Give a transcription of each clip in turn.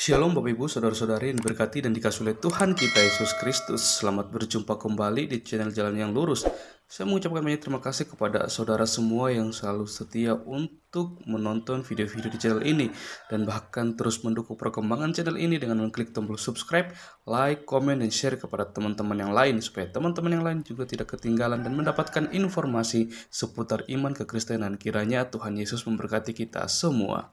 Shalom Bapak Ibu, Saudara-saudari yang diberkati dan dikasihi oleh Tuhan kita Yesus Kristus. Selamat berjumpa kembali di channel Jalan yang Lurus. Saya mengucapkan banyak terima kasih kepada saudara semua yang selalu setia untuk menonton video-video di channel ini dan bahkan terus mendukung perkembangan channel ini dengan mengklik tombol subscribe, like, komen, dan share kepada teman-teman yang lain supaya teman-teman yang lain juga tidak ketinggalan dan mendapatkan informasi seputar iman kekristenan. Kiranya Tuhan Yesus memberkati kita semua.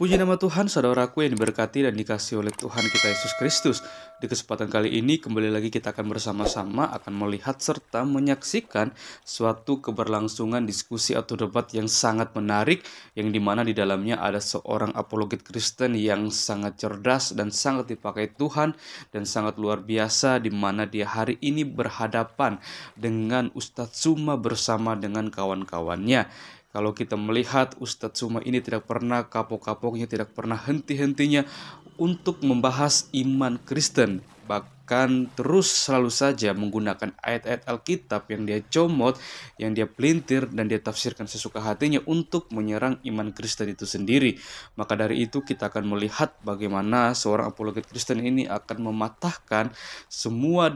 Puji nama Tuhan, saudaraku yang diberkati dan dikasihi oleh Tuhan kita Yesus Kristus. Di kesempatan kali ini, kembali lagi kita akan bersama-sama akan melihat serta menyaksikan suatu keberlangsungan diskusi atau debat yang sangat menarik, yang dimana di dalamnya ada seorang apologet Kristen yang sangat cerdas dan sangat dipakai Tuhan dan sangat luar biasa, di mana dia hari ini berhadapan dengan Ustadz Tsuma bersama dengan kawan-kawannya. Kalau kita melihat Ustadz Tsuma ini tidak pernah kapok-kapoknya, tidak pernah henti-hentinya untuk membahas iman Kristen. Bahkan terus selalu saja menggunakan ayat-ayat Alkitab yang dia comot, yang dia pelintir, dan dia tafsirkan sesuka hatinya untuk menyerang iman Kristen itu sendiri. Maka dari itu kita akan melihat bagaimana seorang apologet Kristen ini akan mematahkan semua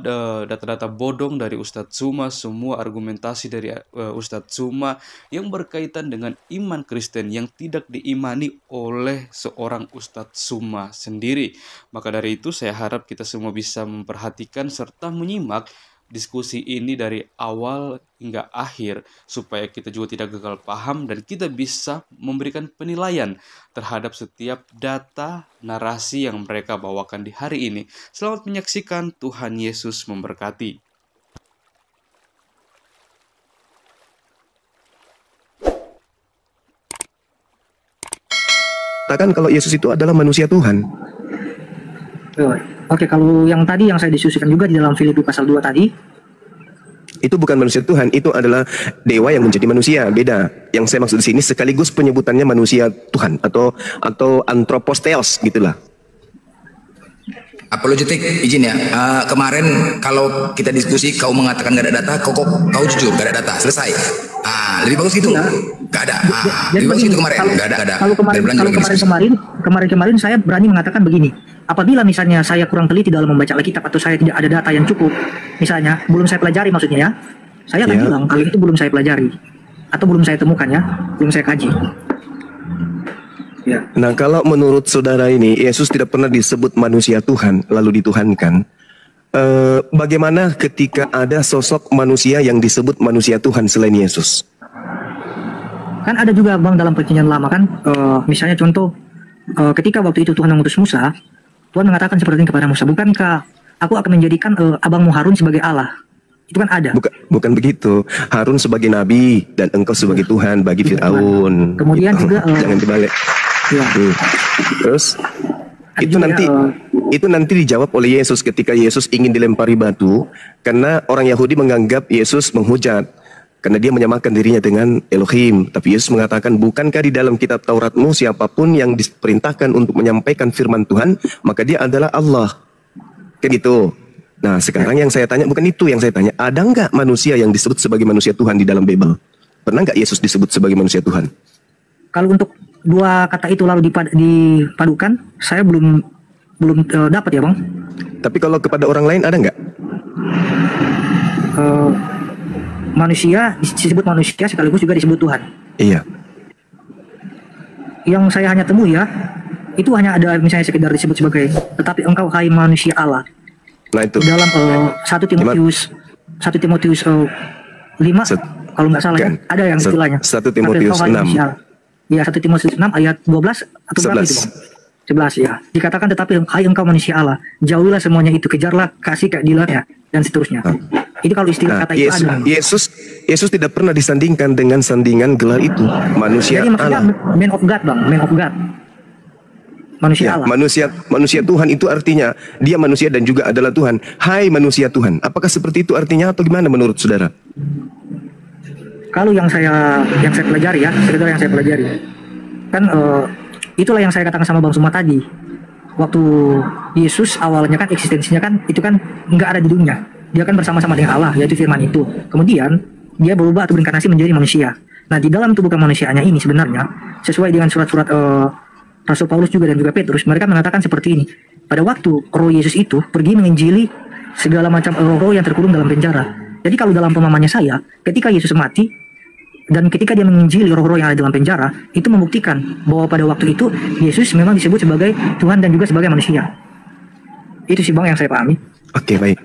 data-data bodong dari Ustadz Tsuma, semua argumentasi dari Ustadz Tsuma yang berkaitan dengan iman Kristen yang tidak diimani oleh seorang Ustadz Tsuma sendiri. Maka dari itu saya harap kita semua bisa memperhatikan serta menyimak diskusi ini dari awal hingga akhir supaya kita juga tidak gagal paham dan kita bisa memberikan penilaian terhadap setiap data narasi yang mereka bawakan di hari ini. Selamat menyaksikan, Tuhan Yesus memberkati. Katakan kalau Yesus itu adalah manusia Tuhan. Oke, kalau yang tadi yang saya diskusikan juga di dalam Filipi pasal 2 tadi, itu bukan manusia Tuhan, itu adalah dewa yang menjadi manusia, beda. Yang saya maksud di sini sekaligus penyebutannya manusia Tuhan atau anthroposteos gitulah. Apologetik, izin ya. Kemarin kalau kita diskusi kau mengatakan gak ada data, kau jujur gak ada data, selesai. Lebih bagus gitu. Gak ada. Lebih bagus gitu kemarin. Gak ada. Kalau kemarin saya berani mengatakan begini. Apabila misalnya saya kurang teliti dalam membaca Alkitab atau saya tidak ada data yang cukup, misalnya belum saya pelajari maksudnya ya, saya akan bilang kalau itu belum saya pelajari atau belum saya temukan ya, belum saya kaji. Ya. Nah, kalau menurut saudara ini Yesus tidak pernah disebut manusia Tuhan lalu dituhankan, bagaimana ketika ada sosok manusia yang disebut manusia Tuhan selain Yesus? Kan ada juga Bang dalam perjanjian lama kan, misalnya contoh ketika waktu itu Tuhan mengutus Musa, Tuhan mengatakan seperti ini kepada Musa, bukankah aku akan menjadikan abangmu Harun sebagai Allah? Itu kan ada. Bukan begitu. Harun sebagai nabi dan engkau sebagai Tuhan bagi Firaun. Kemudian gitu. juga jangan dibalik. Ya. Terus itu juga, itu nanti dijawab oleh Yesus ketika Yesus ingin dilempari batu karena orang Yahudi menganggap Yesus menghujat karena dia menyamakan dirinya dengan Elohim. Tapi Yesus mengatakan, bukankah di dalam kitab Tauratmu siapapun yang diperintahkan untuk menyampaikan firman Tuhan, maka dia adalah Allah. Kayak gitu. Nah, sekarang yang saya tanya, bukan itu yang saya tanya. Ada nggak manusia yang disebut sebagai manusia Tuhan di dalam Bible? Pernah nggak Yesus disebut sebagai manusia Tuhan? Kalau untuk dua kata itu lalu dipadukan, saya belum dapat ya Bang. Tapi kalau kepada orang lain ada nggak? Manusia disebut manusia sekaligus juga disebut Tuhan. Iya. Yang saya hanya temui ya, itu hanya ada misalnya sekedar disebut sebagai tetapi engkau hai manusia Allah. Nah itu. Dalam 1 Timotius 5 kalau nggak salah kan? ya, ada yang istilahnya. 1 Timotius 6. Ya, 1 Timotius 6 ayat 12 atau berapa itu Bang? 11 ya. Dikatakan tetapi hai engkau manusia Allah, jauhilah semuanya itu, kejarlah kasih keadilannya dan seterusnya. Itu kalau istilah kata itu ada. Yesus tidak pernah disandingkan dengan sandingan gelar itu, manusia Jadi maksudnya Allah. Man of God Bang, man of God. Manusia Ya, Allah. manusia Tuhan itu artinya dia manusia dan juga adalah Tuhan. Hai manusia Tuhan. Apakah seperti itu artinya atau gimana menurut saudara? Kalau yang saya pelajari ya, sekedar yang saya pelajari. Kan itulah yang saya katakan sama Bang Suma tadi. Waktu Yesus awalnya kan eksistensinya kan itu kan nggak ada di dunia. Dia kan bersama-sama dengan Allah, yaitu firman itu. Kemudian dia berubah atau berinkarnasi menjadi manusia. Nah, di dalam tubuh kemanusiaannya ini sebenarnya sesuai dengan surat-surat Rasul Paulus juga dan juga Petrus, mereka mengatakan seperti ini. Pada waktu roh Yesus itu pergi menginjili segala macam roh-roh yang terkurung dalam penjara. Jadi kalau dalam pemahamannya saya, ketika Yesus mati dan ketika dia menginjili roh-roh yang ada dalam penjara, itu membuktikan bahwa pada waktu itu Yesus memang disebut sebagai Tuhan dan juga sebagai manusia. Itu sih Bang yang saya pahami. Oke, baik.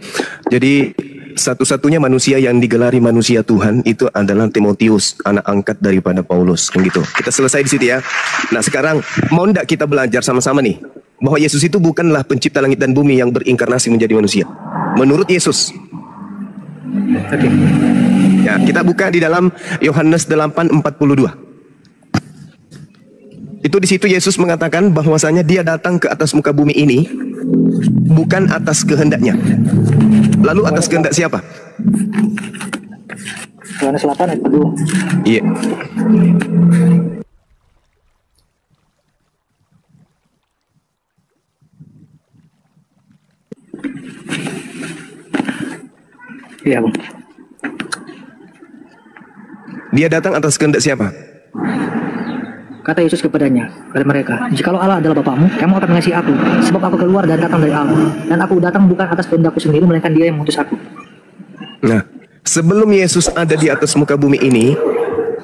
Jadi satu-satunya manusia yang digelari manusia Tuhan itu adalah Timotius, anak angkat daripada Paulus, kan gitu. Kita selesai di situ ya. Nah, sekarang mau ndak kita belajar sama-sama nih bahwa Yesus itu bukanlah pencipta langit dan bumi yang berinkarnasi menjadi manusia. Menurut Yesus. Oke. Ya, kita buka di dalam Yohanes 8:42. Itu di situ Yesus mengatakan bahwasanya dia datang ke atas muka bumi ini bukan atas kehendaknya. Lalu atas kehendak siapa? Yohanes 8 ayat 2. Iya. Iya, Bang. Dia datang atas kehendak siapa? Kata Yesus kepada mereka, "Jikalau Allah adalah Bapamu, kamu akan mengasihi aku, sebab aku keluar dan datang dari Allah. Dan aku datang bukan atas kehendakku sendiri, melainkan Dia yang mengutus aku." Nah, sebelum Yesus ada di atas muka bumi ini,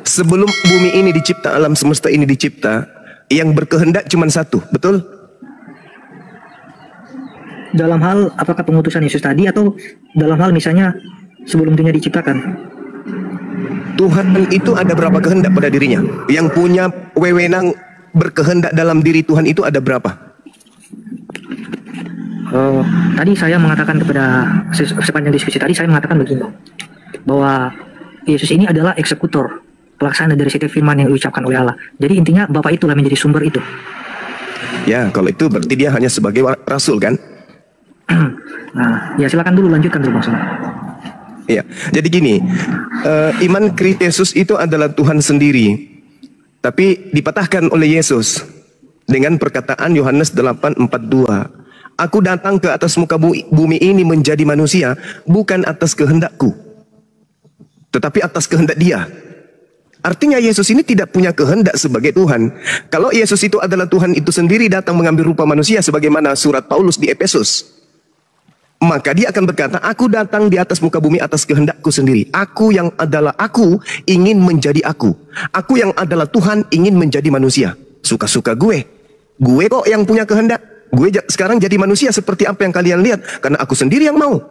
sebelum bumi ini dicipta, alam semesta ini dicipta, yang berkehendak cuma satu, betul? Dalam hal apakah pengutusan Yesus tadi atau dalam hal misalnya sebelum dunia diciptakan? Tuhan itu ada berapa kehendak pada dirinya? Yang punya wewenang berkehendak dalam diri Tuhan itu ada berapa? Tadi saya mengatakan kepada sepanjang diskusi tadi saya mengatakan begini, bahwa Yesus ini adalah eksekutor, pelaksana dari setiap firman yang diucapkan oleh Allah. Jadi intinya Bapa itulah menjadi sumber itu. Ya, kalau itu berarti dia hanya sebagai rasul kan? Nah, ya silakan dulu lanjutkan dulu maksudnya. Ya, jadi gini, iman Kristus Yesus itu adalah Tuhan sendiri, tapi dipatahkan oleh Yesus dengan perkataan Yohanes 8:42. Aku datang ke atas muka bumi ini menjadi manusia, bukan atas kehendakku, tetapi atas kehendak Dia. Artinya Yesus ini tidak punya kehendak sebagai Tuhan. Kalau Yesus itu adalah Tuhan itu sendiri datang mengambil rupa manusia sebagaimana surat Paulus di Efesus, maka dia akan berkata, aku datang di atas muka bumi atas kehendakku sendiri. Aku yang adalah aku ingin menjadi aku. Aku yang adalah Tuhan ingin menjadi manusia. Suka-suka gue. Gue kok yang punya kehendak. Gue sekarang jadi manusia seperti apa yang kalian lihat. Karena aku sendiri yang mau.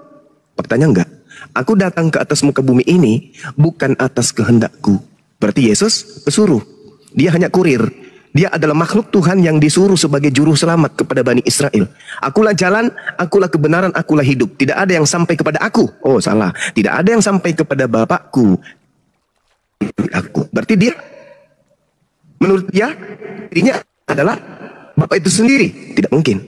Faktanya enggak. Aku datang ke atas muka bumi ini bukan atas kehendakku. Berarti Yesus pesuruh. Dia hanya kurir. Dia adalah makhluk Tuhan yang disuruh sebagai juru selamat kepada Bani Israel. Akulah jalan, akulah kebenaran, akulah hidup. Tidak ada yang sampai kepada aku. Oh, salah. Tidak ada yang sampai kepada Bapakku. Aku. Berarti dia, menurut dia, dirinya adalah Bapak itu sendiri. Tidak mungkin.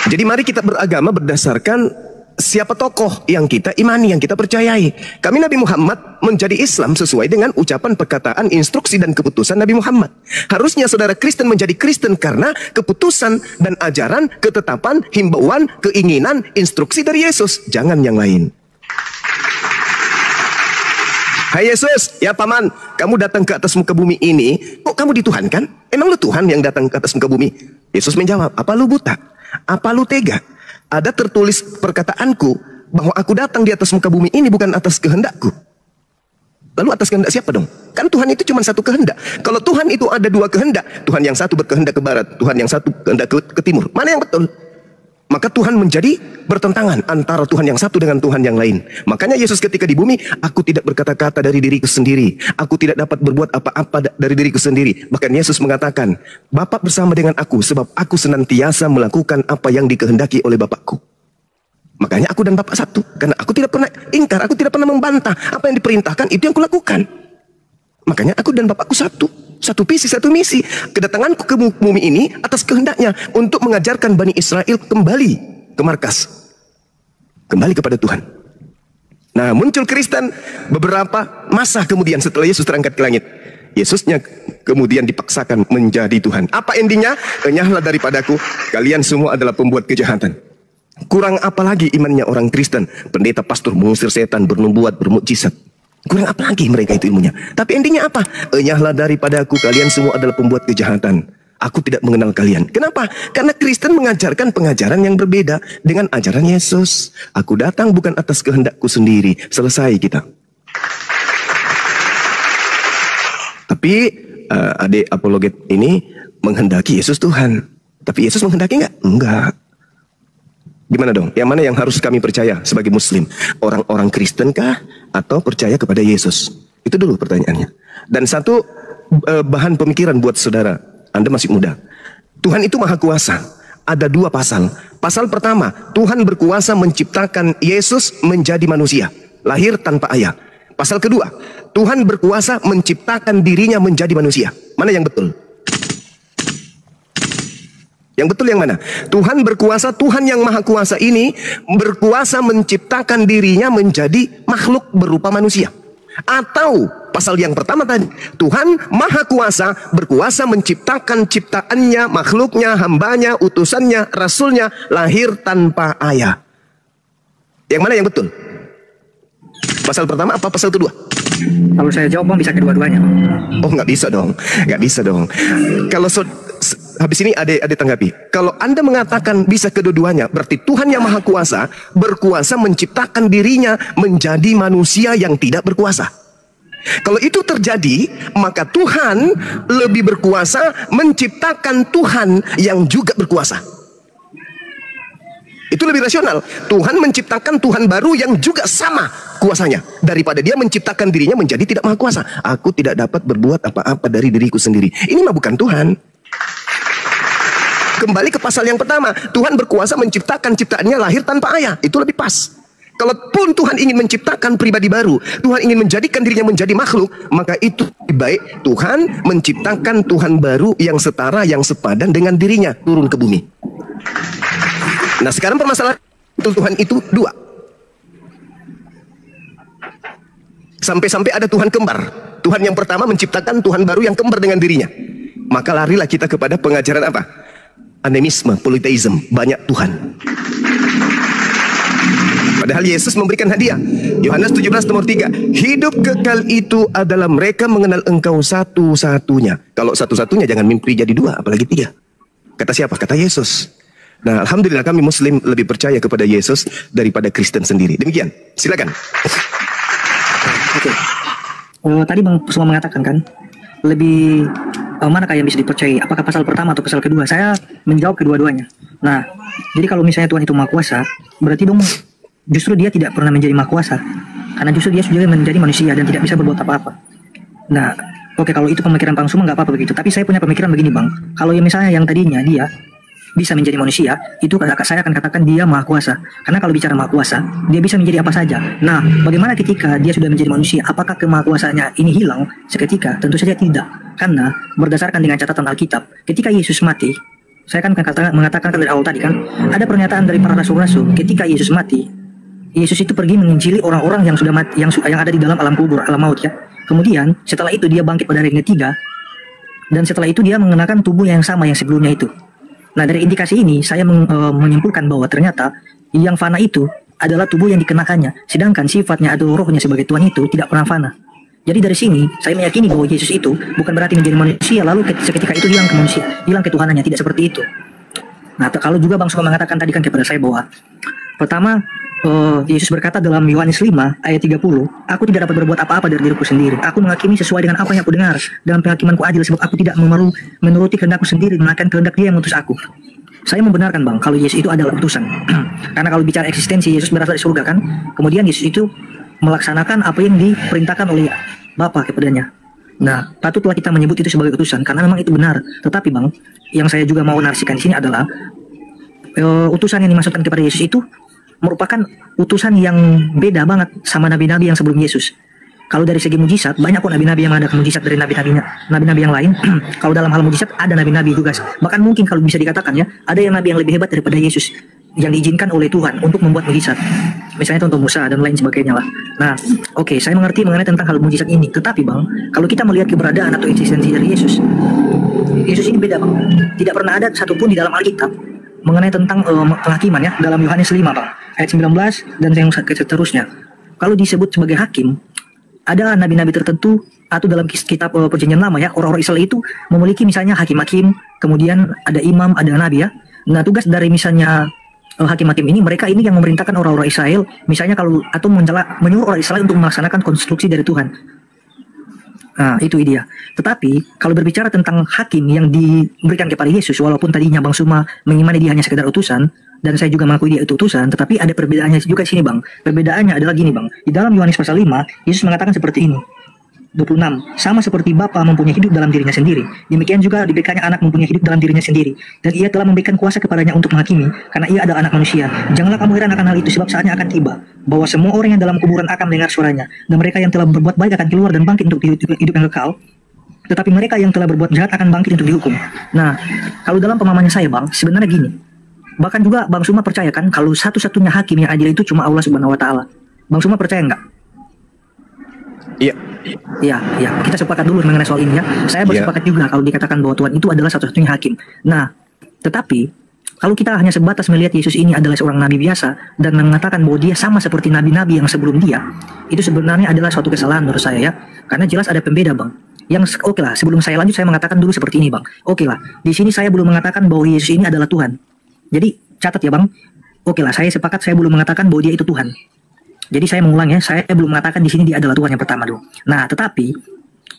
Jadi mari kita beragama berdasarkan siapa tokoh yang kita imani, yang kita percayai. Kami Nabi Muhammad menjadi Islam sesuai dengan ucapan, perkataan, instruksi dan keputusan Nabi Muhammad. Harusnya saudara Kristen menjadi Kristen karena keputusan dan ajaran, ketetapan, himbauan, keinginan, instruksi dari Yesus. Jangan yang lain. Hai Yesus, ya paman, kamu datang ke atas muka bumi ini, kok kamu dituhankan? Emang lu Tuhan yang datang ke atas muka bumi? Yesus menjawab, apa lu buta? Apa lu tega? Ada tertulis perkataanku bahwa aku datang di atas muka bumi ini bukan atas kehendakku. Lalu atas kehendak siapa dong? Kan Tuhan itu cuma satu kehendak. Kalau Tuhan itu ada dua kehendak, Tuhan yang satu berkehendak ke barat, Tuhan yang satu kehendak ke timur. Mana yang betul? Maka Tuhan menjadi bertentangan antara Tuhan yang satu dengan Tuhan yang lain. Makanya Yesus ketika di bumi, aku tidak berkata-kata dari diriku sendiri. Aku tidak dapat berbuat apa-apa dari diriku sendiri. Bahkan Yesus mengatakan, Bapa bersama dengan aku sebab aku senantiasa melakukan apa yang dikehendaki oleh Bapakku. Makanya aku dan Bapa satu. Karena aku tidak pernah ingkar, aku tidak pernah membantah. Apa yang diperintahkan itu yang kulakukan. Makanya aku dan Bapakku satu. Satu visi, satu misi. Kedatanganku ke bumi ini atas kehendaknya untuk mengajarkan Bani Israel kembali ke markas. Kembali kepada Tuhan. Nah, muncul Kristen beberapa masa kemudian setelah Yesus terangkat ke langit. Yesusnya kemudian dipaksakan menjadi Tuhan. Apa endingnya? Enyahlah daripadaku, kalian semua adalah pembuat kejahatan. Kurang apa lagi imannya orang Kristen? Pendeta pastor mengusir setan, bernubuat, bermukjizat. Kurang apa lagi mereka itu ilmunya? Tapi endingnya apa? Enyahlah daripada aku, kalian semua adalah pembuat kejahatan. Aku tidak mengenal kalian. Kenapa? Karena Kristen mengajarkan pengajaran yang berbeda dengan ajaran Yesus. Aku datang bukan atas kehendakku sendiri. Selesai kita. Tapi adik apologet ini menghendaki Yesus Tuhan. Tapi Yesus menghendaki enggak? Enggak. Gimana dong? Yang mana yang harus kami percaya sebagai Muslim? Orang-orang Kristen kah? Atau percaya kepada Yesus? Itu dulu pertanyaannya. Dan satu bahan pemikiran buat saudara. Anda masih muda. Tuhan itu maha kuasa. Ada dua pasal. Pasal pertama, Tuhan berkuasa menciptakan Yesus menjadi manusia, lahir tanpa ayah. Pasal kedua, Tuhan berkuasa menciptakan dirinya menjadi manusia. Mana yang betul? Yang betul yang mana? Tuhan berkuasa, Tuhan yang maha kuasa ini berkuasa menciptakan dirinya menjadi makhluk berupa manusia. Atau pasal yang pertama tadi, Tuhan maha kuasa berkuasa menciptakan ciptaannya, makhluknya, hambanya, utusannya, rasulnya lahir tanpa ayah. Yang mana yang betul? Pasal pertama apa pasal kedua? Kalau saya jawab Bang bisa kedua-duanya. Oh nggak bisa dong, nggak bisa dong. Kalau habis ini ada tanggapi. Kalau Anda mengatakan bisa kedua-duanya, berarti Tuhan yang maha kuasa berkuasa menciptakan dirinya menjadi manusia yang tidak berkuasa. Kalau itu terjadi, maka Tuhan lebih berkuasa menciptakan Tuhan yang juga berkuasa. Itu lebih rasional. Tuhan menciptakan Tuhan baru yang juga sama kuasanya, daripada dia menciptakan dirinya menjadi tidak maha kuasa. Aku tidak dapat berbuat apa-apa dari diriku sendiri. Ini mah bukan Tuhan. Kembali ke pasal yang pertama, Tuhan berkuasa menciptakan ciptaannya lahir tanpa ayah. Itu lebih pas. Kalaupun Tuhan ingin menciptakan pribadi baru, Tuhan ingin menjadikan dirinya menjadi makhluk, maka itu lebih baik Tuhan menciptakan Tuhan baru yang setara, yang sepadan dengan dirinya, turun ke bumi. Nah sekarang permasalahan Tuhan itu dua. Sampai-sampai ada Tuhan kembar. Tuhan yang pertama menciptakan Tuhan baru yang kembar dengan dirinya. Maka larilah kita kepada pengajaran apa? Animisme, politeisme, banyak Tuhan. Padahal Yesus memberikan hadiah. Yohanes 17 nomor 3. Hidup kekal itu adalah mereka mengenal engkau satu-satunya. Kalau satu-satunya jangan mimpi jadi dua, apalagi tiga. Kata siapa? Kata Yesus. Nah, alhamdulillah kami Muslim lebih percaya kepada Yesus daripada Kristen sendiri. Demikian. Silakan. Oke. Tadi Bang semua mengatakan kan, lebih manakah yang bisa dipercayai? Apakah pasal pertama atau pasal kedua? Saya menjawab kedua-duanya. Nah, jadi kalau misalnya Tuhan itu maha kuasa, berarti dong justru dia tidak pernah menjadi maha kuasa, karena justru dia sudah menjadi manusia dan tidak bisa berbuat apa-apa. Nah, oke, kalau itu pemikiran Bang Suma nggak apa-apa begitu. Tapi saya punya pemikiran begini Bang, kalau yang misalnya yang tadinya dia bisa menjadi manusia, itu saya akan katakan dia maha kuasa. Karena kalau bicara maha kuasa, dia bisa menjadi apa saja. Nah, bagaimana ketika dia sudah menjadi manusia? Apakah kemahakuasaannya ini hilang seketika? Tentu saja tidak. Karena berdasarkan dengan catatan Alkitab, ketika Yesus mati, saya kan mengatakan dari awal tadi kan, ada pernyataan dari para rasul-rasul, ketika Yesus mati, Yesus itu pergi menginjili orang-orang yang sudah mati, yang ada di dalam alam kubur, alam maut ya. Kemudian setelah itu dia bangkit pada hari ketiga, dan setelah itu dia mengenakan tubuh yang sama yang sebelumnya itu. Nah, dari indikasi ini saya menyimpulkan bahwa ternyata yang fana itu adalah tubuh yang dikenakannya, sedangkan sifatnya atau rohnya sebagai Tuhan itu tidak pernah fana. Jadi dari sini saya meyakini bahwa Yesus itu bukan berarti menjadi manusia lalu seketika itu hilang ke manusia, hilang ketuhanannya, tidak seperti itu. Nah, kalau juga Bang Suma mengatakan tadi kan kepada saya bahwa pertama Yesus berkata dalam Yohanes 5 ayat 30, aku tidak dapat berbuat apa-apa dari diriku sendiri. Aku menghakimi sesuai dengan apa yang aku dengar. Dalam penghakimanku adil, sebab aku tidak menuruti kehendakku sendiri, melainkan kehendak dia yang mengutus aku. Saya membenarkan Bang, kalau Yesus itu adalah utusan. Karena kalau bicara eksistensi, Yesus berasal dari surga kan. Kemudian Yesus itu melaksanakan apa yang diperintahkan oleh Bapa kepadanya. Nah, patutlah kita menyebut itu sebagai utusan, karena memang itu benar. Tetapi Bang, yang saya juga mau narasikan di sini adalah utusan yang dimaksudkan kepada Yesus itu merupakan utusan yang beda banget sama nabi-nabi yang sebelum Yesus. Kalau dari segi mujizat, banyak kok nabi-nabi yang mengadakan mujizat dari nabi-nabi yang lain. Kalau dalam hal mujizat, ada nabi-nabi juga. Bahkan mungkin kalau bisa dikatakan ya, ada yang nabi yang lebih hebat daripada Yesus, yang diizinkan oleh Tuhan untuk membuat mujizat. Misalnya contoh Musa dan lain sebagainya lah. Nah, oke, saya mengerti mengenai tentang hal mujizat ini. Tetapi Bang, kalau kita melihat keberadaan atau eksistensi dari Yesus, Yesus ini beda Bang. Tidak pernah ada satupun di dalam Alkitab mengenai tentang penghakiman ya, dalam Yohanes 5 Bang, ayat 19 dan yang seterusnya. Kalau disebut sebagai hakim, ada nabi-nabi tertentu atau dalam kitab perjanjian lama ya, orang-orang Israel itu memiliki misalnya hakim-hakim, kemudian ada imam, ada nabi ya. Nah, tugas dari misalnya hakim-hakim ini, mereka ini yang memerintahkan orang-orang Israel, misalnya kalau atau menyuruh orang Israel untuk melaksanakan konstruksi dari Tuhan. Nah, itu dia. Tetapi kalau berbicara tentang hakim yang diberikan kepada Yesus, walaupun tadinya Bang Suma mengimani dia hanya sekedar utusan, dan saya juga mengakui dia itu utusan, tetapi ada perbedaannya juga di sini, Bang. Perbedaannya adalah gini, Bang. Di dalam Yohanes pasal 5, Yesus mengatakan seperti ini. 26. Sama seperti Bapa mempunyai hidup dalam dirinya sendiri, demikian juga diberikannya anak mempunyai hidup dalam dirinya sendiri, dan ia telah memberikan kuasa kepadanya untuk menghakimi, karena ia adalah anak manusia. Janganlah kamu heran akan hal itu, sebab saatnya akan tiba, bahwa semua orang yang dalam kuburan akan mendengar suaranya, dan mereka yang telah berbuat baik akan keluar dan bangkit untuk hidup yang kekal, tetapi mereka yang telah berbuat jahat akan bangkit untuk dihukum. Nah, kalau dalam pemahaman saya, Bang, sebenarnya gini, bahkan juga Bang Suma percaya kan, kalau satu-satunya hakim yang adil itu cuma Allah Subhanahu Wa Taala. Bang Suma percaya nggak? Iya. Ya, kita sepakat dulu mengenai soal ini ya. Saya bersepakat juga kalau dikatakan bahwa Tuhan itu adalah satu-satunya hakim. Nah, tetapi kalau kita hanya sebatas melihat Yesus ini adalah seorang nabi biasa dan mengatakan bahwa dia sama seperti nabi-nabi yang sebelum dia, itu sebenarnya adalah suatu kesalahan menurut saya ya. Karena jelas ada pembeda, Bang. Yang oke lah, sebelum saya lanjut saya mengatakan dulu seperti ini, Bang. Oke lah, di sini saya belum mengatakan bahwa Yesus ini adalah Tuhan. Jadi catat ya, Bang. Oke lah, saya sepakat saya belum mengatakan bahwa dia itu Tuhan. Jadi saya mengulang ya, saya belum mengatakan di sini dia adalah Tuhan yang pertama dulu. Nah, tetapi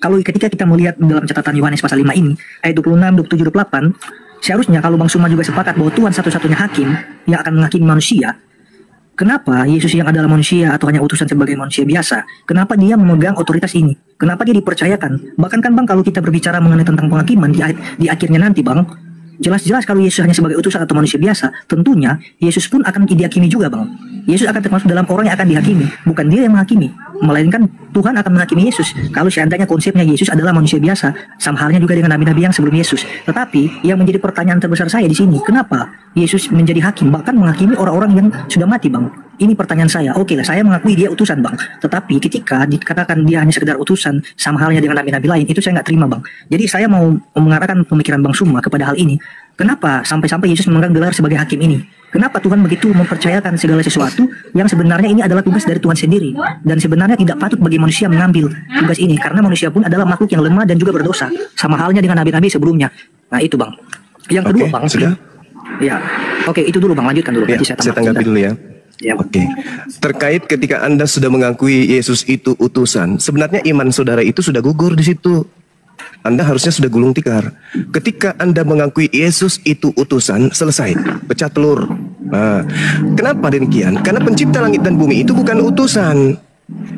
kalau ketika kita melihat dalam catatan Yohanes pasal 5 ini, ayat 26, 27, 28, seharusnya kalau Bang Suma juga sepakat bahwa Tuhan satu-satunya hakim yang akan menghakimi manusia, kenapa Yesus yang adalah manusia atau hanya utusan sebagai manusia biasa, kenapa dia memegang otoritas ini? Kenapa dia dipercayakan? Bahkan kan Bang, kalau kita berbicara mengenai tentang penghakiman di akhirnya nanti, Bang, jelas-jelas kalau Yesus hanya sebagai utusan atau manusia biasa, tentunya Yesus pun akan dihakimi juga, Bang. Yesus akan termasuk dalam orang yang akan dihakimi, bukan dia yang menghakimi, melainkan Tuhan akan menghakimi Yesus. Kalau seandainya konsepnya Yesus adalah manusia biasa, sama halnya juga dengan nabi-nabi yang sebelum Yesus. Tetapi yang menjadi pertanyaan terbesar saya di sini, kenapa Yesus menjadi hakim, bahkan menghakimi orang-orang yang sudah mati, Bang? Ini pertanyaan saya. Oke lah, saya mengakui dia utusan, Bang. Tetapi ketika dikatakan dia hanya sekedar utusan, sama halnya dengan nabi-nabi lain, itu saya nggak terima, Bang. Jadi saya mau mengarahkan pemikiran Bang Suma kepada hal ini. Kenapa sampai-sampai Yesus memegang gelar sebagai hakim ini? Kenapa Tuhan begitu mempercayakan segala sesuatu yang sebenarnya ini adalah tugas dari Tuhan sendiri, dan sebenarnya tidak patut bagi manusia mengambil tugas ini, karena manusia pun adalah makhluk yang lemah dan juga berdosa, sama halnya dengan nabi-nabi sebelumnya. Nah itu, Bang. Yang kedua, Bang. Sudah? Ya, oke, itu dulu, Bang. Lanjutkan dulu. Ya, saya tanggapi dulu ya. Ya. Oke. Terkait ketika Anda sudah mengakui Yesus itu utusan, sebenarnya iman saudara itu sudah gugur di situ. Anda harusnya sudah gulung tikar. Ketika Anda mengakui Yesus itu utusan, selesai, pecah telur. Nah, kenapa demikian? Karena pencipta langit dan bumi itu bukan utusan.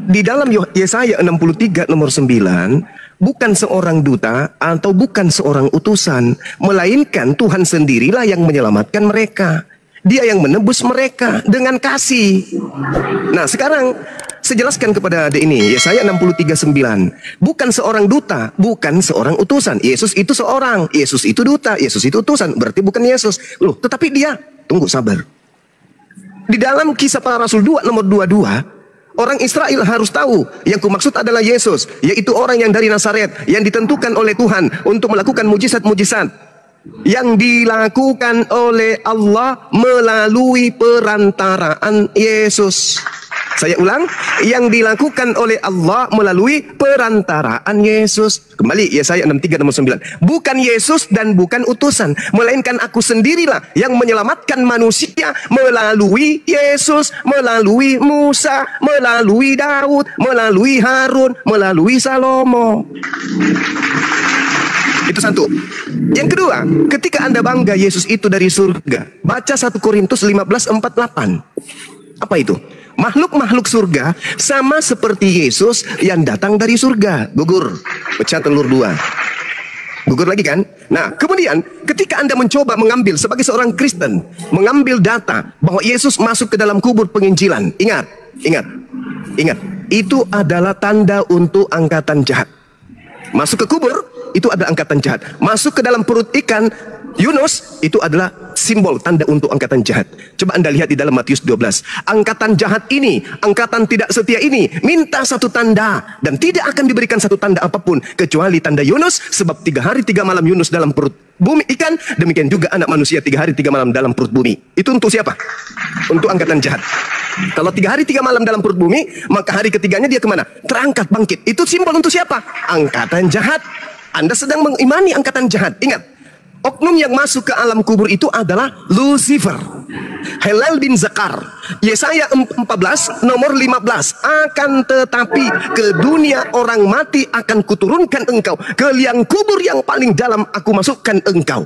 Di dalam Yesaya 63 nomor 9, bukan seorang duta atau bukan seorang utusan, melainkan Tuhan sendirilah yang menyelamatkan mereka. Dia yang menebus mereka dengan kasih. Nah, sekarang saya jelaskan kepada adik ini, Yesaya 63:9. Bukan seorang duta, bukan seorang utusan. Yesus itu seorang, Yesus itu duta, Yesus itu utusan. Berarti bukan Yesus. Loh, tetapi dia, tunggu sabar. Di dalam Kisah Para Rasul 2 nomor 22, orang Israel harus tahu yang kumaksud adalah Yesus, yaitu orang yang dari Nazaret, yang ditentukan oleh Tuhan untuk melakukan mujizat-mujizat yang dilakukan oleh Allah melalui perantaraan Yesus. Saya ulang, yang dilakukan oleh Allah melalui perantaraan Yesus. Kembali Yesaya 63 nomor 9. Bukan Yesus dan bukan utusan, melainkan aku sendirilah yang menyelamatkan manusia melalui Yesus, melalui Musa, melalui Daud, melalui Harun, melalui Salomo. Itu satu. Yang kedua, ketika Anda bangga Yesus itu dari surga, baca 1 Korintus 15:48. Apa itu? Makhluk-makhluk surga sama seperti Yesus yang datang dari surga. Gugur, pecah telur dua. Gugur lagi kan? Nah, kemudian ketika Anda mencoba mengambil sebagai seorang Kristen, mengambil data bahwa Yesus masuk ke dalam kubur penginjilan. Ingat. Itu adalah tanda untuk angkatan jahat. Masuk ke kubur, itu adalah angkatan jahat. Masuk ke dalam perut ikan Yunus itu adalah simbol tanda untuk angkatan jahat. Coba Anda lihat di dalam Matius 12. Angkatan jahat ini, angkatan tidak setia ini minta satu tanda, dan tidak akan diberikan satu tanda apapun kecuali tanda Yunus, sebab 3 hari 3 malam Yunus dalam perut bumi ikan, demikian juga anak manusia 3 hari 3 malam dalam perut bumi. Itu untuk siapa? Untuk angkatan jahat. Kalau 3 hari 3 malam dalam perut bumi, maka hari ketiganya dia kemana? Terangkat bangkit. Itu simbol untuk siapa? Angkatan jahat. Anda sedang mengimani angkatan jahat. Ingat, oknum yang masuk ke alam kubur itu adalah Lucifer, Helel bin Zakar. Yesaya 14 nomor 15. Akan tetapi ke dunia orang mati akan kuturunkan engkau, ke liang kubur yang paling dalam aku masukkan engkau.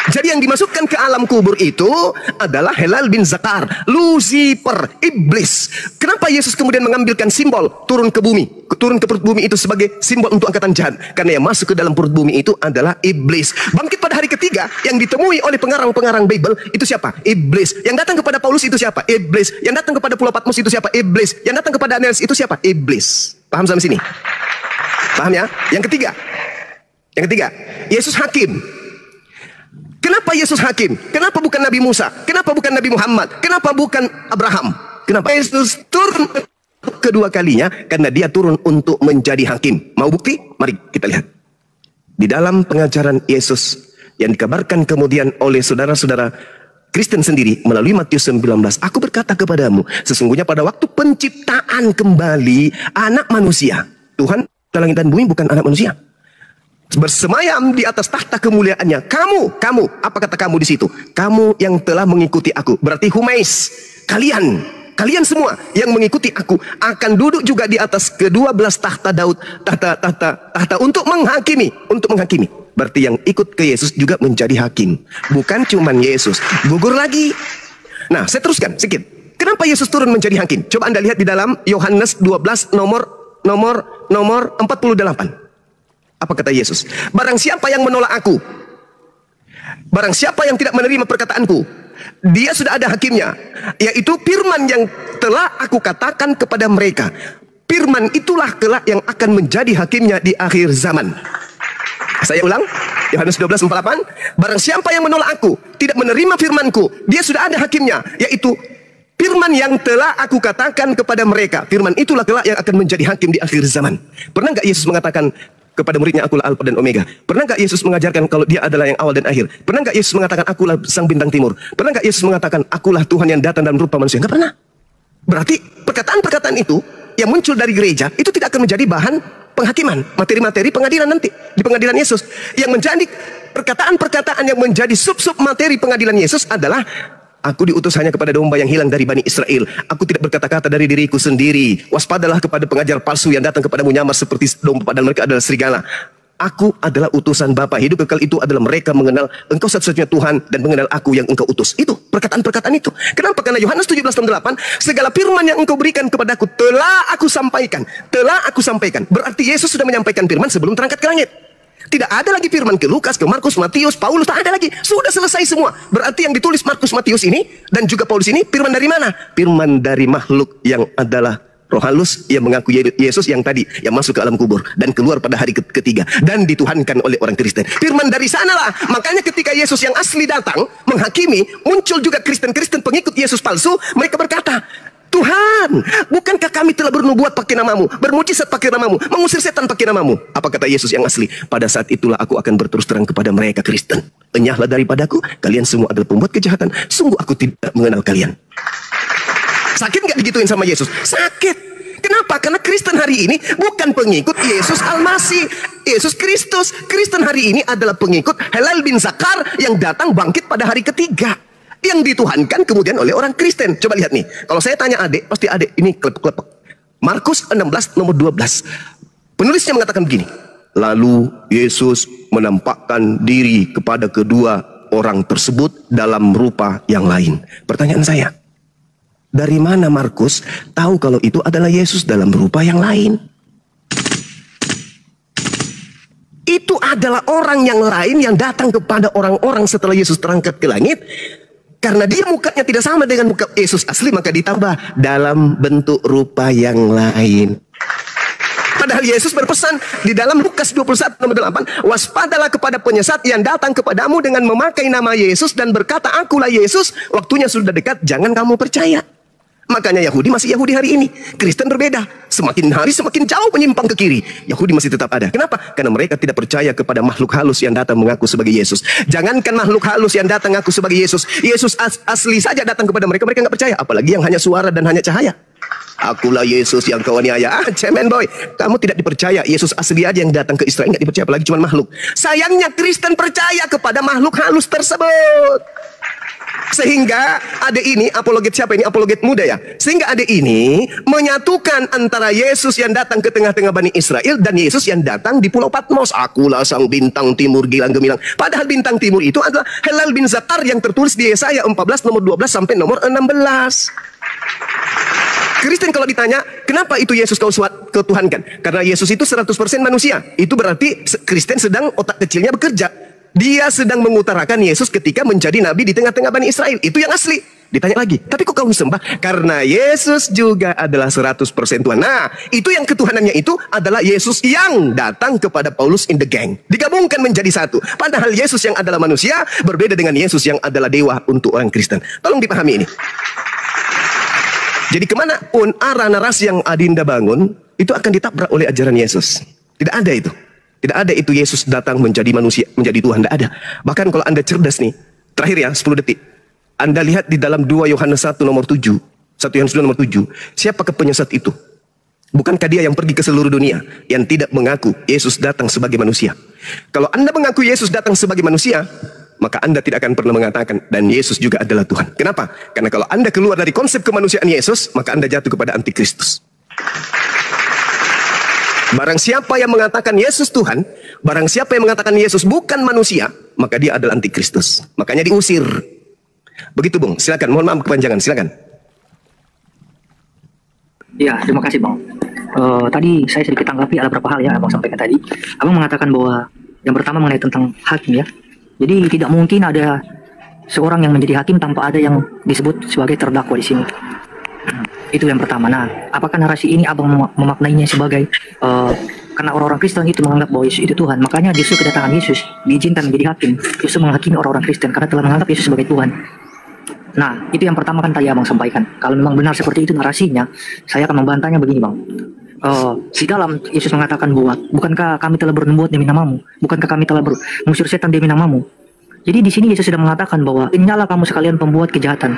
Jadi yang dimasukkan ke alam kubur itu adalah Helel bin Zakar, Lucifer, iblis. Kenapa Yesus kemudian mengambilkan simbol turun ke bumi, turun ke perut bumi itu sebagai simbol untuk angkatan jahat? Karena yang masuk ke dalam perut bumi itu adalah iblis. Bangkit pada hari ketiga yang ditemui oleh pengarang-pengarang Bible itu siapa? Iblis. Yang datang kepada Paulus itu siapa? Iblis. Yang datang kepada Pulau Patmos itu siapa? Iblis. Yang datang kepada Aeneas itu siapa? Iblis. Paham sampai sini? Paham ya? Yang ketiga, Yesus hakim. Kenapa Yesus hakim? Kenapa bukan Nabi Musa? Kenapa bukan Nabi Muhammad? Kenapa bukan Abraham? Kenapa Yesus turun kedua kalinya? Karena dia turun untuk menjadi hakim. Mau bukti? Mari kita lihat. Di dalam pengajaran Yesus yang dikabarkan kemudian oleh saudara-saudara Kristen sendiri melalui Matius 19, aku berkata kepadamu, sesungguhnya pada waktu penciptaan kembali anak manusia, Tuhan langit dan bumi bukan anak manusia, bersemayam di atas tahta kemuliaannya. Kamu, apa kata kamu di situ? Kamu yang telah mengikuti aku. Berarti humais, kalian semua yang mengikuti aku akan duduk juga di atas kedua belas tahta Daud, tahta untuk menghakimi, Berarti yang ikut ke Yesus juga menjadi hakim. Bukan cuman Yesus, gugur lagi. Nah, saya teruskan sedikit. Kenapa Yesus turun menjadi hakim? Coba Anda lihat di dalam Yohanes 12 nomor 48. Apa kata Yesus? Barang siapa yang menolak aku, barang siapa yang tidak menerima perkataanku, dia sudah ada hakimnya, yaitu firman yang telah aku katakan kepada mereka. Firman itulah kelak yang akan menjadi hakimnya di akhir zaman. Saya ulang, Yohanes 12:48. Barang siapa yang menolak aku, tidak menerima firmanku, dia sudah ada hakimnya, yaitu firman yang telah aku katakan kepada mereka. Firman itulah kelak yang akan menjadi hakim di akhir zaman. Pernah nggak Yesus mengatakan kepada muridnya, akulah Alfa dan Omega? Pernah nggak Yesus mengajarkan kalau dia adalah yang awal dan akhir? Pernah nggak Yesus mengatakan akulah sang bintang timur? Pernah nggak Yesus mengatakan akulah Tuhan yang datang dalam rupa manusia? Nggak pernah. Berarti perkataan-perkataan itu yang muncul dari gereja itu tidak akan menjadi bahan penghakiman, materi-materi pengadilan nanti di pengadilan Yesus. Yang menjadi perkataan-perkataan yang menjadi sub-sub materi pengadilan Yesus adalah, aku diutus hanya kepada domba yang hilang dari Bani Israel. Aku tidak berkata-kata dari diriku sendiri. Waspadalah kepada pengajar palsu yang datang kepadamu nyamar seperti domba, padahal mereka adalah serigala. Aku adalah utusan Bapa. Hidup kekal itu adalah mereka mengenal engkau satu-satunya Tuhan dan mengenal aku yang engkau utus. Itu perkataan-perkataan itu. Kenapa? Karena Yohanes 17:8, segala firman yang engkau berikan kepadaku telah aku sampaikan. Telah aku sampaikan. Berarti Yesus sudah menyampaikan firman sebelum terangkat ke langit. Tidak ada lagi firman ke Lukas, ke Markus, Matius, Paulus, tak ada lagi. Sudah selesai semua. Berarti yang ditulis Markus, Matius ini dan juga Paulus ini firman dari mana? Firman dari makhluk yang adalah roh halus yang mengaku Yesus yang tadi yang masuk ke alam kubur dan keluar pada hari ketiga dan dituhankan oleh orang Kristen. Firman dari sanalah. Makanya ketika Yesus yang asli datang menghakimi, muncul juga Kristen-Kristen pengikut Yesus palsu. Mereka berkata, Tuhan, bukankah kami telah bernubuat pakai namamu, bermujizat pakai namamu, mengusir setan pakai namamu? Apa kata Yesus yang asli? Pada saat itulah aku akan berterus terang kepada mereka Kristen, enyahlah daripadaku, kalian semua adalah pembuat kejahatan. Sungguh aku tidak mengenal kalian. Sakit nggak digituin sama Yesus? Sakit. Kenapa? Karena Kristen hari ini bukan pengikut Yesus Al-Masih, Yesus Kristus. Kristen hari ini adalah pengikut Helel bin Zakar yang datang bangkit pada hari ketiga, yang dituhankan kemudian oleh orang Kristen. Coba lihat nih, kalau saya tanya adik, pasti adik ini klepek-klepek. Markus 16 nomor 12. Penulisnya mengatakan begini, lalu Yesus menampakkan diri kepada kedua orang tersebut dalam rupa yang lain. Pertanyaan saya, dari mana Markus tahu kalau itu adalah Yesus dalam rupa yang lain? Itu adalah orang yang lain yang datang kepada orang-orang setelah Yesus terangkat ke langit. Karena dia mukanya tidak sama dengan muka Yesus asli, maka ditambah dalam bentuk rupa yang lain. Padahal Yesus berpesan di dalam Lukas 21 nomor 8, waspadalah kepada penyesat yang datang kepadamu dengan memakai nama Yesus dan berkata, akulah Yesus, waktunya sudah dekat, jangan kamu percaya. Makanya Yahudi masih Yahudi hari ini. Kristen berbeda. Semakin hari semakin jauh menyimpang ke kiri. Yahudi masih tetap ada. Kenapa? Karena mereka tidak percaya kepada makhluk halus yang datang mengaku sebagai Yesus. Jangankan makhluk halus yang datang mengaku sebagai Yesus. Yesus asli saja datang kepada mereka. Mereka nggak percaya. Apalagi yang hanya suara dan hanya cahaya. Akulah Yesus yang kau aniaya. Cemen boy. Kamu tidak dipercaya. Yesus asli aja yang datang ke Israel nggak dipercaya. Apalagi cuma makhluk. Sayangnya Kristen percaya kepada makhluk halus tersebut. Sehingga ada ini, apologet siapa ini? Apologet muda ya. Sehingga ada ini menyatukan antara Yesus yang datang ke tengah-tengah Bani Israel dan Yesus yang datang di Pulau Patmos. Akulah sang bintang timur gilang gemilang. Padahal bintang timur itu adalah Helal bin Zakar yang tertulis di Yesaya 14 nomor 12 sampai nomor 16. Kristen kalau ditanya, kenapa itu Yesus kau ketuhankan? Karena Yesus itu 100% manusia. Itu berarti Kristen sedang otak kecilnya bekerja. Dia sedang mengutarakan Yesus ketika menjadi nabi di tengah-tengah Bani Israel. Itu yang asli. Ditanya lagi, tapi kok kau sembah? Karena Yesus juga adalah 100% Tuhan. Nah, itu yang ketuhanannya itu adalah Yesus yang datang kepada Paulus in the gang. Digabungkan menjadi satu. Padahal Yesus yang adalah manusia berbeda dengan Yesus yang adalah dewa untuk orang Kristen. Tolong dipahami ini. Jadi kemanapun arah narasi yang Adinda bangun, itu akan ditabrak oleh ajaran Yesus. Tidak ada itu. Tidak ada itu Yesus datang menjadi manusia, menjadi Tuhan. Tidak ada. Bahkan kalau Anda cerdas nih, terakhir ya, 10 detik. Anda lihat di dalam 2 Yohanes 1 nomor 7. 1 Yohanes 2 nomor 7. Siapakah penyesat itu? Bukankah dia yang pergi ke seluruh dunia, yang tidak mengaku Yesus datang sebagai manusia? Kalau Anda mengaku Yesus datang sebagai manusia, maka Anda tidak akan pernah mengatakan, dan Yesus juga adalah Tuhan. Kenapa? Karena kalau Anda keluar dari konsep kemanusiaan Yesus, maka Anda jatuh kepada antikristus. Barang siapa yang mengatakan Yesus Tuhan, barang siapa yang mengatakan Yesus bukan manusia, maka dia adalah antikristus. Makanya diusir. Begitu Bung, silakan. Mohon maaf kepanjangan, silakan. Ya, terima kasih Bang. Tadi saya sedikit tanggapi ada beberapa hal yang Abang sampaikan tadi. Abang mengatakan bahwa yang pertama mengenai tentang hakim ya. Jadi tidak mungkin ada seorang yang menjadi hakim tanpa ada yang disebut sebagai terdakwa di sini. Itu yang pertama. Nah, apakah narasi ini Abang memaknainya sebagai karena orang-orang Kristen itu menganggap bahwa Yesus itu Tuhan, makanya justru kedatangan Yesus diizinkan menjadi hakim, justru menghakimi orang-orang Kristen karena telah menganggap Yesus sebagai Tuhan. Nah, itu yang pertama kan tadi Abang sampaikan. Kalau memang benar seperti itu narasinya, saya akan membantahnya begini Bang. Di dalam Yesus mengatakan bahwa bukankah kami telah bernubuat demi namamu, bukankah kami telah mengusir setan demi namamu. Jadi di sini Yesus sedang mengatakan bahwa inyalah kamu sekalian pembuat kejahatan.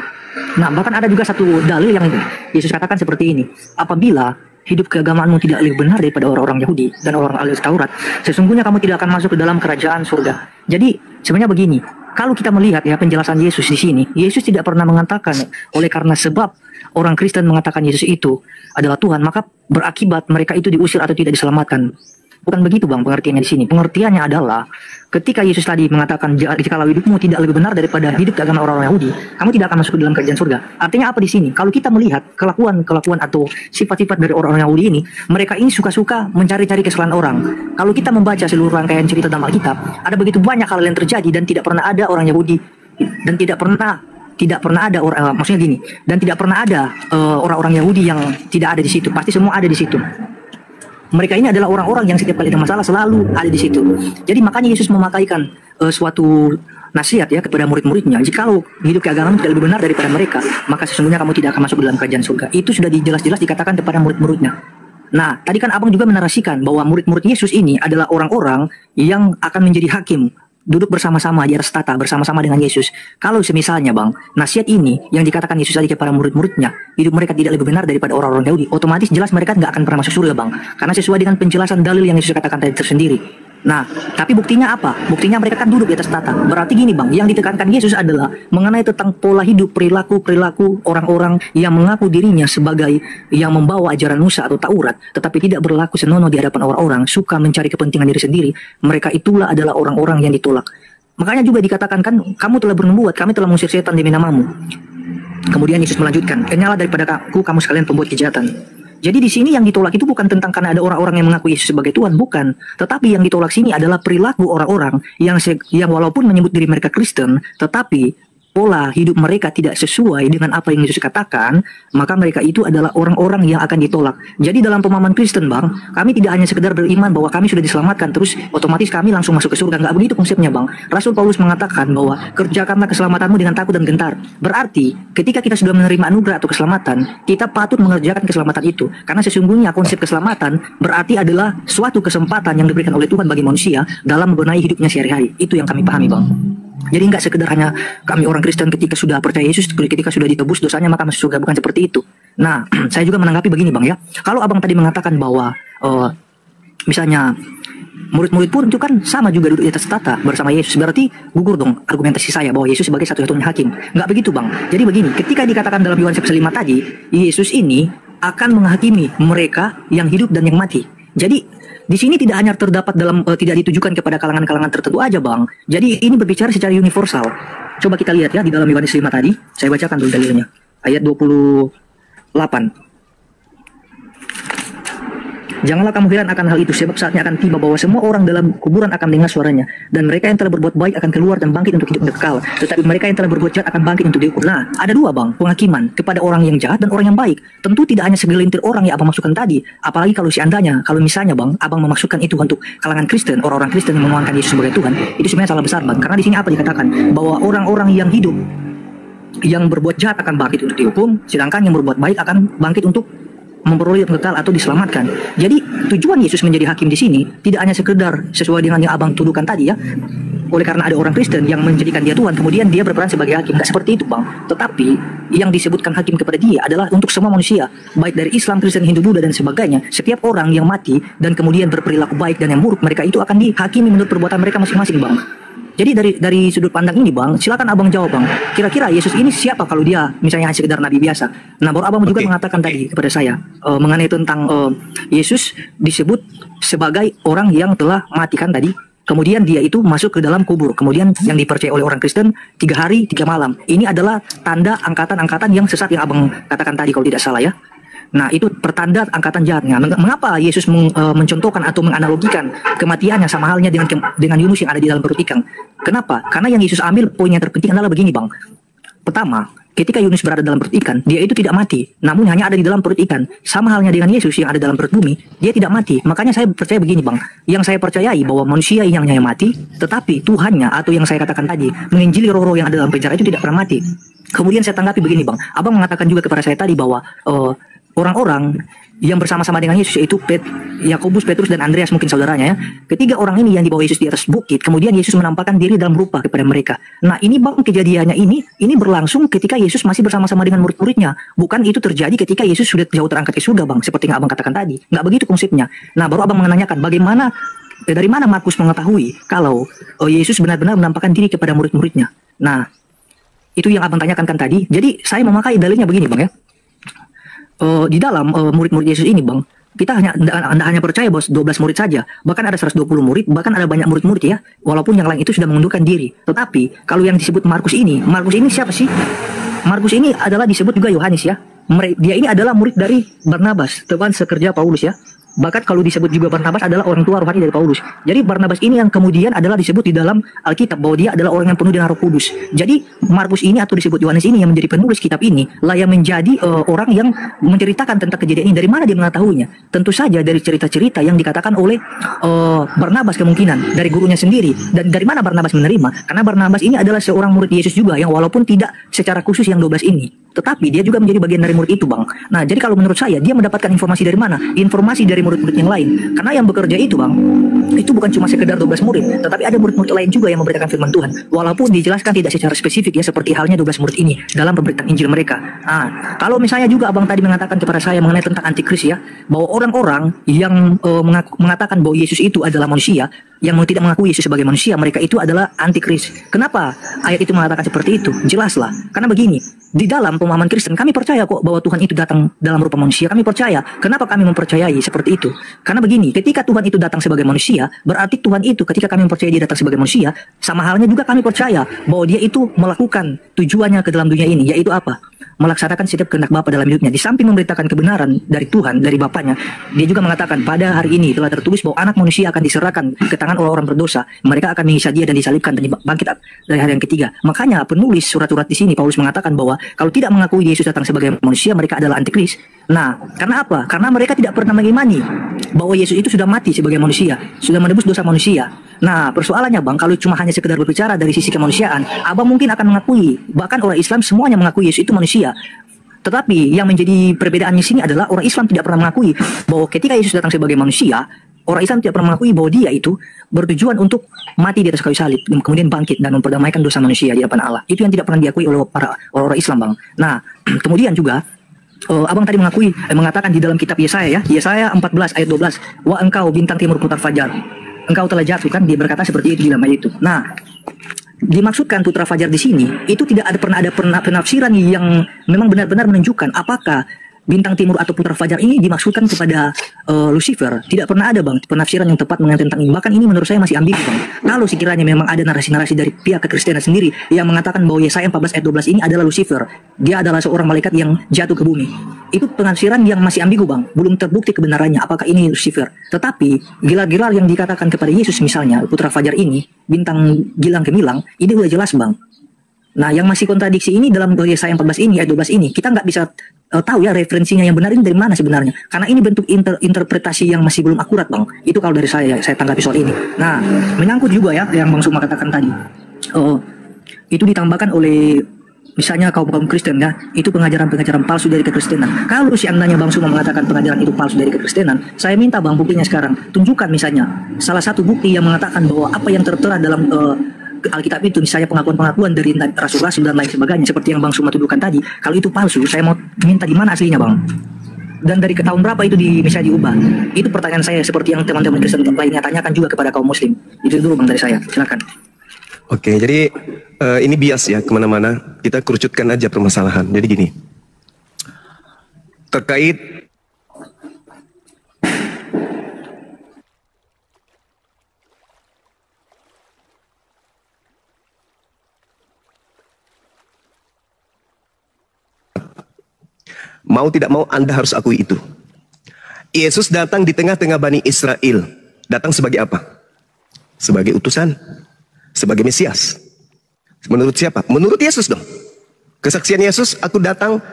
Nah, bahkan ada juga satu dalil yang Yesus katakan seperti ini. Apabila hidup keagamaanmu tidak lebih benar daripada orang-orang Yahudi dan orang ahli Taurat, sesungguhnya kamu tidak akan masuk ke dalam kerajaan surga. Jadi sebenarnya begini, kalau kita melihat ya penjelasan Yesus di sini, Yesus tidak pernah mengatakan oleh karena sebab orang Kristen mengatakan Yesus itu adalah Tuhan, maka berakibat mereka itu diusir atau tidak diselamatkan. Bukan begitu Bang pengertiannya di sini. Pengertiannya adalah ketika Yesus tadi mengatakan jikalau hidupmu tidak lebih benar daripada hidup agama orang-orang Yahudi, kamu tidak akan masuk ke dalam kerajaan surga. Artinya apa di sini? Kalau kita melihat kelakuan atau sifat-sifat dari orang-orang Yahudi ini, mereka ini suka-suka mencari-cari kesalahan orang. Kalau kita membaca seluruh rangkaian cerita dalam Alkitab, ada begitu banyak hal yang terjadi dan tidak pernah ada orang Yahudi dan tidak pernah ada orang maksudnya gini, dan tidak pernah ada orang-orang Yahudi yang tidak ada di situ. Pasti semua ada di situ. Mereka ini adalah orang-orang yang setiap kali ada masalah selalu ada di situ. Jadi makanya Yesus memakaikan suatu nasihat ya kepada murid-muridnya. Jikalau hidup keagamaan tidak lebih benar daripada mereka, maka sesungguhnya kamu tidak akan masuk ke dalam kerajaan surga. Itu sudah jelas-jelas dikatakan kepada murid-muridnya. Nah, tadi kan Abang juga menarasikan bahwa murid-murid Yesus ini adalah orang-orang yang akan menjadi hakim, duduk bersama-sama di atas tata bersama-sama dengan Yesus. Kalau semisalnya Bang, nasihat ini yang dikatakan Yesus tadi kepada murid-muridnya, hidup mereka tidak lebih benar daripada orang-orang Yahudi, otomatis jelas mereka nggak akan pernah masuk surga Bang, karena sesuai dengan penjelasan dalil yang Yesus katakan tadi tersendiri. Nah, tapi buktinya apa? Buktinya mereka kan duduk di atas tata. Berarti gini Bang, yang ditekankan Yesus adalah mengenai tentang pola hidup, perilaku orang-orang yang mengaku dirinya sebagai yang membawa ajaran Musa atau Taurat, tetapi tidak berlaku senonoh di hadapan orang-orang, suka mencari kepentingan diri sendiri. Mereka itulah adalah orang-orang yang ditolak. Makanya juga dikatakan kan, kamu telah bernubuat, kami telah mengusir setan demi namamu. Kemudian Yesus melanjutkan, kenyalah daripada aku, kamu sekalian pembuat kejahatan. Jadi di sini yang ditolak itu bukan tentang karena ada orang-orang yang mengaku Yesus sebagai Tuhan, bukan. Tetapi yang ditolak sini adalah perilaku orang-orang yang walaupun menyebut diri mereka Kristen, tetapi pola hidup mereka tidak sesuai dengan apa yang Yesus katakan, maka mereka itu adalah orang-orang yang akan ditolak. Jadi dalam pemahaman Kristen, Bang, kami tidak hanya sekedar beriman bahwa kami sudah diselamatkan terus otomatis kami langsung masuk ke surga. Nggak begitu konsepnya, Bang. Rasul Paulus mengatakan bahwa kerjakanlah keselamatanmu dengan takut dan gentar. Berarti ketika kita sudah menerima anugerah atau keselamatan, kita patut mengerjakan keselamatan itu. Karena sesungguhnya konsep keselamatan berarti adalah suatu kesempatan yang diberikan oleh Tuhan bagi manusia dalam membenahi hidupnya sehari-hari. Itu yang kami pahami, Bang. Jadi nggak sekedar hanya kami orang Kristen ketika sudah percaya Yesus, ketika sudah ditebus dosanya maka masuk surga, bukan seperti itu. Nah, saya juga menanggapi begini, Bang, ya. Kalau Abang tadi mengatakan bahwa misalnya murid-murid pun itu kan sama juga duduk di atas tata bersama Yesus, berarti gugur dong argumentasi saya bahwa Yesus sebagai satu-satunya hakim. Nggak begitu, Bang. Jadi begini, ketika dikatakan dalam Yohanes 5 tadi, Yesus ini akan menghakimi mereka yang hidup dan yang mati. Jadi di sini tidak hanya terdapat dalam tidak ditujukan kepada kalangan-kalangan tertentu aja, Bang. Jadi ini berbicara secara universal. Coba kita lihat ya di dalam Yohanes 5 tadi. Saya bacakan dulu dalilnya. Ayat 28. Janganlah kamu heran akan hal itu, sebab saatnya akan tiba bahwa semua orang dalam kuburan akan mendengar suaranya, dan mereka yang telah berbuat baik akan keluar dan bangkit untuk hidup kekal, tetapi mereka yang telah berbuat jahat akan bangkit untuk dihukum. Nah, ada dua, Bang, penghakiman kepada orang yang jahat dan orang yang baik. Tentu tidak hanya segelintir orang yang Abang masukkan tadi, apalagi kalau misalnya, Bang, Abang memasukkan itu untuk kalangan Kristen, orang-orang Kristen yang menuangkan Yesus sebagai Tuhan, itu sebenarnya salah besar, Bang. Karena di sini apa dikatakan? Bahwa orang-orang yang hidup, yang berbuat jahat akan bangkit untuk dihukum, sedangkan yang berbuat baik akan bangkit untuk memperoleh hidup kekal atau diselamatkan. Jadi tujuan Yesus menjadi hakim di sini tidak hanya sekedar sesuai dengan yang Abang tuduhkan tadi ya. Oleh karena ada orang Kristen yang menjadikan dia Tuhan, kemudian dia berperan sebagai hakim. Tidak seperti itu, Bang. Tetapi yang disebutkan hakim kepada dia adalah untuk semua manusia, baik dari Islam, Kristen, Hindu, Buddha dan sebagainya. Setiap orang yang mati dan kemudian berperilaku baik dan yang buruk, mereka itu akan dihakimi menurut perbuatan mereka masing-masing, Bang. Jadi dari sudut pandang ini, Bang, silakan Abang jawab, Bang. Kira-kira Yesus ini siapa kalau dia misalnya hanya sekedar nabi biasa? Nah, baru Abang juga mengatakan tadi kepada saya mengenai tentang Yesus disebut sebagai orang yang telah matikan tadi. Kemudian dia itu masuk ke dalam kubur. Kemudian yang dipercaya oleh orang Kristen 3 hari 3 malam. Ini adalah tanda angkatan-angkatan yang sesat yang Abang katakan tadi kalau tidak salah ya. Nah, itu pertanda angkatan jahatnya. Mengapa Yesus mencontohkan atau menganalogikan kematiannya sama halnya dengan Yunus yang ada di dalam perut ikan? Kenapa? Karena yang Yesus ambil poin yang terpenting adalah begini, Bang. Pertama, ketika Yunus berada dalam perut ikan, dia itu tidak mati, namun hanya ada di dalam perut ikan. Sama halnya dengan Yesus yang ada dalam perut bumi, dia tidak mati. Makanya saya percaya begini, Bang. Yang saya percayai bahwa manusia yang hanya mati, tetapi Tuhannya atau yang saya katakan tadi, menginjili roh-roh yang ada dalam penjara itu tidak pernah mati. Kemudian saya tanggapi begini, Bang. Abang mengatakan juga kepada saya tadi bahwa orang-orang yang bersama-sama dengan Yesus yaitu Yakobus, Petrus dan Andreas mungkin saudaranya ya. Ketiga orang ini yang dibawa Yesus di atas bukit, kemudian Yesus menampakkan diri dalam rupa kepada mereka. Nah, ini, Bang, kejadiannya ini berlangsung ketika Yesus masih bersama-sama dengan murid-muridnya. Bukan itu terjadi ketika Yesus sudah jauh terangkat ke surga, Bang, seperti yang Abang katakan tadi. Nggak begitu konsepnya. Nah, baru Abang menanyakan dari mana Markus mengetahui kalau Yesus benar-benar menampakkan diri kepada murid-muridnya. Nah, itu yang Abang tanyakan kan tadi. Jadi saya memakai dalilnya begini, Bang, ya. Di dalam murid-murid Yesus ini, Bang, kita hanya percaya bahwa 12 murid saja, bahkan ada 120 murid, bahkan ada banyak murid-murid ya, walaupun yang lain itu sudah mengundurkan diri. Tetapi kalau yang disebut Markus ini siapa sih? Markus ini adalah disebut juga Yohanes ya. Dia ini adalah murid dari Barnabas, teman sekerja Paulus ya. Bahkan kalau disebut juga Barnabas adalah orang tua rohani dari Paulus. Jadi Barnabas ini yang kemudian adalah disebut di dalam Alkitab bahwa dia adalah orang yang penuh dengan Roh Kudus. Jadi Markus ini atau disebut Yohanes ini yang menjadi penulis kitab ini lah yang menjadi orang yang menceritakan tentang kejadian ini. Dari mana dia mengetahuinya? Tentu saja dari cerita-cerita yang dikatakan oleh Barnabas kemungkinan dari gurunya sendiri. Dan dari mana Barnabas menerima? Karena Barnabas ini adalah seorang murid Yesus juga yang walaupun tidak secara khusus yang 12 ini, tetapi dia juga menjadi bagian dari murid itu, Bang. Nah, jadi kalau menurut saya dia mendapatkan informasi dari mana? Informasi dari murid-murid yang lain. Karena yang bekerja itu, Bang, itu bukan cuma sekedar 12 murid, tetapi ada murid-murid lain juga yang memberitakan firman Tuhan. Walaupun dijelaskan tidak secara spesifik ya, seperti halnya 12 murid ini dalam pemberitaan Injil mereka. Nah, kalau misalnya juga Abang tadi mengatakan kepada saya mengenai tentang antikris ya, bahwa orang-orang yang mengatakan bahwa Yesus itu adalah manusia, yang tidak mengakui Yesus sebagai manusia, mereka itu adalah antikris. Kenapa ayat itu mengatakan seperti itu? Jelaslah. Karena begini, di dalam pemahaman Kristen kami percaya kok bahwa Tuhan itu datang dalam rupa manusia. Kami percaya. Kenapa kami mempercayai seperti itu? Karena begini, ketika Tuhan itu datang sebagai manusia, berarti Tuhan itu ketika kami mempercayai dia datang sebagai manusia, sama halnya juga kami percaya bahwa dia itu melakukan tujuannya ke dalam dunia ini, yaitu apa? melaksanakan setiap kehendak Bapa dalam hidupnya. Di samping memberitakan kebenaran dari Tuhan, dari Bapaknya, dia juga mengatakan pada hari ini telah tertulis bahwa anak manusia akan diserahkan ke tangan orang-orang berdosa. Mereka akan menghisap dia dan disalibkan dan bangkit dari hari yang ketiga. Makanya penulis surat-surat di sini Paulus mengatakan bahwa kalau tidak mengakui Yesus datang sebagai manusia, mereka adalah antikris. Nah, karena apa? Karena mereka tidak pernah mengimani bahwa Yesus itu sudah mati sebagai manusia, sudah menebus dosa manusia. Nah, persoalannya Bang, kalau cuma hanya sekedar berbicara dari sisi kemanusiaan, Abang mungkin akan mengakui, bahkan orang Islam semuanya mengakui Yesus itu manusia. Tetapi yang menjadi perbedaannya sini adalah orang Islam tidak pernah mengakui bahwa ketika Yesus datang sebagai manusia, orang Islam tidak pernah mengakui bahwa dia itu bertujuan untuk mati di atas kayu salib, kemudian bangkit dan memperdamaikan dosa manusia di hadapan Allah. Itu yang tidak pernah diakui oleh para orang Islam, Bang. Nah, kemudian juga Abang tadi mengatakan di dalam kitab Yesaya, ya, Yesaya 14 ayat 12, "Wa engkau bintang timur putar fajar, engkau telah jatuh," kan dia berkata seperti itu di dalam ayat itu. Nah, dimaksudkan putra fajar di sini itu tidak ada penafsiran yang memang benar-benar menunjukkan apakah bintang timur atau putra fajar ini dimaksudkan kepada Lucifer. Tidak pernah ada Bang penafsiran yang tepat mengenai tentang ini. Bahkan ini menurut saya masih ambigu Bang. Kalau sekiranya memang ada narasi-narasi dari pihak kekristenan sendiri yang mengatakan bahwa Yesaya 14 ayat 12 ini adalah Lucifer, dia adalah seorang malaikat yang jatuh ke bumi, itu penafsiran yang masih ambigu Bang. Belum terbukti kebenarannya apakah ini Lucifer. Tetapi gelar-gelar yang dikatakan kepada Yesus misalnya putra fajar ini, bintang gilang gemilang, ini udah jelas Bang. Nah, yang masih kontradiksi ini dalam Yesaya 14 ini, ayat 12 ini, kita nggak bisa tahu ya referensinya yang benar ini dari mana sebenarnya. Karena ini bentuk interpretasi yang masih belum akurat Bang. Itu kalau dari saya tanggapi soal ini. Nah, menyangkut juga ya yang Bang Suma katakan tadi. Itu ditambahkan oleh misalnya kaum Kristen ya, itu pengajaran-pengajaran palsu dari kekristenan. Kalau seandainya Bang Suma mengatakan pengajaran itu palsu dari kekristenan, saya minta Bang buktinya sekarang. Tunjukkan misalnya salah satu bukti yang mengatakan bahwa apa yang tertera dalam Alkitab itu, misalnya pengakuan-pengakuan dari rasul-rasul dan lain sebagainya, seperti yang Bang Suma tuduhkan tadi. Kalau itu palsu, saya mau minta di mana aslinya Bang? Dan dari tahun berapa itu misalnya diubah? Itu pertanyaan saya, seperti yang teman-teman Kristen lainnya tanyakan juga kepada kaum Muslim. Itu dulu Bang dari saya, silakan. Oke, jadi ini bias ya kemana-mana. Kita kerucutkan aja permasalahan. Jadi gini, terkait mau tidak mau Anda harus akui itu. Yesus datang di tengah-tengah Bani Israel. Datang sebagai apa? Sebagai utusan. Sebagai Mesias. Menurut siapa? Menurut Yesus dong. Kesaksian Yesus, aku datang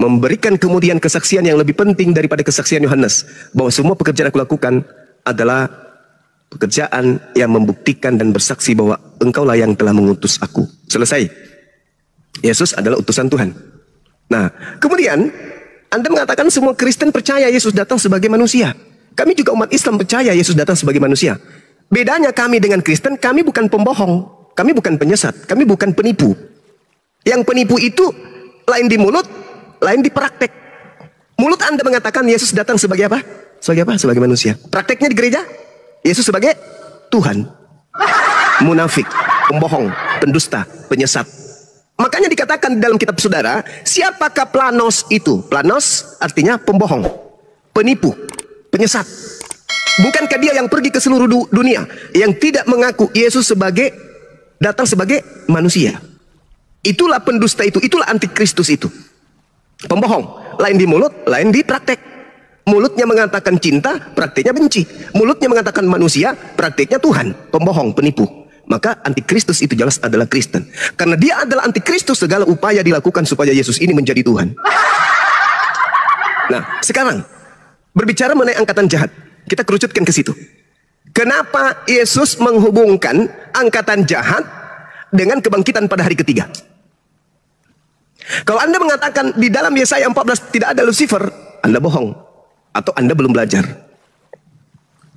memberikan kemudian kesaksian yang lebih penting daripada kesaksian Yohanes. Bahwa semua pekerjaan aku lakukan adalah pekerjaan yang membuktikan dan bersaksi bahwa engkaulah yang telah mengutus aku. Selesai. Yesus adalah utusan Tuhan. Nah, kemudian Anda mengatakan semua Kristen percaya Yesus datang sebagai manusia. Kami juga umat Islam percaya Yesus datang sebagai manusia. Bedanya kami dengan Kristen, kami bukan pembohong, kami bukan penyesat, kami bukan penipu. Yang penipu itu lain di mulut, lain di praktek. Mulut Anda mengatakan Yesus datang sebagai apa? Sebagai apa? Sebagai manusia. Prakteknya di gereja, Yesus sebagai Tuhan. Munafik, pembohong, pendusta, penyesat. Makanya dikatakan dalam kitab saudara, siapakah Planos itu? Planos artinya pembohong, penipu, penyesat. Bukankah dia yang pergi ke seluruh dunia, yang tidak mengaku Yesus datang sebagai manusia? Itulah pendusta itu, itulah antikristus itu. Pembohong, lain di mulut, lain di praktek. Mulutnya mengatakan cinta, prakteknya benci. Mulutnya mengatakan manusia, prakteknya Tuhan. Pembohong, penipu. Maka antikristus itu jelas adalah Kristen. Karena dia adalah antikristus, segala upaya dilakukan supaya Yesus ini menjadi Tuhan. Nah, sekarang berbicara mengenai angkatan jahat, kita kerucutkan ke situ. Kenapa Yesus menghubungkan angkatan jahat dengan kebangkitan pada hari ketiga? Kalau Anda mengatakan di dalam Yesaya 14 tidak ada Lucifer, Anda bohong atau Anda belum belajar.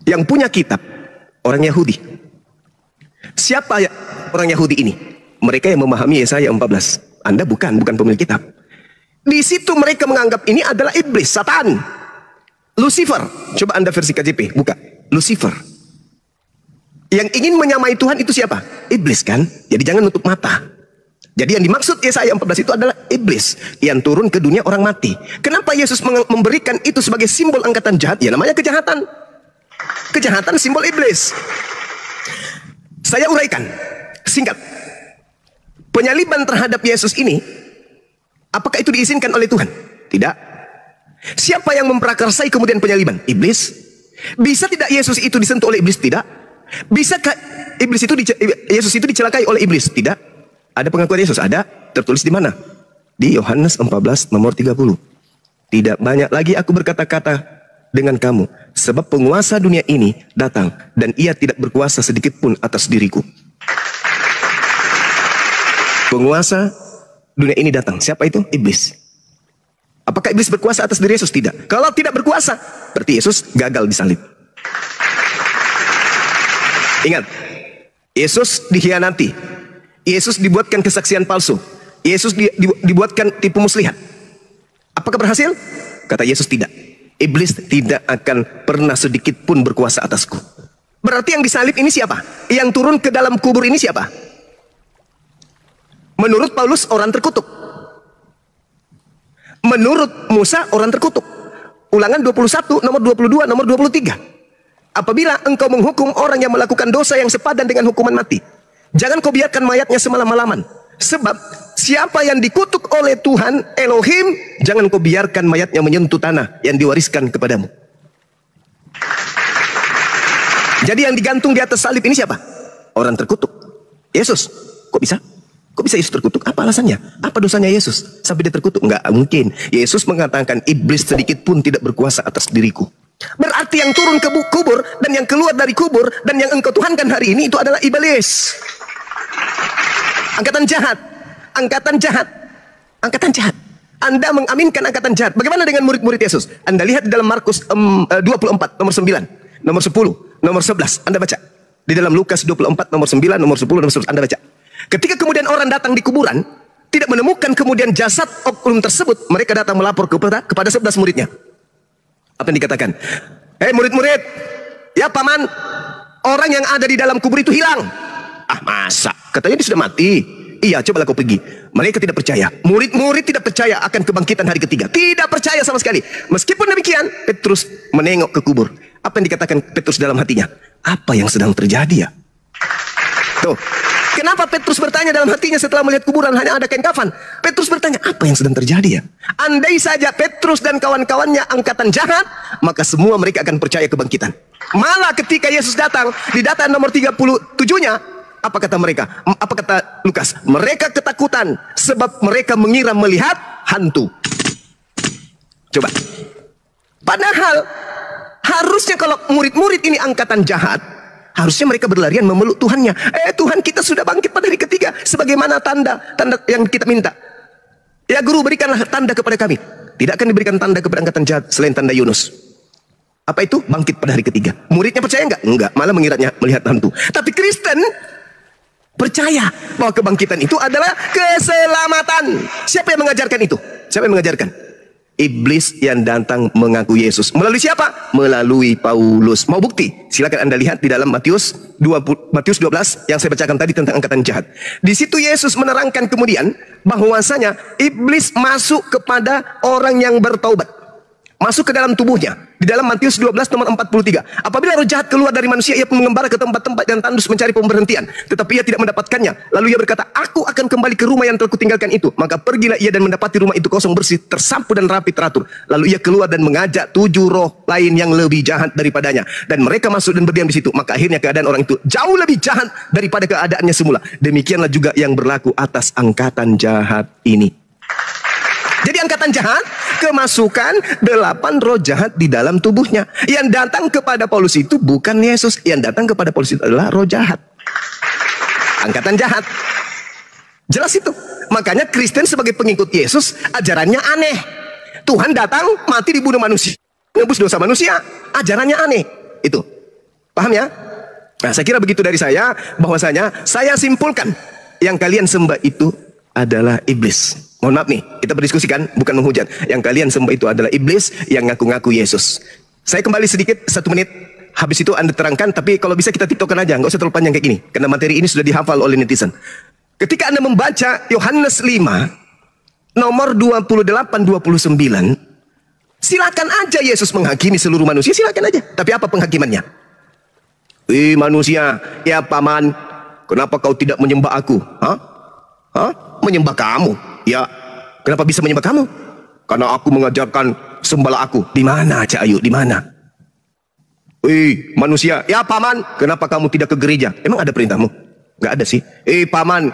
Yang punya kitab orang Yahudi. Siapa ya orang Yahudi ini? Mereka yang memahami Yesaya 14. Anda bukan pemilik kitab. Di situ mereka menganggap ini adalah iblis, Satan, Lucifer. Coba Anda versi KJP, buka. Lucifer. Yang ingin menyamai Tuhan itu siapa? Iblis kan? Jadi jangan nutup mata. Jadi yang dimaksud Yesaya 14 itu adalah iblis yang turun ke dunia orang mati. Kenapa Yesus memberikan itu sebagai simbol angkatan jahat? Ya namanya kejahatan. Kejahatan simbol iblis. Saya uraikan singkat. Penyaliban terhadap Yesus ini, apakah itu itu diizinkan oleh Tuhan? Tidak. Siapa yang memprakarsai kemudian penyaliban? Iblis. Bisa tidak Yesus itu disentuh oleh iblis? Tidak. Bisakah Yesus itu dicelakai oleh iblis? Tidak. Ada pengakuan Yesus? Ada. Tertulis di mana? Di Yohanes 14 nomor 30. Tidak banyak lagi aku berkata-kata dengan kamu, sebab penguasa dunia ini datang, dan ia tidak berkuasa sedikit pun atas diriku. Penguasa dunia ini datang. Siapa itu? Iblis. Apakah iblis berkuasa atas diri Yesus? Tidak. Kalau tidak berkuasa, berarti Yesus gagal disalib. Ingat, Yesus dikhianati. Yesus dibuatkan kesaksian palsu. Yesus dibuatkan tipu muslihat. Apakah berhasil? Kata Yesus, tidak. Iblis tidak akan pernah sedikit pun berkuasa atasku. Berarti yang disalib ini siapa? Yang turun ke dalam kubur ini siapa? Menurut Paulus, orang terkutuk. Menurut Musa, orang terkutuk. Ulangan 21, nomor 22, nomor 23. Apabila engkau menghukum orang yang melakukan dosa yang sepadan dengan hukuman mati, jangan kau biarkan mayatnya semalam-malaman. Sebab siapa yang dikutuk oleh Tuhan Elohim, jangan kau biarkan mayatnya menyentuh tanah yang diwariskan kepadamu. Jadi yang digantung di atas salib ini siapa? Orang terkutuk. Yesus. Kok bisa? Kok bisa Yesus terkutuk? Apa alasannya? Apa dosanya Yesus sampai dia terkutuk? Enggak mungkin. Yesus mengatakan, iblis sedikit pun tidak berkuasa atas diriku. Berarti yang turun ke kubur dan yang keluar dari kubur dan yang engkau tuhankan hari ini itu adalah iblis. Angkatan jahat. Angkatan jahat. Angkatan jahat. Anda mengaminkan angkatan jahat. Bagaimana dengan murid-murid Yesus? Anda lihat di dalam Markus 24 nomor 9, nomor 10, nomor 11. Anda baca. Di dalam Lukas 24 nomor 9, nomor 10, nomor 11. Anda baca. Ketika kemudian orang datang di kuburan, tidak menemukan kemudian jasad oknum tersebut, mereka datang melapor kepada 11 muridnya. Apa yang dikatakan? Hei murid-murid, ya paman, orang yang ada di dalam kubur itu hilang. Ah masa? Katanya dia sudah mati. Iya, cobalah kau pergi. Mereka tidak percaya. Murid-murid tidak percaya akan kebangkitan hari ketiga. Tidak percaya sama sekali. Meskipun demikian, Petrus menengok ke kubur. Apa yang dikatakan Petrus dalam hatinya? Apa yang sedang terjadi ya? Tuh. Kenapa Petrus bertanya dalam hatinya setelah melihat kuburan hanya ada kain kafan? Petrus bertanya, apa yang sedang terjadi ya? Andai saja Petrus dan kawan-kawannya angkatan jahat, maka semua mereka akan percaya kebangkitan. Malah ketika Yesus datang, di data nomor 37-nya, apa kata mereka? Apa kata Lukas? Mereka ketakutan sebab mereka mengira melihat hantu. Coba. Padahal harusnya kalau murid-murid ini angkatan jahat, harusnya mereka berlarian memeluk Tuhannya. Tuhan, kita sudah bangkit pada hari ketiga. Sebagaimana tanda yang kita minta. Ya guru, berikanlah tanda kepada kami. Tidak akan diberikan tanda kepada angkatan jahat selain tanda Yunus. Apa itu? Bangkit pada hari ketiga. Muridnya percaya enggak? Enggak, malah mengiranya melihat hantu. Tapi Kristen percaya bahwa kebangkitan itu adalah keselamatan. Siapa yang mengajarkan itu? Siapa yang mengajarkan? Iblis yang datang mengaku Yesus. Melalui siapa? Melalui Paulus. Mau bukti? Silakan Anda lihat di dalam Matius 12 yang saya bacakan tadi tentang angkatan jahat. Di situ Yesus menerangkan kemudian bahwasanya iblis masuk kepada orang yang bertaubat. Masuk ke dalam tubuhnya. Di dalam Matius 12 nomor 43. Apabila roh jahat keluar dari manusia, ia mengembara ke tempat-tempat yang tandus mencari pemberhentian. Tetapi ia tidak mendapatkannya. Lalu ia berkata, aku akan kembali ke rumah yang telah kutinggalkan itu. Maka pergilah ia dan mendapati rumah itu kosong, bersih, tersapu dan rapi teratur. Lalu ia keluar dan mengajak 7 roh lain yang lebih jahat daripadanya. Dan mereka masuk dan berdiam di situ. Maka akhirnya keadaan orang itu jauh lebih jahat daripada keadaannya semula. Demikianlah juga yang berlaku atas angkatan jahat ini. Jadi angkatan jahat kemasukan 8 roh jahat di dalam tubuhnya. Yang datang kepada Paulus itu bukan Yesus. Yang datang kepada Paulus itu adalah roh jahat. Angkatan jahat. Jelas itu. Makanya Kristen sebagai pengikut Yesus ajarannya aneh. Tuhan datang mati dibunuh manusia, nebus dosa manusia. Ajarannya aneh. Itu. Paham ya? Nah, saya kira begitu dari saya. Bahwasanya saya simpulkan yang kalian sembah itu adalah iblis. Mohon maaf nih, kita berdiskusikan, bukan menghujat. Yang kalian sembah itu adalah iblis yang ngaku-ngaku Yesus. Saya kembali sedikit, 1 menit. Habis itu Anda terangkan, tapi kalau bisa kita tiktokan aja, nggak usah terlalu panjang kayak gini. Karena materi ini sudah dihafal oleh netizen. Ketika Anda membaca Yohanes 5, nomor 28-29, silakan aja Yesus menghakimi seluruh manusia, silakan aja. Tapi apa penghakimannya? Manusia, ya paman, kenapa kau tidak menyembah aku? Menyembah kamu? Ya, Kenapa bisa menyembah kamu? Karena aku mengajarkan sembahlah aku. Di mana, Cak Ayu? Di mana? Manusia, ya paman, kenapa kamu tidak ke gereja? Emang ada perintahmu? Gak ada sih. Paman,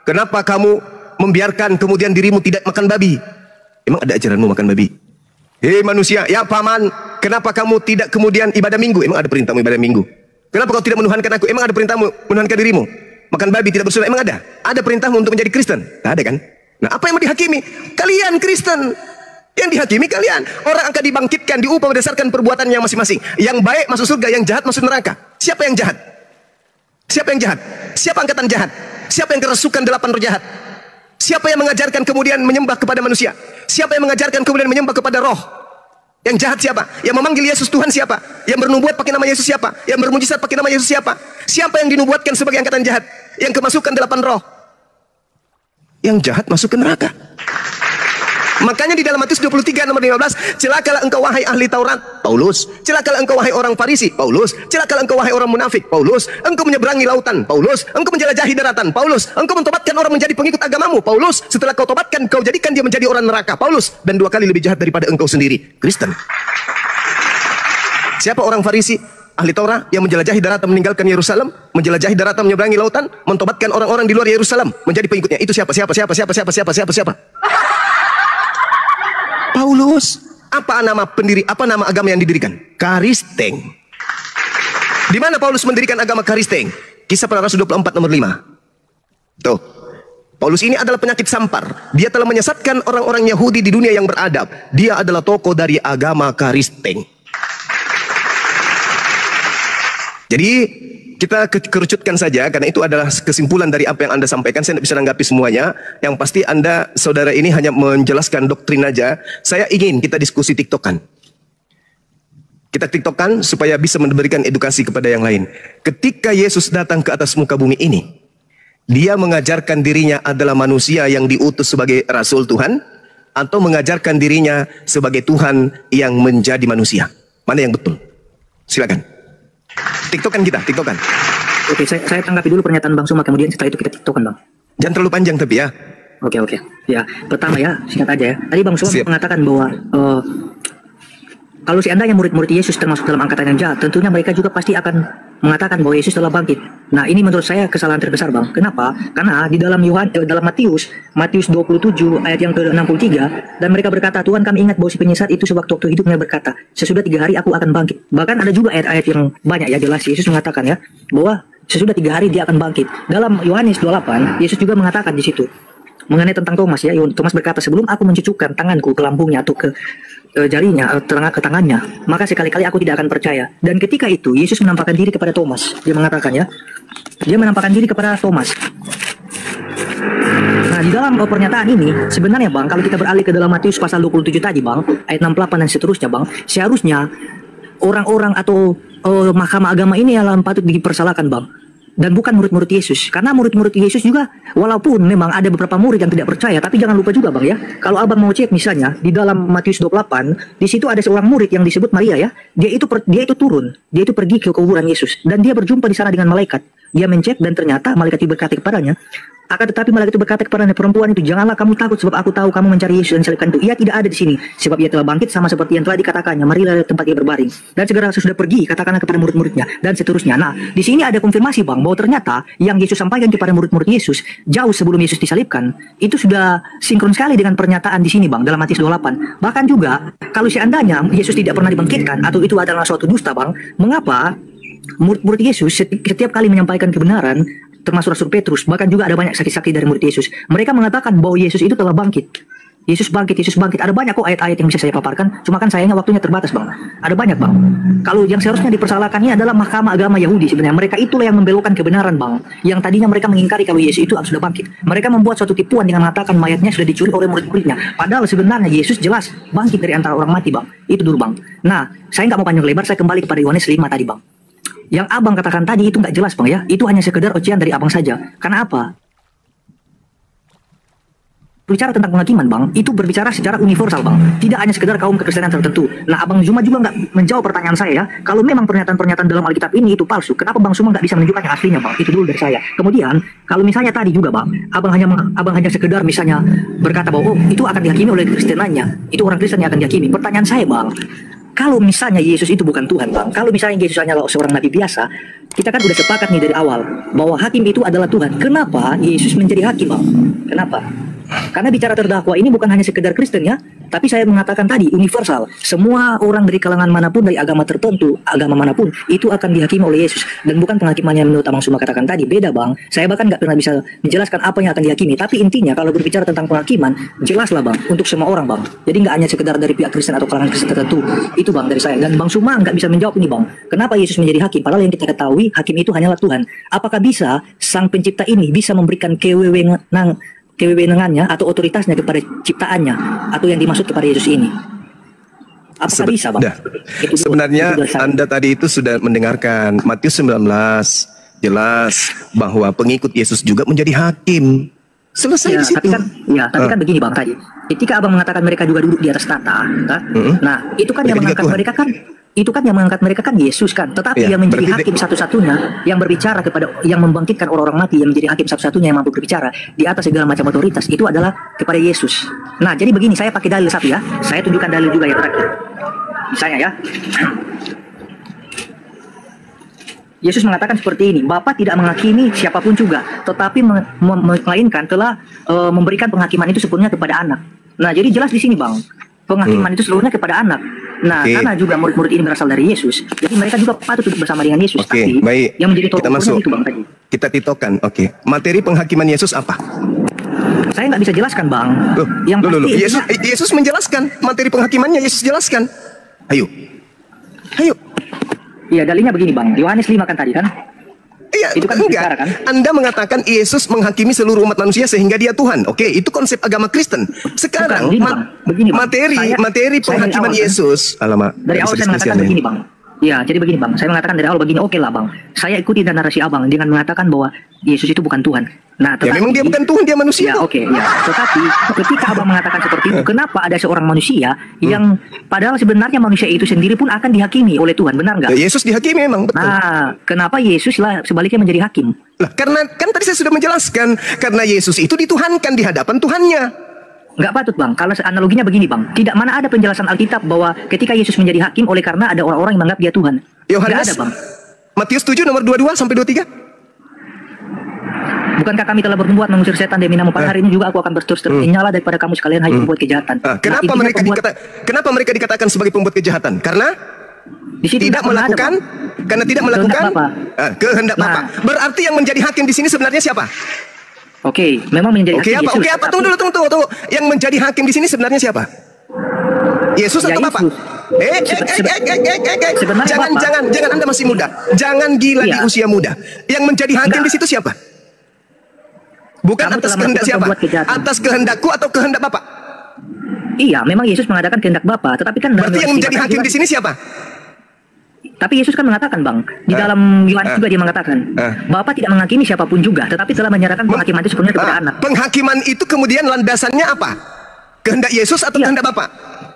kenapa kamu membiarkan kemudian dirimu tidak makan babi? Emang ada ajaranmu makan babi? Manusia, ya paman, kenapa kamu tidak kemudian ibadah minggu? Emang ada perintahmu ibadah minggu? Kenapa kau tidak menuhankan aku? Emang ada perintahmu menuhankan dirimu? Makan babi, tidak bersunat, emang ada? Ada perintahmu untuk menjadi Kristen? Tidak ada kan? Nah, apa yang mau dihakimi? Kalian Kristen. Yang dihakimi kalian. Orang akan dibangkitkan, diupah berdasarkan perbuatannya masing-masing. Yang baik masuk surga, yang jahat masuk neraka. Siapa yang jahat? Siapa yang jahat? Siapa angkatan jahat? Siapa yang kerasukan 8 roh jahat? Siapa yang mengajarkan kemudian menyembah kepada manusia? Siapa yang mengajarkan kemudian menyembah kepada roh? Yang jahat siapa? Yang memanggil Yesus Tuhan siapa? Yang bernubuat pakai nama Yesus siapa? Yang bermujizat pakai nama Yesus siapa? Siapa yang dinubuatkan sebagai angkatan jahat? Yang kemasukan 8 roh? Yang jahat masuk ke neraka. Makanya di dalam Matius 23 nomor 15, celakalah engkau wahai ahli Taurat, Paulus. Celakalah engkau wahai orang Farisi, Paulus. Celakalah engkau wahai orang munafik, Paulus. Engkau menyeberangi lautan, Paulus. Engkau menjelajahi daratan, Paulus. Engkau mentobatkan orang menjadi pengikut agamamu, Paulus. Setelah kau tobatkan, kau jadikan dia menjadi orang neraka, Paulus. Dan 2 kali lebih jahat daripada engkau sendiri, Kristen. Siapa orang Farisi? Ahli Taurat yang menjelajahi daratan meninggalkan Yerusalem, menjelajahi daratan menyeberangi lautan, mentobatkan orang-orang di luar Yerusalem menjadi pengikutnya. Itu siapa? Siapa? Paulus. Apa nama pendiri? Apa nama agama yang didirikan? Karisteng. Di mana Paulus mendirikan agama Karisteng? Kisah Para Rasul 24 nomor 5. Tuh. Paulus ini adalah penyakit sampar. Dia telah menyesatkan orang-orang Yahudi di dunia yang beradab. Dia adalah tokoh dari agama Karisteng. Jadi kita kerucutkan saja, karena itu adalah kesimpulan dari apa yang Anda sampaikan. Saya tidak bisa menanggapi semuanya. Yang pasti Anda, saudara ini hanya menjelaskan doktrin aja. Saya ingin kita diskusi tiktokan. Kita tiktokan supaya bisa memberikan edukasi kepada yang lain. Ketika Yesus datang ke atas muka bumi ini, dia mengajarkan dirinya adalah manusia yang diutus sebagai Rasul Tuhan, atau mengajarkan dirinya sebagai Tuhan yang menjadi manusia? Mana yang betul? Silakan. TikTokan kita, TikTokan. Oke, saya tanggapi dulu pernyataan Bang Suma, kemudian setelah itu kita TikTokan, Bang. Jangan terlalu panjang tapi ya. Oke. Ya, pertama ya, singkat aja ya. Tadi Bang Suma mengatakan bahwa kalau seandainya murid-murid Yesus termasuk dalam angkatan yang jahat, tentunya mereka juga pasti akan mengatakan bahwa Yesus telah bangkit. Nah, ini menurut saya kesalahan terbesar, Bang. Kenapa? Karena di dalam dalam Matius 27 ayat yang ke-63, dan mereka berkata, Tuhan kami ingat bahwa si penyesat itu sewaktu-waktu hidupnya berkata, sesudah 3 hari aku akan bangkit. Bahkan ada juga ayat-ayat yang banyak ya, jelas Yesus mengatakan ya, bahwa sesudah 3 hari dia akan bangkit. Dalam Yohanes 28, Yesus juga mengatakan di situ mengenai tentang Thomas ya. Thomas berkata, sebelum aku mencucukkan tanganku ke lambungnya atau ke jarinya, ke tangannya, maka sekali-kali aku tidak akan percaya. Dan ketika itu Yesus menampakkan diri kepada Thomas. Dia mengatakan ya, dia menampakkan diri kepada Thomas. Nah, di dalam pernyataan ini sebenarnya, Bang, kalau kita beralih ke dalam Matius pasal 27 tadi, Bang, ayat 68 dan seterusnya, Bang, seharusnya orang-orang atau mahkamah agama ini yang patut dipersalahkan, Bang. Dan bukan murid-murid Yesus. Karena murid-murid Yesus juga, walaupun memang ada beberapa murid yang tidak percaya, tapi jangan lupa juga, Bang ya, kalau Abang mau cek misalnya di dalam Matius 28, di situ ada seorang murid yang disebut Maria ya. Dia itu turun, dia itu pergi ke kuburan Yesus dan dia berjumpa di sana dengan malaikat. Dia mencek dan ternyata malaikat itu berkata kepadanya, akan tetapi malaikat itu berkata kepadanya, perempuan itu, janganlah kamu takut, sebab aku tahu kamu mencari Yesus dan disalibkan itu. Ia tidak ada di sini, sebab ia telah bangkit sama seperti yang telah dikatakannya. Marilah tempat ia berbaring. Dan segera sesudah pergi, katakanlah kepada murid-muridnya, dan seterusnya. Nah, di sini ada konfirmasi, Bang, bahwa ternyata yang Yesus sampaikan kepada murid-murid Yesus jauh sebelum Yesus disalibkan, itu sudah sinkron sekali dengan pernyataan di sini, Bang, dalam Matius 28. Bahkan juga, kalau seandainya Yesus tidak pernah dibangkitkan, atau itu adalah suatu dusta, Bang, mengapa murid-murid Yesus setiap kali menyampaikan kebenaran, termasuk Rasul Petrus, bahkan juga ada banyak saksi-saksi dari murid Yesus, mereka mengatakan bahwa Yesus itu telah bangkit. Yesus bangkit. Ada banyak kok ayat-ayat yang bisa saya paparkan, cuma kan sayangnya waktunya terbatas, Bang. Ada banyak, Bang. Kalau yang seharusnya dipersalahkannya adalah mahkamah agama Yahudi sebenarnya. Mereka itulah yang membelokkan kebenaran, Bang. Yang tadinya mereka mengingkari kalau Yesus itu sudah bangkit. Mereka membuat suatu tipuan dengan mengatakan mayatnya sudah dicuri oleh murid-muridnya. Padahal sebenarnya Yesus jelas bangkit dari antara orang mati, Bang. Itu dulu, Bang. Nah, saya nggak mau panjang lebar, saya kembali kepada Yohanes 5 tadi, Bang. Yang Abang katakan tadi itu nggak jelas, Bang ya. Itu hanya sekedar ocehan dari Abang saja. Karena apa? Bicara tentang penghakiman, Bang, itu berbicara secara universal, Bang. Tidak hanya sekedar kaum kekristenan tertentu. Nah, Abang Zuma juga nggak menjawab pertanyaan saya ya. Kalau memang pernyataan-pernyataan dalam Alkitab ini itu palsu, kenapa Bang Zuma nggak bisa menunjukkan yang aslinya, Bang? Itu dulu dari saya. Kemudian, kalau misalnya tadi juga, Bang, Abang hanya sekedar misalnya berkata bahwa, oh, itu akan dihakimi oleh Kristenannya. Itu orang Kristen yang akan dihakimi. Pertanyaan saya, Bang, kalau misalnya Yesus itu bukan Tuhan, Bang, kalau misalnya Yesus hanyalah seorang nabi biasa, kita kan udah sepakat nih dari awal bahwa hakim itu adalah Tuhan. Kenapa Yesus menjadi hakim, Bang? Kenapa? Karena bicara terdakwa ini bukan hanya sekedar Kristen ya, tapi saya mengatakan tadi universal. Semua orang dari kalangan manapun, dari agama tertentu, agama manapun, itu akan dihakimi oleh Yesus. Dan bukan penghakimannya menurut Abang Zuma katakan tadi. Beda, Bang. Saya bahkan nggak pernah bisa menjelaskan apa yang akan dihakimi. Tapi intinya kalau berbicara tentang penghakiman, jelaslah, Bang, untuk semua orang, Bang. Jadi nggak hanya sekedar dari pihak Kristen atau kalangan Kristen tertentu. Itu, Bang, dari saya. Dan Bang Zuma nggak bisa menjawab ini, Bang. Kenapa Yesus menjadi hakim? Padahal yang kita ketahui, hakim itu hanyalah Tuhan. Apakah bisa sang pencipta ini bisa memberikan kewewenangannya atau otoritasnya kepada ciptaannya atau yang dimaksud kepada Yesus ini? Apakah bisa, Bang? Sebenarnya Anda tadi itu sudah mendengarkan Matius 19 jelas bahwa pengikut Yesus juga menjadi hakim. Selesai ya, di situ. Tapi kan begini, Bang, tadi. Ketika Abang mengatakan mereka juga duduk di atas tahta, kan? Nah, itu kan yang mengangkat mereka kan Yesus kan, tetapi yang menjadi hakim satu-satunya, yang berbicara yang membangkitkan orang-orang mati, yang menjadi hakim satu-satunya yang mampu berbicara di atas segala macam otoritas, itu adalah kepada Yesus. Nah, jadi begini, saya pakai dalil satu ya, saya tunjukkan dalil juga yang terakhir. Misalnya ya, Yesus mengatakan seperti ini, Bapa tidak menghakimi siapapun juga, tetapi melainkan telah memberikan penghakiman itu sepenuhnya kepada anak. Nah, jadi jelas di sini, Bang, penghakiman itu seluruhnya kepada anak. Nah, karena juga murid-murid ini berasal dari Yesus, jadi mereka juga patut duduk bersama dengan Yesus. Tapi baik. Yang menjadi Kita masuk. itu, Bang, tadi. Kita titokan. Materi penghakiman Yesus apa? Saya nggak bisa jelaskan, Bang. Yesus menjelaskan materi penghakimannya. Yesus jelaskan. Ayo. Iya, dalilnya begini, Bang. Yohanes 5 kan tadi kan? Iya, itu kan enggak. kan? Anda mengatakan Yesus menghakimi seluruh umat manusia sehingga dia Tuhan. Oke, itu konsep agama Kristen. Sekarang begini, Bang. materi penghakiman Yesus. Alamak. Dari awal saya mengatakan begini, Bang. Ya, jadi begini, Bang. Saya mengatakan dari awal begini, oke lah, Bang. Saya ikuti narasi Abang dengan mengatakan bahwa Yesus itu bukan Tuhan. Nah, tetapi, ya memang dia bukan Tuhan, dia manusia. Ya, oke, ya. Tetapi ketika Abang mengatakan seperti itu, kenapa ada seorang manusia yang padahal sebenarnya manusia itu sendiri pun akan dihakimi oleh Tuhan, benar nggak? Ya, Yesus dihakimi memang, betul. Nah, kenapa Yesus lah sebaliknya menjadi hakim? Lah, karena kan tadi saya sudah menjelaskan, karena Yesus itu dituhankan di hadapan Tuhannya. Nggak patut, Bang. Kalau analoginya begini, Bang. Tidak mana ada penjelasan Alkitab bahwa ketika Yesus menjadi hakim oleh karena ada orang-orang yang menganggap dia Tuhan. Yohanes, ada, Bang. Matius 7 nomor 22 sampai 23. Bukankah kami telah berbuat mengusir setan demi nama pada hari ini juga aku akan berterus nyala daripada kamu sekalian hai pembuat kejahatan. Kenapa mereka dikatakan sebagai pembuat kejahatan? Karena tidak melakukan kehendak Bapa. Berarti yang menjadi hakim di sini sebenarnya siapa? Oke, memang menjadi hakim Yesus. Oke, apa? Tunggu. Yang menjadi hakim di sini sebenarnya siapa? Yesus atau Bapa? Jangan Anda masih muda. Jangan gila di usia muda. Yang menjadi hakim di situ siapa? Bukan atas kehendak siapa? Atas kehendakku atau kehendak Bapa? Iya, memang Yesus mengadakan kehendak Bapa, tetapi kan berarti yang menjadi hakim di sini siapa? Tapi Yesus kan mengatakan, Bang, di dalam Yohanes juga dia mengatakan, Bapa tidak menghakimi siapapun juga, tetapi telah menyerahkan penghakiman itu sepenuhnya kepada anak. Penghakiman itu kemudian landasannya apa? Kehendak Yesus atau kehendak Bapa?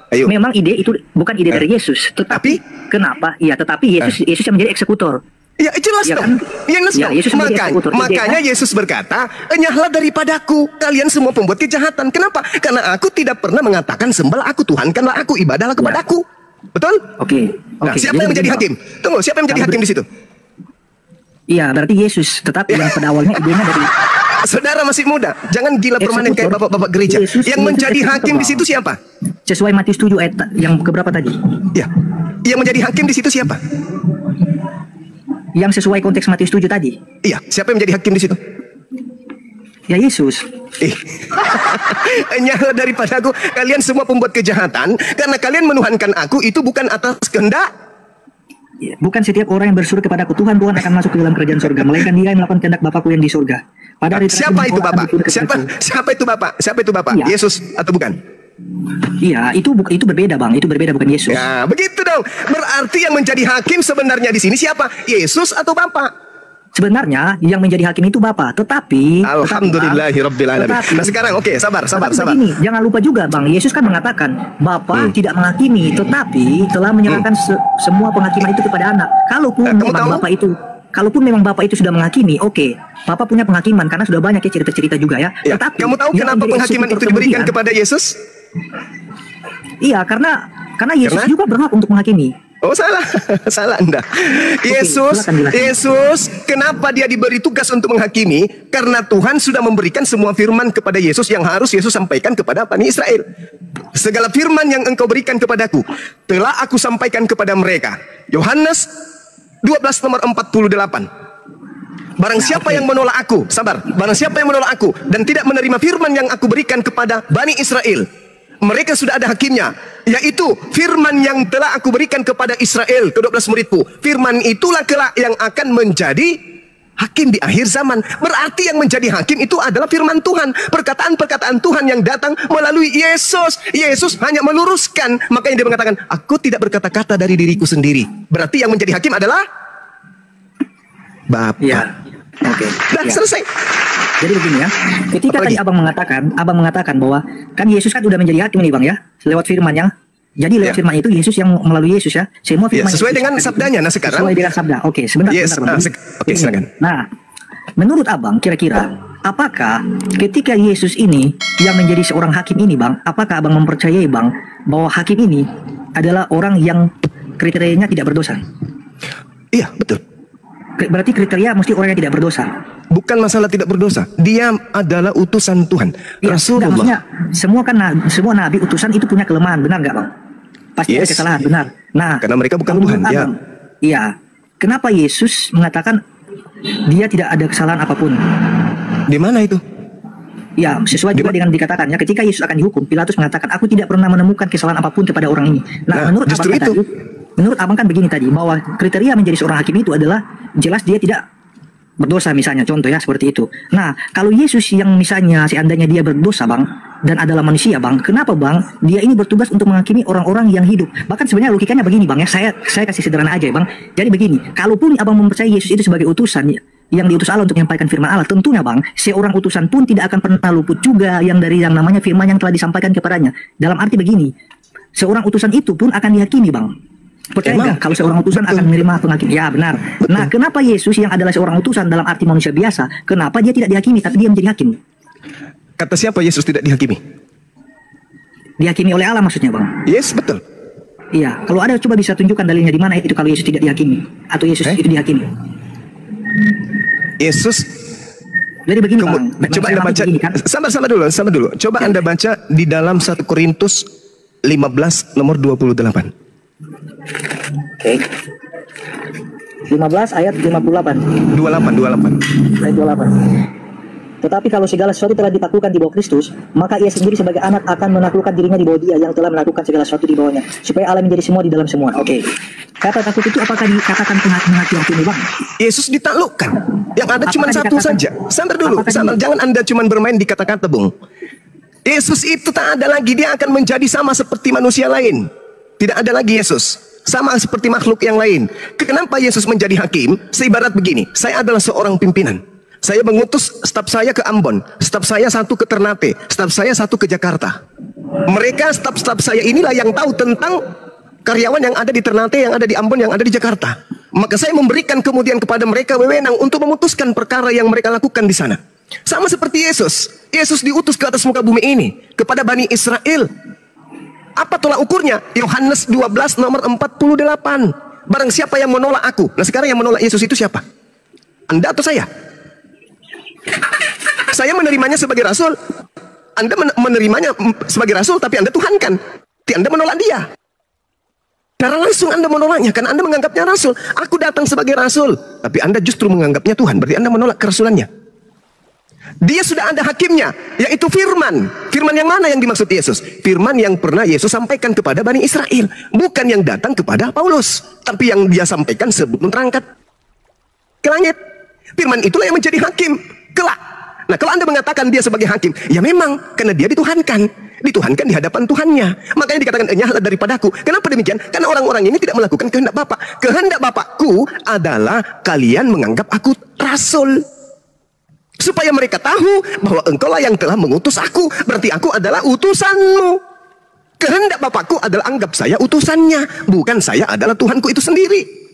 Ayo. Memang ide itu bukan ide dari Yesus, tetapi kenapa? Iya, tetapi Yesus yang menjadi eksekutor. Ya jelas ya, dong. Kan? Makanya Yesus berkata, "Enyahlah daripadaku, kalian semua pembuat kejahatan." Kenapa? Karena aku tidak pernah mengatakan sembahlah aku, tuhankanlah aku, ibadahlah kepadaku. Betul? Oke. Nah, siapa yang menjadi hakim? Tunggu, siapa yang menjadi hakim di situ? Iya, berarti Yesus. Tetapi yang pada awalnya idenya dari saudara masih muda, jangan gila permanen kayak bapak-bapak gereja. Yang menjadi hakim di situ siapa? Sesuai Matius 7 ayat yang keberapa tadi? Ya. Yang menjadi hakim di situ siapa? Yang sesuai konteks Matius 7 tadi. Iya, siapa yang menjadi hakim di situ? Ya Yesus. Enyahlah daripadaku, kalian semua pembuat kejahatan, karena kalian menuhankan aku itu bukan atas kehendak. Bukan setiap orang yang berseru kepadaku, Tuhan akan masuk ke dalam kerajaan surga, melainkan dia yang melakukan kehendak Bapakku yang di surga. Siapa itu Bapak? Siapa itu Bapak? Siapa itu Bapak? Ya. Yesus atau bukan? Iya, itu berbeda, Bang. Itu berbeda, bukan Yesus. Ya, begitu dong. Berarti yang menjadi hakim sebenarnya di sini siapa? Yesus atau Bapak? sebenarnya yang menjadi hakim itu Bapa, tetapi Alhamdulillahirabbil alamin. Nah sekarang oke, sabar. Begini, jangan lupa juga Bang, Yesus kan mengatakan Bapa tidak menghakimi, tetapi telah menyerahkan semua penghakiman itu kepada anak. Kalaupun memang Bapak itu sudah menghakimi, oke, Bapak punya penghakiman karena sudah banyak ya cerita-cerita juga ya. Tetapi kamu tahu kenapa penghakiman itu diberikan kepada Yesus? Iya, karena Yesus juga berhak untuk menghakimi. Oh salah Anda. Yesus, kenapa dia diberi tugas untuk menghakimi? Karena Tuhan sudah memberikan semua firman kepada Yesus yang harus Yesus sampaikan kepada Bani Israel. Segala firman yang engkau berikan kepadaku, telah aku sampaikan kepada mereka. Yohanes 12 nomor 48. Barang siapa yang menolak aku, barang siapa yang menolak aku dan tidak menerima firman yang aku berikan kepada Bani Israel, mereka sudah ada hakimnya, yaitu firman yang telah aku berikan kepada Israel, ke-12 muridku. Firman itulah kelak yang akan menjadi hakim di akhir zaman. Berarti yang menjadi hakim itu adalah firman Tuhan, perkataan-perkataan Tuhan yang datang melalui Yesus. Yesus hanya meluruskan, makanya dia mengatakan, aku tidak berkata-kata dari diriku sendiri. Berarti yang menjadi hakim adalah Bapa. Ya. Oke. Selesai. Jadi begini ya, ketika tadi abang mengatakan bahwa kan Yesus kan udah menjadi hakim nih Bang ya, lewat firman-Nya. Jadi lewat firman itu Yesus yang melalui Yesus ya. Semua firman sesuai dengan sabdanya. Nah sekarang sesuai dengan sabda. Oke, sebentar. Oke, silakan. Nah, menurut abang kira-kira apakah ketika Yesus ini yang menjadi seorang hakim ini Bang, apakah abang mempercayai Bang bahwa hakim ini adalah orang yang kriterianya tidak berdosa? Iya, betul. Berarti kriteria mesti orang yang tidak berdosa. Bukan masalah tidak berdosa, dia adalah utusan Tuhan, ya, Rasulullah. Maksudnya semua nabi utusan itu punya kelemahan, benar nggak Bang? Pasti ada kesalahan, benar. Nah, karena mereka bukan Tuhan. Iya. Kenapa Yesus mengatakan dia tidak ada kesalahan apapun? Di mana itu? Ya, sesuai juga dengan dikatakannya ketika Yesus akan dihukum, Pilatus mengatakan aku tidak pernah menemukan kesalahan apapun kepada orang ini. Nah menurut justru abang itu. Menurut abang kan begini tadi, bahwa kriteria menjadi seorang hakim itu adalah jelas dia tidak berdosa misalnya, contoh ya seperti itu. Nah, kalau Yesus yang misalnya seandainya dia berdosa Bang, dan adalah manusia Bang, kenapa Bang dia ini bertugas untuk menghakimi orang-orang yang hidup? Bahkan sebenarnya logikanya begini Bang ya, saya kasih sederhana aja ya Bang. Jadi begini, kalaupun abang mempercayai Yesus itu sebagai utusan yang diutus Allah untuk menyampaikan firman Allah, tentunya Bang, seorang utusan pun tidak akan pernah luput juga yang dari yang namanya firman yang telah disampaikan kepadanya. Dalam arti begini, seorang utusan itu pun akan dihakimi Bang. Percaya nggak kalau seorang utusan akan menerima penghakim? Ya benar. Betul. Nah, kenapa Yesus yang adalah seorang utusan dalam arti manusia biasa, kenapa dia tidak dihakimi tapi dia menjadi hakim? Kata siapa Yesus tidak dihakimi? Dihakimi oleh Allah maksudnya Bang? Yes, betul. Iya, kalau ada coba bisa tunjukkan dalilnya di mana itu kalau Yesus tidak dihakimi atau Yesus itu dihakimi? Yesus. Jadi begini Bang. Coba Anda baca. Begini, kan? Sabar dulu. Coba Anda baca di dalam 1 Korintus 15 nomor 28. Oke. 15 ayat 58. 28. Ayat 28. Tetapi kalau segala sesuatu telah ditaklukkan di bawah Kristus, maka ia sendiri sebagai anak akan menaklukkan dirinya di bawah Dia yang telah menaklukkan segala sesuatu di bawahnya, supaya Allah menjadi semua di dalam semua. Oke. Kata takluk itu apakah dikatakan menghakimi Bang? Yesus ditaklukkan. Yang ada cuma satu saja. Sabar dulu. Jangan Anda cuma bermain di kata-kata, Bung. Yesus itu tak ada lagi, dia akan menjadi sama seperti manusia lain. Tidak ada lagi Yesus, sama seperti makhluk yang lain. Kenapa Yesus menjadi hakim? Seibarat begini, saya adalah seorang pimpinan. Saya mengutus staf saya ke Ambon, staf saya satu ke Ternate, staf saya satu ke Jakarta. Mereka staf-staf saya inilah yang tahu tentang karyawan yang ada di Ternate, yang ada di Ambon, yang ada di Jakarta. Maka saya memberikan kemudian kepada mereka wewenang untuk memutuskan perkara yang mereka lakukan di sana. Sama seperti Yesus. Yesus diutus ke atas muka bumi ini kepada Bani Israel. Apa tolak ukurnya? Yohanes 12 nomor 48. Barang siapa yang menolak aku. Nah sekarang yang menolak Yesus itu siapa? Anda atau saya? Saya menerimanya sebagai rasul. Anda menerimanya sebagai rasul, tapi Anda tuhankan. Anda menolak dia. Secara langsung Anda menolaknya, karena Anda menganggapnya rasul. Aku datang sebagai rasul, tapi Anda justru menganggapnya Tuhan. Berarti Anda menolak kerasulannya. Dia sudah ada hakimnya, yaitu firman. Firman yang mana yang dimaksud Yesus? Firman yang pernah Yesus sampaikan kepada Bani Israel. Bukan yang datang kepada Paulus, tapi yang dia sampaikan sebelum terangkat ke langit. Firman itulah yang menjadi hakim kelak. Nah kalau Anda mengatakan dia sebagai hakim, ya memang karena dia dituhankan. dituhankan di hadapan Tuhannya. Makanya dikatakan enyahlah daripadaku. Kenapa demikian? Karena orang-orang ini tidak melakukan kehendak Bapa. Kehendak Bapakku adalah kalian menganggap aku rasul, supaya mereka tahu bahwa engkaulah yang telah mengutus aku. Berarti aku adalah utusanmu. Kehendak Bapakku adalah anggap saya utusannya, bukan saya adalah Tuhanku itu sendiri.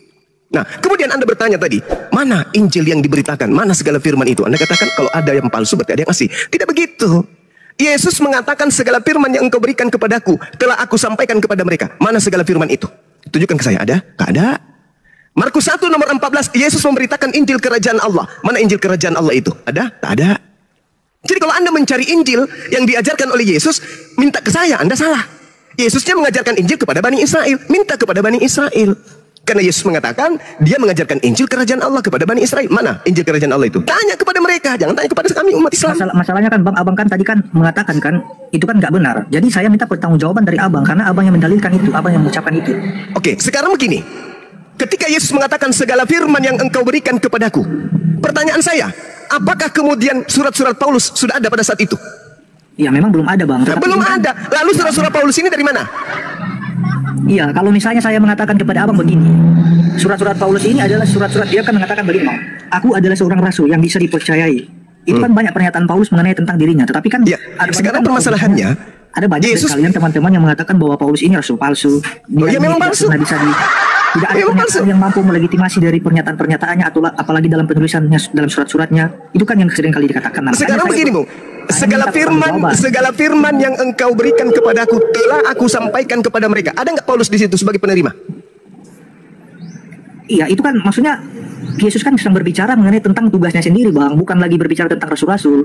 Nah, kemudian Anda bertanya tadi, mana Injil yang diberitakan? Mana segala firman itu? Anda katakan kalau ada yang palsu berarti ada yang asli. Tidak begitu. Yesus mengatakan segala firman yang engkau berikan kepadaku telah aku sampaikan kepada mereka. Mana segala firman itu? Tunjukkan ke saya. Ada? Tidak ada. Markus 1 nomor 14, Yesus memberitakan Injil kerajaan Allah. Mana Injil kerajaan Allah itu? Ada? Tidak ada. Jadi kalau Anda mencari Injil yang diajarkan oleh Yesus, minta ke saya, Anda salah. Yesusnya mengajarkan Injil kepada Bani Israel. Minta kepada Bani Israel. Karena Yesus mengatakan dia mengajarkan Injil kerajaan Allah kepada Bani Israel. Mana Injil kerajaan Allah itu? Tanya kepada mereka, jangan tanya kepada kami umat Islam. Masalahnya kan Bang, abang kan tadi kan mengatakan kan itu kan nggak benar. Jadi saya minta pertanggungjawaban dari abang karena abang yang mendalilkan itu, abang yang mengucapkan itu. Oke, sekarang begini. Ketika Yesus mengatakan segala firman yang engkau berikan kepadaku, pertanyaan saya, apakah kemudian surat-surat Paulus sudah ada pada saat itu? Ya memang belum ada Bang. Belum ada. Lalu surat-surat Paulus ini dari mana? Iya, kalau misalnya saya mengatakan kepada abang begini, surat-surat Paulus ini adalah surat-surat, dia kan mengatakan begini, Bang, aku adalah seorang rasul yang bisa dipercayai. Itu kan banyak pernyataan Paulus mengenai tentang dirinya, tetapi kan ya, sekarang permasalahannya ada banyak Yesus, kalian teman-teman yang mengatakan bahwa Paulus ini rasul palsu. Dia memang palsu. Tidak ada pernyataan yang mampu melegitimasi dari pernyataan-pernyataannya atau apalagi dalam penulisannya, dalam surat-suratnya. Itu kan yang sering kali dikatakan. Nah, sekarang begini, Bung. Segala firman yang engkau berikan kepadaku telah aku sampaikan kepada mereka. Ada nggak Paulus di situ sebagai penerima? Iya, itu kan maksudnya Yesus kan sedang berbicara mengenai tentang tugasnya sendiri, Bang, bukan lagi berbicara tentang rasul-rasul.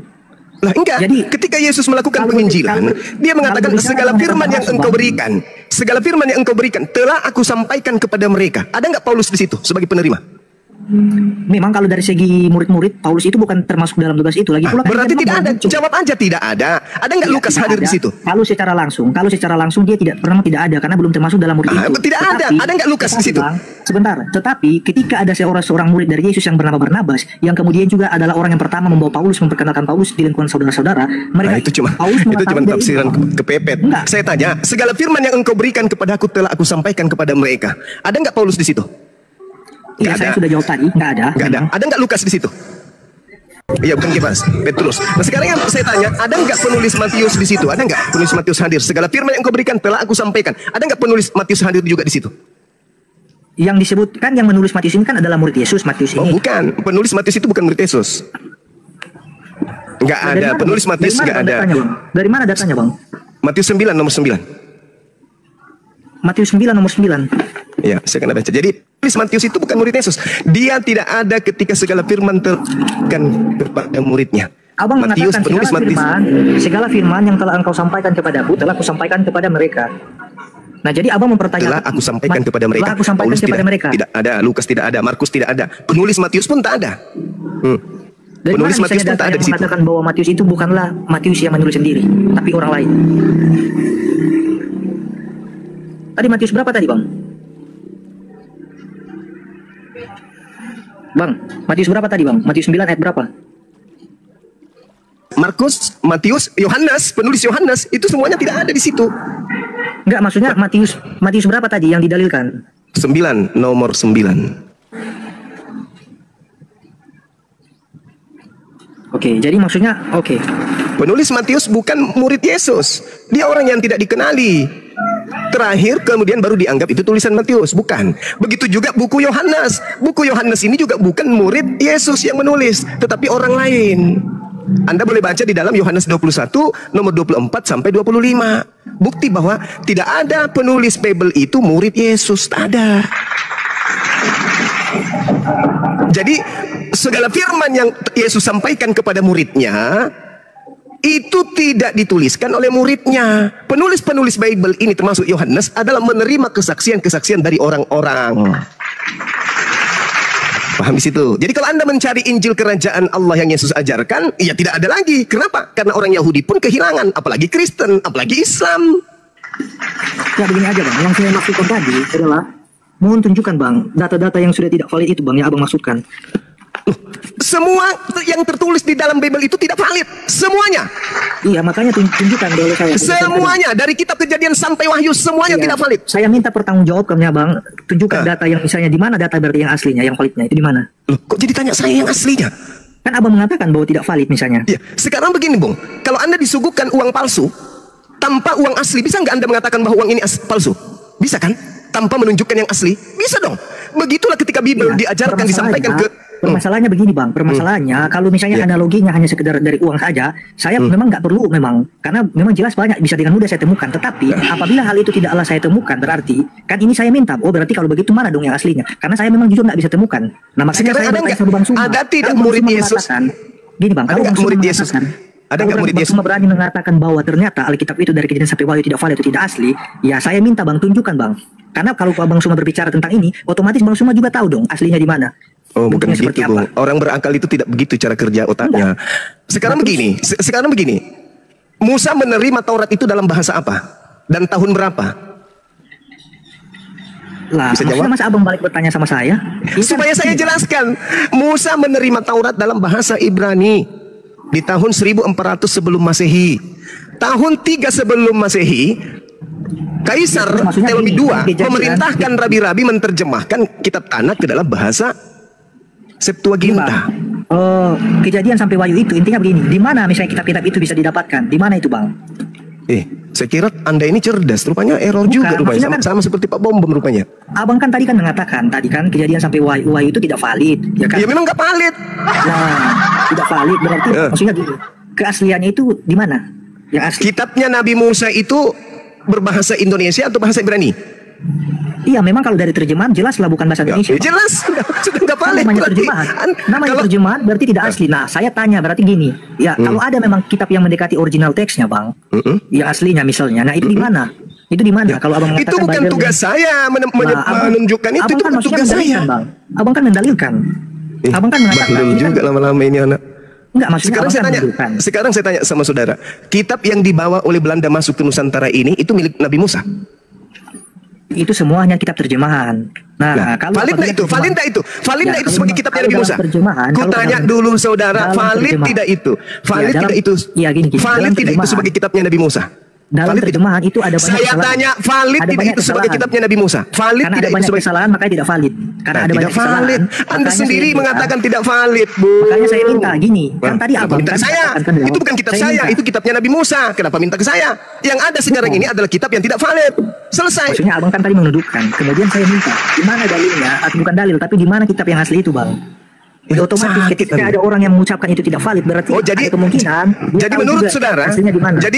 Lah enggak, jadi ketika Yesus melakukan penginjilan, dia mengatakan segala firman yang engkau berikan, segala firman yang engkau berikan telah aku sampaikan kepada mereka. Ada nggak Paulus di situ sebagai penerima? Memang kalau dari segi murid-murid, Paulus itu bukan termasuk dalam tugas itu. Lagi pula berarti tidak ada. Jawab aja tidak ada. Ada nggak Lukas hadir di situ? Kalau secara langsung dia tidak pernah tidak ada karena belum termasuk dalam murid itu. Tidak ada. Ada nggak Lukas di situ? Sebentar. Tetapi ketika ada seorang murid dari Yesus yang bernama Barnabas, yang kemudian juga adalah orang yang pertama membawa Paulus, memperkenalkan Paulus di lingkungan saudara-saudara, mereka itu cuma tafsiran kepepet. Saya tanya, segala firman yang engkau berikan kepadaku telah aku sampaikan kepada mereka. Ada nggak Paulus di situ? Iya, saya sudah jawab tadi, nggak ada. Nggak ada. Ada nggak Lukas di situ? Iya, bukan Kefas, Petrus. Nah sekarang yang saya tanya, ada nggak penulis Matius di situ? Ada nggak penulis Matius hadir? Segala firman yang kau berikan telah aku sampaikan. Ada nggak penulis Matius hadir juga di situ? Yang disebutkan yang menulis Matius ini kan adalah murid Yesus, Matius ini. Oh bukan, penulis Matius itu bukan murid Yesus. Nggak ada, penulis Matius nggak ada. Dari mana datanya, Bang? Matius 9 nomor 9. Matius 9 nomor 9. Ya, saya akan baca. Jadi, Matius itu bukan murid Yesus. Dia tidak ada ketika segala firman terkan kepada muridnya. Abang Matius, mengatakan segala firman yang telah engkau sampaikan kepadaku telah aku sampaikan kepada mereka. Nah, jadi abang mempertanyakan. Telah aku sampaikan kepada mereka. Telah aku sampaikan Paulus kepada mereka. Tidak ada, Lukas tidak ada, Markus tidak ada, penulis Matius pun tak ada. Dari penulis Matius pun tak ada di situ. Mengatakan bahwa Matius itu bukanlah Matius yang menulis sendiri, tapi orang lain. Tadi Matius berapa tadi, Bang? Bang, Matius berapa tadi, Bang? Matius 9 ayat berapa? Markus, Matius, Yohanes, penulis Yohanes, itu semuanya tidak ada di situ. Enggak, maksudnya Matius berapa tadi yang didalilkan? 9, nomor 9. Oke, jadi maksudnya, oke. Penulis Matius bukan murid Yesus. Dia orang yang tidak dikenali. Terakhir kemudian baru dianggap itu tulisan Matius, bukan. Begitu juga buku Yohanes. Buku Yohanes ini juga bukan murid Yesus yang menulis, tetapi orang lain. Anda boleh baca di dalam Yohanes 21 nomor 24 sampai 25. Bukti bahwa tidak ada penulis Bible itu murid Yesus, tak ada. Jadi segala firman yang Yesus sampaikan kepada muridnya itu tidak dituliskan oleh muridnya. Penulis-penulis Bible ini termasuk Yohanes adalah menerima kesaksian-kesaksian dari orang-orang. Paham di situ? Jadi kalau Anda mencari Injil kerajaan Allah yang Yesus ajarkan, ya tidak ada lagi. Kenapa? Karena orang Yahudi pun kehilangan, apalagi Kristen, apalagi Islam. Ya begini aja, Bang. Yang saya maksudkan tadi adalah mohon tunjukkan, Bang, data-data yang sudah tidak valid itu, Bang, yang Abang maksudkan. Semua yang tertulis di dalam Bible itu tidak valid. Semuanya. Iya, makanya tunjukkan dulu saya. Semuanya dari kitab Kejadian sampai Wahyu semuanya Iya. tidak valid. Saya minta pertanggungjawabannya, Bang. Tunjukkan data yang misalnya di mana data berarti yang aslinya, yang validnya itu di mana? Loh, kok jadi tanya saya yang aslinya? Kan Abang mengatakan bahwa tidak valid misalnya. Ya, sekarang begini, Bung. Kalau Anda disuguhkan uang palsu tanpa uang asli, bisa nggak Anda mengatakan bahwa uang ini palsu? Bisa kan? Tanpa menunjukkan yang asli? Bisa dong. Begitulah ketika Bible Iya, diajarkan, disampaikan ke... Permasalahannya begini, Bang. Permasalahannya kalau misalnya analoginya hanya sekedar dari uang saja, saya memang nggak perlu memang, karena memang jelas banyak bisa dengan mudah saya temukan. Tetapi apabila hal itu tidaklah saya temukan, berarti kan ini saya minta. Oh, berarti kalau begitu mana dong yang aslinya? Karena saya memang jujur nggak bisa temukan. Nah, makanya Sekarang saya ada bertanya nggak- sama Bang Suma. ada tidak Kalau Bang murid Suma Yesus? mengatakan, gini, Bang. Ada Kalau nggak Bang Suma murid Yesus? mengatakan- Ada nggak murid Bang Yesus? Suma berani mengatakan bahwa ternyata Alkitab itu dari Kejadian sampai Wahyu tidak valid atau tidak asli, ya saya minta Bang tunjukkan, Bang. Karena kalau Bang Suma berbicara tentang ini, otomatis Bang Suma juga tahu dong aslinya di mana. Oh, bukan Bentuknya seperti begitu, Bung. Orang berakal itu tidak begitu cara kerja otaknya. Sekarang begini, sekarang begini. Musa menerima Taurat itu dalam bahasa apa? Dan tahun berapa? Lah, Bisa maksudnya jawab? masa Abang balik bertanya sama saya? Ini kan Supaya saya gini, Bang. jelaskan. Musa menerima Taurat dalam bahasa Ibrani di tahun 1400 sebelum Masehi. Tahun 3 sebelum Masehi, Kaisar Ya, maksudnya Ptolemy gini, II Kejadian. memerintahkan rabi-rabi menerjemahkan kitab Tanakh ke dalam bahasa Septuaginta. Oh, Kejadian sampai Wahyu itu intinya begini. Di mana misalnya kitab-kitab itu bisa didapatkan? Di mana itu, Bang? Saya kira Anda ini cerdas, rupanya error juga Bukan, rupanya. maksudnya Sama seperti Pak Bom rupanya. Abang kan tadi kan mengatakan Kejadian sampai Wahyu itu tidak valid, ya kan? Ya memang nggak valid. Nah, tidak valid berarti Ya. maksudnya gini. Keasliannya itu di mana? Yang asli. Kitabnya Nabi Musa itu berbahasa Indonesia atau bahasa Ibrani? Iya, memang kalau dari terjemahan jelas lah bukan bahasa Indonesia. Ya, jelas, sudah nggak valid. Namanya berarti. terjemahan. Namanya Kalau- terjemahan berarti tidak asli. Nah, saya tanya berarti gini. Ya, kalau ada memang kitab yang mendekati original teksnya, Bang. Yang aslinya misalnya. Nah, itu di mana? Itu di mana? Kalau Abang mengatakan itu bukan Bible- tugas saya Nah, Abang- menunjukkan itu Abang kan bukan maksudnya tugas saya. mendalilkan, Bang. Abang kan mendalilkan. Abang kan mengatakan Bahlul ini kan- juga lama-lama ini anak. Enggak, maksudnya Sekarang Abang saya kan tanya, mendalilkan. sekarang saya tanya sama saudara, kitab yang dibawa oleh Belanda masuk ke Nusantara ini itu milik Nabi Musa. Itu semuanya kitab terjemahan. Nah, kalau valid nggak itu? apabila Valid nggak itu? Valid Ya, nggak itu kalau sebagai memang- kitabnya kalau Nabi dalam Musa? terjemahan, Ku kalau tanya dalam- dulu saudara, dalam valid terjemahan. tidak itu? Valid dalam- tidak itu? Iya, gini, Valid dalam tidak itu terjemahan. sebagai kitabnya Nabi Musa? Dalam Valid terjemahan itu ada banyak Saya kesalahan. tanya, valid Ada tidak banyak itu sebagai kesalahan. kitabnya Nabi Musa? Valid Karena tidak ada itu banyak sebagai kesalahan makanya tidak valid. Karena ada tidak banyak kesalahan. valid. Anda Makanya sendiri saya minta- mengatakan tidak valid, Bu. Makanya saya minta gini, kan tadi Kenapa Abang minta kan ke saya? mengatakan kan, Itu bukan kitab saya, minta. itu kitabnya Nabi Musa. Kenapa minta ke saya? Yang ada sekarang ini adalah kitab yang tidak valid. Selesai. Maksudnya Abang kan tadi menuduhkan. Kemudian saya minta, di mana dalilnya? Atau bukan dalil, tapi di mana kitab yang asli itu, Bang? Ya, Otomatis sakit, ketika Bang. ada orang yang mengucapkan itu tidak valid, berarti Oh, jadi ada kemungkinan dia jadi tahu menurut juga saudara, aslinya di mana. jadi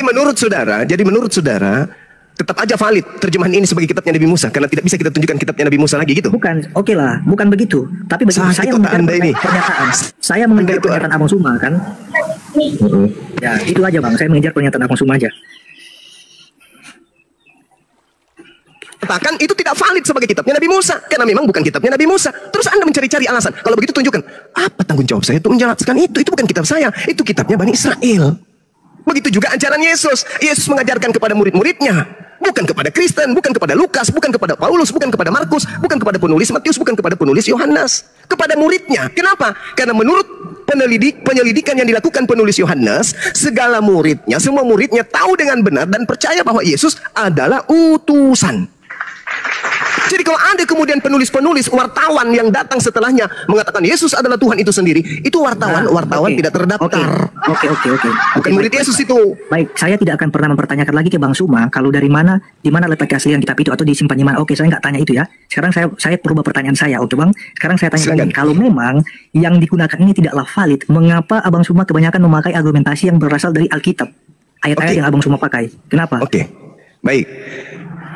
menurut saudara tetap aja valid terjemahan ini sebagai kitabnya Nabi Musa karena tidak bisa kita tunjukkan kitabnya Nabi Musa lagi gitu. Bukan, oke lah, bukan begitu. Tapi bagi Sakit saya otak mendengar Anda ini. pernyataan. Saya mengejar Itu- pernyataan Abang Suma kan. Ya, itu aja Bang. Saya mengejar pernyataan Abang Suma aja. Katakan itu tidak valid sebagai kitabnya Nabi Musa karena memang bukan kitabnya Nabi Musa. Terus Anda mencari-cari alasan. Kalau begitu tunjukkan apa tanggung jawab saya untuk menjelaskan itu. Itu bukan kitab saya, itu kitabnya Bani Israel. Begitu juga ajaran Yesus. Yesus mengajarkan kepada murid-muridnya, bukan kepada Kristen, bukan kepada Lukas, bukan kepada Paulus, bukan kepada Markus, bukan kepada penulis Matius, bukan kepada penulis Yohanes, kepada muridnya. Kenapa? Karena menurut penyelidikan yang dilakukan penulis Yohanes, segala muridnya, semua muridnya tahu dengan benar dan percaya bahwa Yesus adalah utusan. Jadi kalau ada kemudian penulis-penulis, wartawan yang datang setelahnya mengatakan Yesus adalah Tuhan itu sendiri, itu wartawan Oke. tidak terdaftar. Oke. Bukan murid Yesus itu. Baik, saya tidak akan pernah mempertanyakan lagi ke Bang Suma kalau dari mana, di mana letak keaslian kitab itu atau disimpan di mana. Oke, saya nggak tanya itu ya. Sekarang saya perubah pertanyaan saya, oke Bang. Sekarang saya tanya Silakan. lagi, kalau memang yang digunakan ini tidaklah valid, mengapa Abang Suma kebanyakan memakai argumentasi yang berasal dari Alkitab? Ayat-ayat Oke. yang Abang Suma pakai. Kenapa? Oke, baik.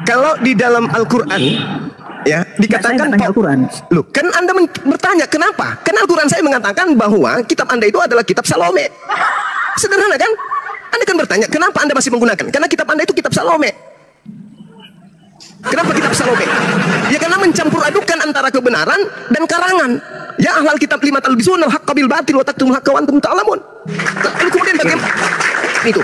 Kalau di dalam Al-Quran, ya dikatakan saya nggak tanya Al-Quran. Loh, kan Anda bertanya kenapa? Kan Al-Quran saya mengatakan bahwa kitab Anda itu adalah kitab Salome. Sederhana kan? Anda kan bertanya kenapa Anda masih menggunakan? Karena kitab Anda itu kitab Salome. Kenapa kitab Salome? Ya karena mencampur adukan antara kebenaran dan karangan. Ya ahlal kitab lima talbisunal haqqa bil batil wa taktumul haqqa wa antum ta'lamun. Lalu kemudian bagaimana? Itu.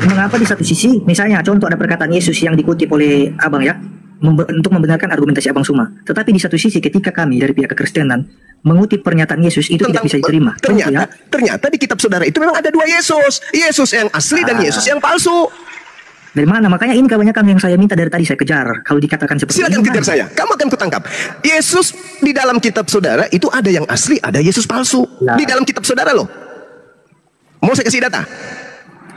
Mengapa di satu sisi, misalnya contoh ada perkataan Yesus yang dikutip oleh Abang ya, untuk membenarkan argumentasi Abang Suma. Tetapi di satu sisi ketika kami dari pihak kekristenan mengutip pernyataan Yesus itu tidak bisa diterima. Ternyata di kitab saudara itu memang ada dua Yesus. Yesus yang asli dan Yesus yang palsu. Dari mana? Makanya ini kebanyakan yang saya minta dari tadi saya kejar. Kalau dikatakan seperti silakan ini, kejar saya. Kamu akan kutangkap. Yesus di dalam kitab saudara itu ada yang asli, ada Yesus palsu. Di dalam kitab saudara loh. Mau saya kasih data?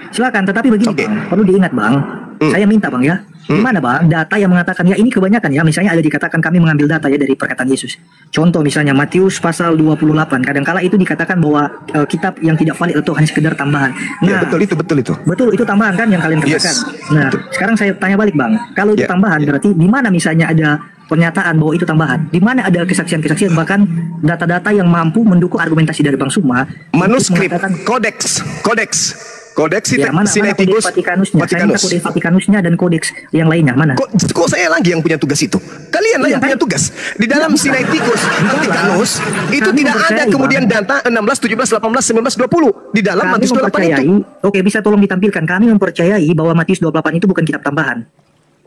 Silakan, tetapi begini Bang, perlu diingat Bang. Saya minta Bang ya. Gimana Bang? Data yang mengatakan ya ini kebanyakan ya. Misalnya ada dikatakan kami mengambil data ya dari perkataan Yesus. Contoh misalnya Matius pasal 28. Kadangkala itu dikatakan bahwa kitab yang tidak valid atau hanya sekedar tambahan. Nah, ya, betul itu. Betul itu tambahan kan yang kalian katakan. Yes, nah, betul. Sekarang saya tanya balik Bang. Kalau itu tambahan berarti di mana misalnya ada pernyataan bahwa itu tambahan? Di mana ada kesaksian-kesaksian bahkan data-data yang mampu mendukung argumentasi dari Bang Suma? Manuskrip, kodeks ya, mana Kodeks Vatikanusnya? Saya minta Kodeks Vatikanusnya dan kodeks yang lainnya mana? Kok saya lagi yang punya tugas itu? Kalian lah yang punya tugas. Di dalam Sinaiticus Vatikanus itu tidak ada kemudian data 16, 17, 18, 19, 20 di dalam Matius 28 itu. Oke, bisa tolong ditampilkan. Kami mempercayai bahwa Matius 28 itu bukan kitab tambahan.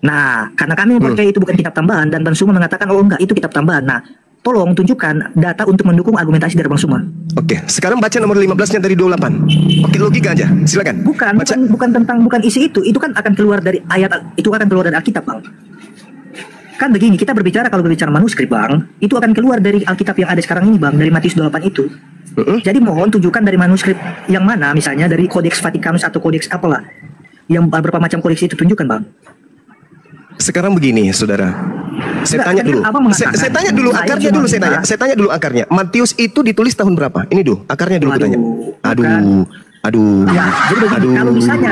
Nah, karena kami mempercayai itu bukan kitab tambahan dan Bang Suma mengatakan oh enggak itu kitab tambahan. Nah, tolong tunjukkan data untuk mendukung argumentasi dari Bang Suma. Oke, sekarang baca nomor 15-nya dari 28. Oke, logika aja. Silakan. Bukan isi itu. Itu kan akan keluar dari ayat, itu akan keluar dari Alkitab, Bang. Kan begini, kita kalau berbicara manuskrip, Bang, itu akan keluar dari Alkitab yang ada sekarang ini, Bang, dari Matius 28 itu. Jadi mohon tunjukkan dari manuskrip yang mana, misalnya dari Kodeks Vatikanus atau kodeks apalah. Yang beberapa macam kodeks itu tunjukkan, Bang. Sekarang begini, saudara. Saya tanya dulu akarnya dulu. Saya tanya dulu akarnya. Matius itu ditulis tahun berapa? Ini dulu, akarnya dulu tanya. Aduh. Ya, jadi begini, kalau misalnya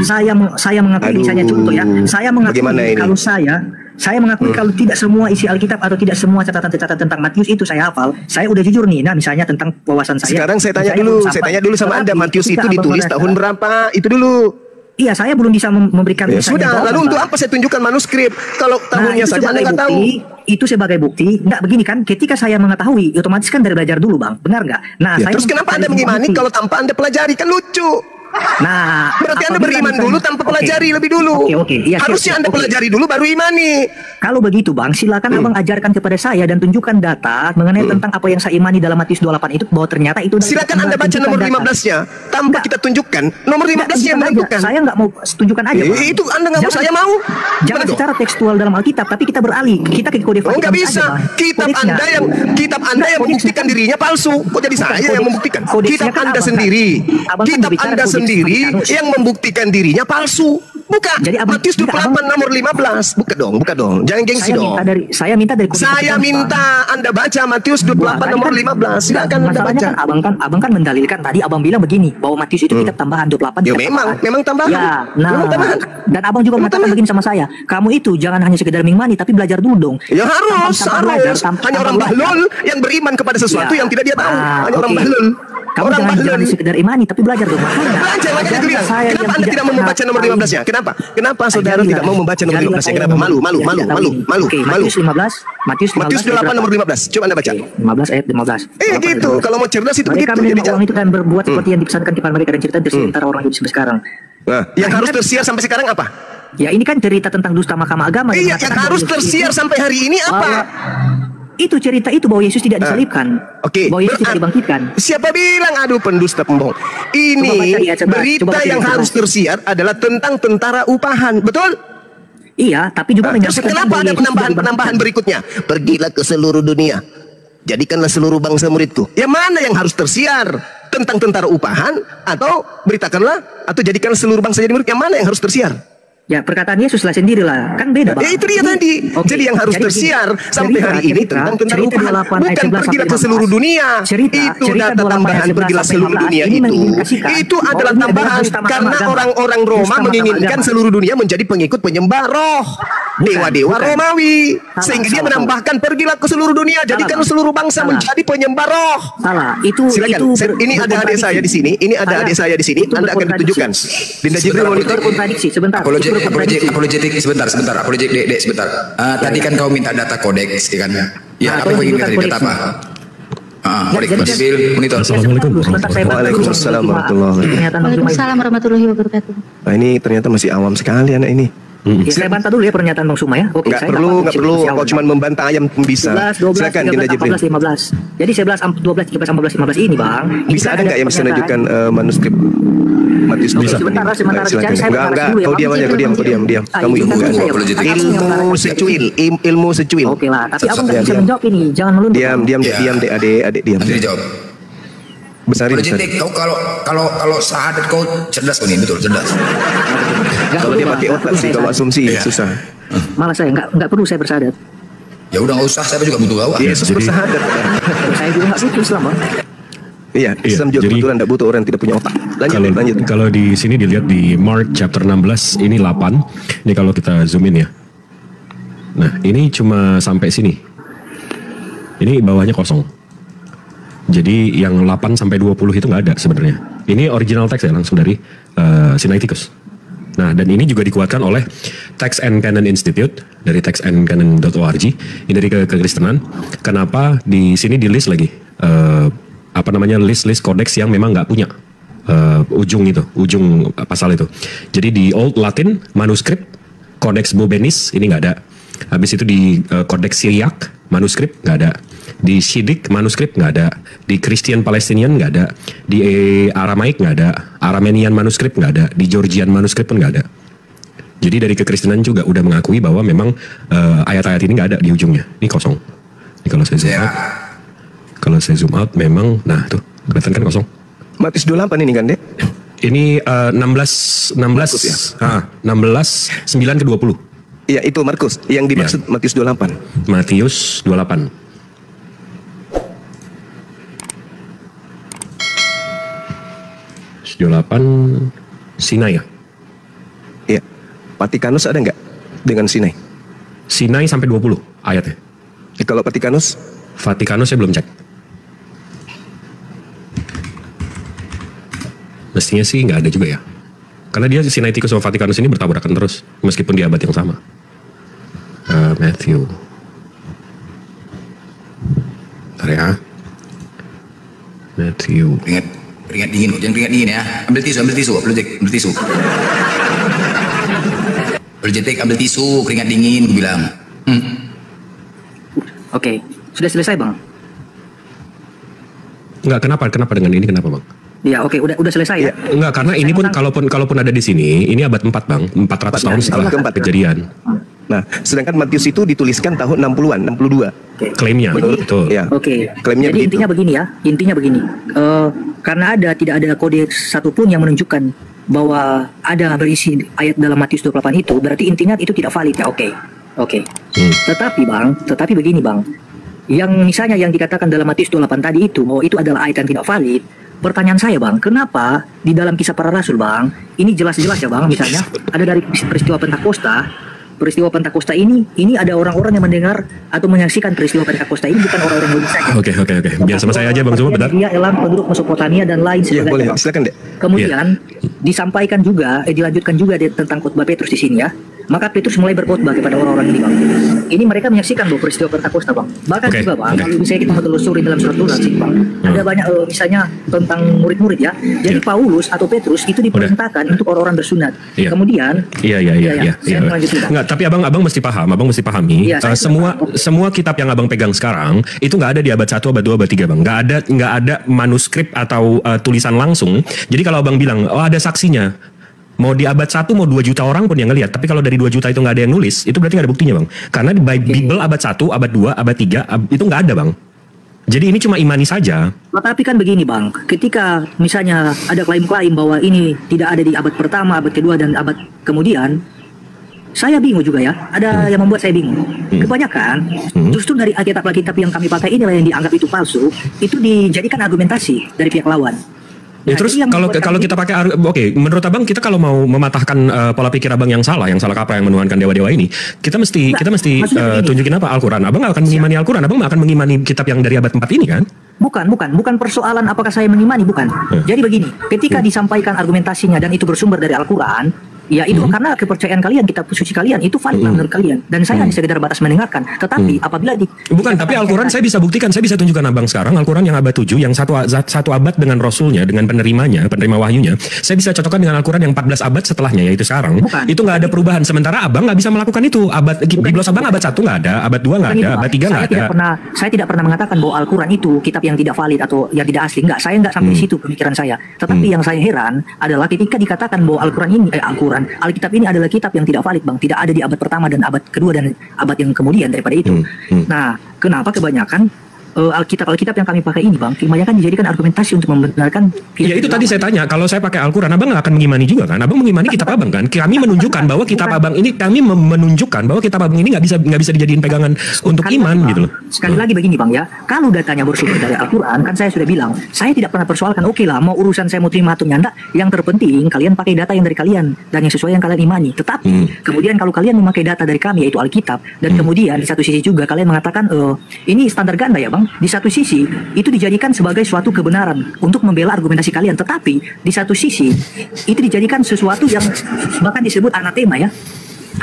saya mengakui misalnya contoh ya, saya mengakui kalau saya mengakui kalau tidak semua isi Alkitab atau tidak semua catatan-catatan tentang Matius itu saya hafal. Saya udah jujur nih. Nah, misalnya tentang wawasan saya. Sekarang saya tanya dulu sama Anda, Matius itu ditulis tahun berapa? Itu dulu. Iya, saya belum bisa memberikan. Ya sudah, lalu untuk apa saya tunjukkan manuskrip? Kalau tahunnya saja Anda nggak tahu. Itu sebagai bukti. Nggak begini kan, ketika saya mengetahui, otomatis kan dari belajar dulu, Bang. Benar nggak? Nah, ya, terus kenapa Anda mengimani kalau tanpa Anda pelajari? Kan lucu. Nah, berarti Anda beriman dulu tanpa pelajari lebih dulu. Ya, harusnya Anda pelajari dulu baru imani. Kalau begitu Bang, silakan Abang ajarkan kepada saya dan tunjukkan data mengenai tentang apa yang saya imani dalam Matius 28 itu, bahwa ternyata itu. Silakan Anda baca nomor 15-nya tanpa kita tunjukkan. Nomor 15-nya yang menentukan. Saya nggak mau tunjukkan aja, Bang. Itu Anda nggak mau, saya mau. Jangan secara tekstual dalam Alkitab, tapi kita beralih. Kita ke kode Vatikanus. Nggak bisa. Kitab Anda yang membuktikan dirinya palsu. Kok jadi saya yang membuktikan? Kitab Anda sendiri. Kitab Anda sendiri yang membuktikan dirinya palsu. Buka. Jadi Matius 28 nomor 15. Buka dong. Jangan gengsi dong. Saya minta Anda baca Matius 28 nomor 15. Silakan Anda baca. Kan abang kan mendalilkan tadi Abang bilang begini bahwa Matius itu kitab tambahan 28. Ya memang tambahan. Ya, memang tambahan. Dan Abang juga mengatakan begini sama saya. Kamu itu jangan hanya sekedar mengimani tapi belajar dulu dong. Ya harus. Hanya orang bahlul yang beriman kepada sesuatu yang tidak dia tahu. Hanya orang bahlul. Kamu jangan sekedar imani tapi belajar dong. Belajar. Kenapa Anda tidak mau membaca nomor 15-nya? Kenapa saudara tidak mau membaca nomor 15-nya? Kenapa? Malu. Matius 28 nomor 15. Coba Anda baca. 15 ayat 15. Gitu. Kalau mau cerdas itu begitu. Mereka orang itu kan berbuat seperti yang dipesankan kepada mereka dan cerita dari antara orang hidup sampai sekarang. Nah, yang harus tersiar sampai sekarang apa? Ya ini kan cerita tentang dusta Mahkamah Agama. Iya, yang harus tersiar sampai hari ini apa? Itu cerita itu bahwa Yesus tidak disalibkan. Bahwa Yesus tidak dibangkitkan. Siapa bilang aduh pendusta pembohong? Ini berita yang harus tersiar adalah tentang tentara upahan. Betul? Iya, tapi juga terus kenapa ada penambahan berikutnya? Pergilah ke seluruh dunia. Jadikanlah seluruh bangsa muridku. Yang mana yang harus tersiar? Tentang tentara upahan atau beritakanlah atau jadikan seluruh bangsa jadi murid? Yang mana yang harus tersiar? Ya perkataan Yesus lah sendirilah, kan beda Bang. Ya itu dia tadi. Jadi yang harus tersiar sampai hari ini tentang tentara upahan. Bukan pergilah ke seluruh dunia. Itu data tambahan pergilah seluruh dunia itu adalah tambahan karena orang-orang Roma menginginkan seluruh dunia menjadi pengikut penyembah roh dewa-dewa Romawi, sehingga dia menambahkan pergilah ke seluruh dunia, jadikan selulah bangsa menjadi penyembah roh. Salah. Itu silakan. Ini ada adik saya di sini. Anda akan ditunjukkan. Dinda Jibril monitor. Kontradiksi sebentar. Apologetik sebentar. Apologetik dek sebentar. Tadi kan kau minta data kodeks, ya kan? Ya, apa yang ingin minta data apa? Monitor. Waalaikumsalam warahmatullahi wabarakatuh. Waalaikumsalam warahmatullahi wabarakatuh. Nah, ini ternyata masih awam sekali anak ini. Ya, saya bantah dulu ya pernyataan Bang Suma ya. Oke, Nggak saya perlu, nggak kalau paham cuma membantah ayam pun bisa. 11, 12, Silakan 13, Dinda Jibril. 14, 15. Jadi 11, 12, 13, 14, 15 ini Bang. Bisa ada nggak yang bisa menunjukkan manuskrip Matius Bisa. 28 Sebentar, ini? sebentar, Silakan. dicari, saya Enggak, berharap enggak, dulu ya, kau Bang. diam aja, kau diam. Kamu Izinkan ilmu saya, boleh Bang. jadi. ilmu secuil, ilmu secuil. Oke lah, tapi aku nggak Diam, bisa diam. menjawab ini. Jangan melunduk. Diam, Bang. diam, Ya. diam, adik, diam. Nanti dijawab. Besarin, Boleh besarin. Jetek, kau kalau syahadat kau cerdas kau nih, betul cerdas. Nggak Kalau perlu, dia Bang. pakai Nggak otak perlu sih, saya kalau sadar. asumsi Iya. susah. Malah saya nggak perlu saya bersahadat. Ya udah nggak usah, saya juga butuh kau. Yesus Jadi- bersahadat. Saya juga nggak butuh Islam, Bang. Iya, Islam juga jadi- kebetulan tidak butuh orang yang tidak punya otak. Lanjut, Kalau lanjut. kalau di sini dilihat di Mark chapter 16 ini 8. Ini kalau kita zoom in ya. Nah, ini cuma sampai sini. Ini bawahnya kosong. Jadi yang 8 sampai 20 itu nggak ada sebenarnya. Ini original teks ya langsung dari Sinaiticus. Nah, dan ini juga dikuatkan oleh Text and Canon Institute dari textandcanon.org. Ini dari kekristenan. Kenapa di sini di list lagi list kodeks yang memang nggak punya ujung pasal itu. Jadi di Old Latin manuskrip Codex Bobenis ini nggak ada. Habis itu di Codex Syriac manuskrip nggak ada. Di Siddiq manuskrip nggak ada. Di Christian Palestinian nggak ada. Di Aramaik nggak ada. Aramenian manuskrip nggak ada. Di Georgian manuskrip pun nggak ada. Jadi dari kekristenan juga udah mengakui bahwa memang ayat-ayat ini nggak ada di ujungnya. Ini kosong. Ini kalau saya zoom Ya. out. Kalau saya zoom out memang, nah tuh kelihatan kan kosong. Matius 28 ini kan, Dek? Ini 16 9 ke 20. Iya, itu Markus. Yang dimaksud Matius 28. Matius 28. Matius 28 Sinai ya. Iya. Vatikanus ada nggak dengan Sinai? Sinai sampai 20 ayatnya. Kalau Vatikanus, Vatikanus saya belum cek. Mestinya sih nggak ada juga ya. Karena dia Sinaiticus sama Vatikanus ini bertabrakan terus meskipun di abad yang sama. Matthew. Bentar ya. Matthew. Keringat dingin, jangan keringat dingin ya. Ambil tisu, ambil tisu. Ambil tisu. Berjetek, ambil tisu, keringat dingin, gue bilang. Oke, sudah selesai, Bang. Enggak, kenapa dengan ini kenapa, Bang? Ya, oke, udah selesai ya. Enggak, karena ini pun kalaupun ada di sini, ini abad 4, Bang. 400 tahun setelah keempat. kejadian. nah, sedangkan Matius itu dituliskan tahun 60-an, 62. Klaimnya, betul. Ya. Oke. Klaimnya Jadi begitu. intinya begini. Karena tidak ada kode satupun yang menunjukkan bahwa ada berisi ayat dalam Matius 28 itu, berarti intinya itu tidak valid ya. Oke. Tetapi begini, Bang. Yang misalnya yang dikatakan dalam Matius 28 tadi itu, bahwa itu adalah ayat yang tidak valid. Pertanyaan saya, Bang, kenapa di dalam Kisah Para Rasul, Bang, ini jelas-jelas ya, Bang, misalnya ada dari peristiwa Pentakosta ini ada orang-orang yang mendengar atau menyaksikan peristiwa Pentakosta ini, bukan orang-orang Yahudi saja. Oke. Biar sama saya aja, Bang, semua bentar. Dia elam penduduk Mesopotamia dan lain Iya, sebagainya. boleh. Bang. Silakan, Dek. Kemudian disampaikan juga, dilanjutkan juga tentang khotbah Petrus di sini ya. Maka Petrus mulai berkhotbah kepada orang-orang ini, Bang. Ini mereka menyaksikan bahwa peristiwa Pentakosta, Bang. Bahkan Oke, juga, Bang, oke. kalau misalnya kita menelusuri dalam surat Tuhan sih, Bang, ada banyak misalnya tentang murid-murid ya. Jadi Iya. Paulus atau Petrus itu diperintahkan untuk orang-orang bersunat. Iya. Kemudian Iya. Saya melanjutkan, Bang. Enggak, tapi abang mesti paham, abang mesti pahami. Iya, saya semua kitab yang abang pegang sekarang itu nggak ada di abad 1, abad 2, abad 3, Bang. Nggak ada manuskrip atau tulisan langsung. Jadi kalau abang bilang, oh ada saksinya, mau di abad 1 mau 2 juta orang pun yang ngelihat. Tapi kalau dari 2 juta itu nggak ada yang nulis, itu berarti nggak ada buktinya, Bang. Karena di Bible abad 1, abad 2, abad 3 itu nggak ada, Bang. Jadi ini cuma imani saja. Tetapi kan begini, Bang, ketika misalnya ada klaim-klaim bahwa ini tidak ada di abad pertama, abad kedua, dan abad kemudian, saya bingung juga ya. Ada yang membuat saya bingung. Kebanyakan justru dari Alkitab yang kami pakai inilah yang dianggap itu palsu, itu dijadikan argumentasi dari pihak lawan. Ya, terus jadi yang kalau membuat kalau kami- kita pakai oke, menurut abang kita kalau mau mematahkan pola pikir abang yang salah kaprah yang menuhankan dewa-dewa ini, kita mesti maksudnya begini. tunjukin apa? Al-Quran. Abang nggak akan mengimani Al-Quran, abang nggak akan mengimani kitab yang dari abad 4 ini kan? Bukan persoalan apakah saya mengimani, bukan. Jadi begini, ketika disampaikan argumentasinya dan itu bersumber dari Al-Quran, Ya itu karena kepercayaan kalian, kitab suci kalian itu valid menurut kalian. Dan saya hanya sekedar batas mendengarkan. Tetapi apabila bukan, tapi Al-Quran saya bisa buktikan, saya bisa tunjukkan abang sekarang Al-Quran yang abad 7, yang satu abad dengan Rasulnya, dengan penerima wahyunya. Saya bisa cocokkan dengan Al-Quran yang 14 abad setelahnya, yaitu sekarang. Bukan. Itu nggak ada perubahan. Sementara abang nggak bisa melakukan itu. Biblos abang abad 1 nggak ada, abad 2 nggak ada, abad 3 nggak ada. Saya tidak pernah mengatakan bahwa Al-Quran itu kitab yang tidak valid atau yang tidak asli. Enggak, saya enggak sampai situ pemikiran saya. Tetapi yang saya heran adalah ketika dikatakan bahwa Alkitab ini adalah kitab yang tidak valid, Bang. Tidak ada di abad pertama dan abad kedua dan abad yang kemudian daripada itu. Nah, kenapa kebanyakan Alkitab yang kami pakai ini, Bang, kebanyakan dijadikan argumentasi untuk membenarkan. Ya itu tadi saya tanya, kalau saya pakai Al-Quran, abang nggak akan mengimani juga kan? Abang mengimani kitab abang kan? Kami menunjukkan bahwa kitab abang ini, menunjukkan bahwa kitab abang ini nggak bisa dijadiin pegangan untuk iman gitu loh. Sekali lagi begini, Bang ya, kalau datanya bersumber dari Al-Quran, kan saya sudah bilang, saya tidak pernah persoalkan, oke lah, mau urusan saya mau terima atau nyanda, yang terpenting kalian pakai data yang dari kalian dan yang sesuai yang kalian imani. Tetapi kemudian kalau kalian memakai data dari kami yaitu Alkitab, dan kemudian di satu sisi juga kalian mengatakan ini standar ganda ya, Bang. Di satu sisi itu dijadikan sebagai suatu kebenaran untuk membela argumentasi kalian, tetapi di satu sisi itu dijadikan sesuatu yang bahkan disebut anatema ya.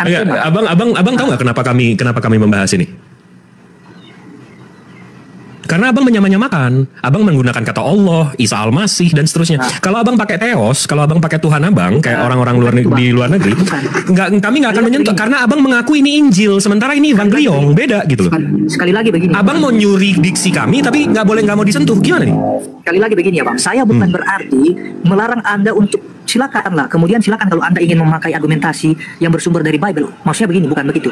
Ya, abang tahu nggak kenapa kami membahas ini? Karena abang menyamakan, abang menggunakan kata Allah, Isa Al-Masih dan seterusnya. Kalau abang pakai Theos, kalau abang pakai Tuhan abang, kayak orang-orang di luar negeri, kami nggak akan menyentuh karena abang mengaku ini Injil, sementara ini Evangelion, beda gitu loh. Sekali lagi begini. Abang mau nyuri diksi kami, tapi nggak mau disentuh, gimana nih? Sekali lagi begini ya, Bang. Saya bukan berarti melarang Anda untuk silakanlah. Kemudian silakan kalau Anda ingin memakai argumentasi yang bersumber dari Bible. Maksudnya begini, bukan begitu.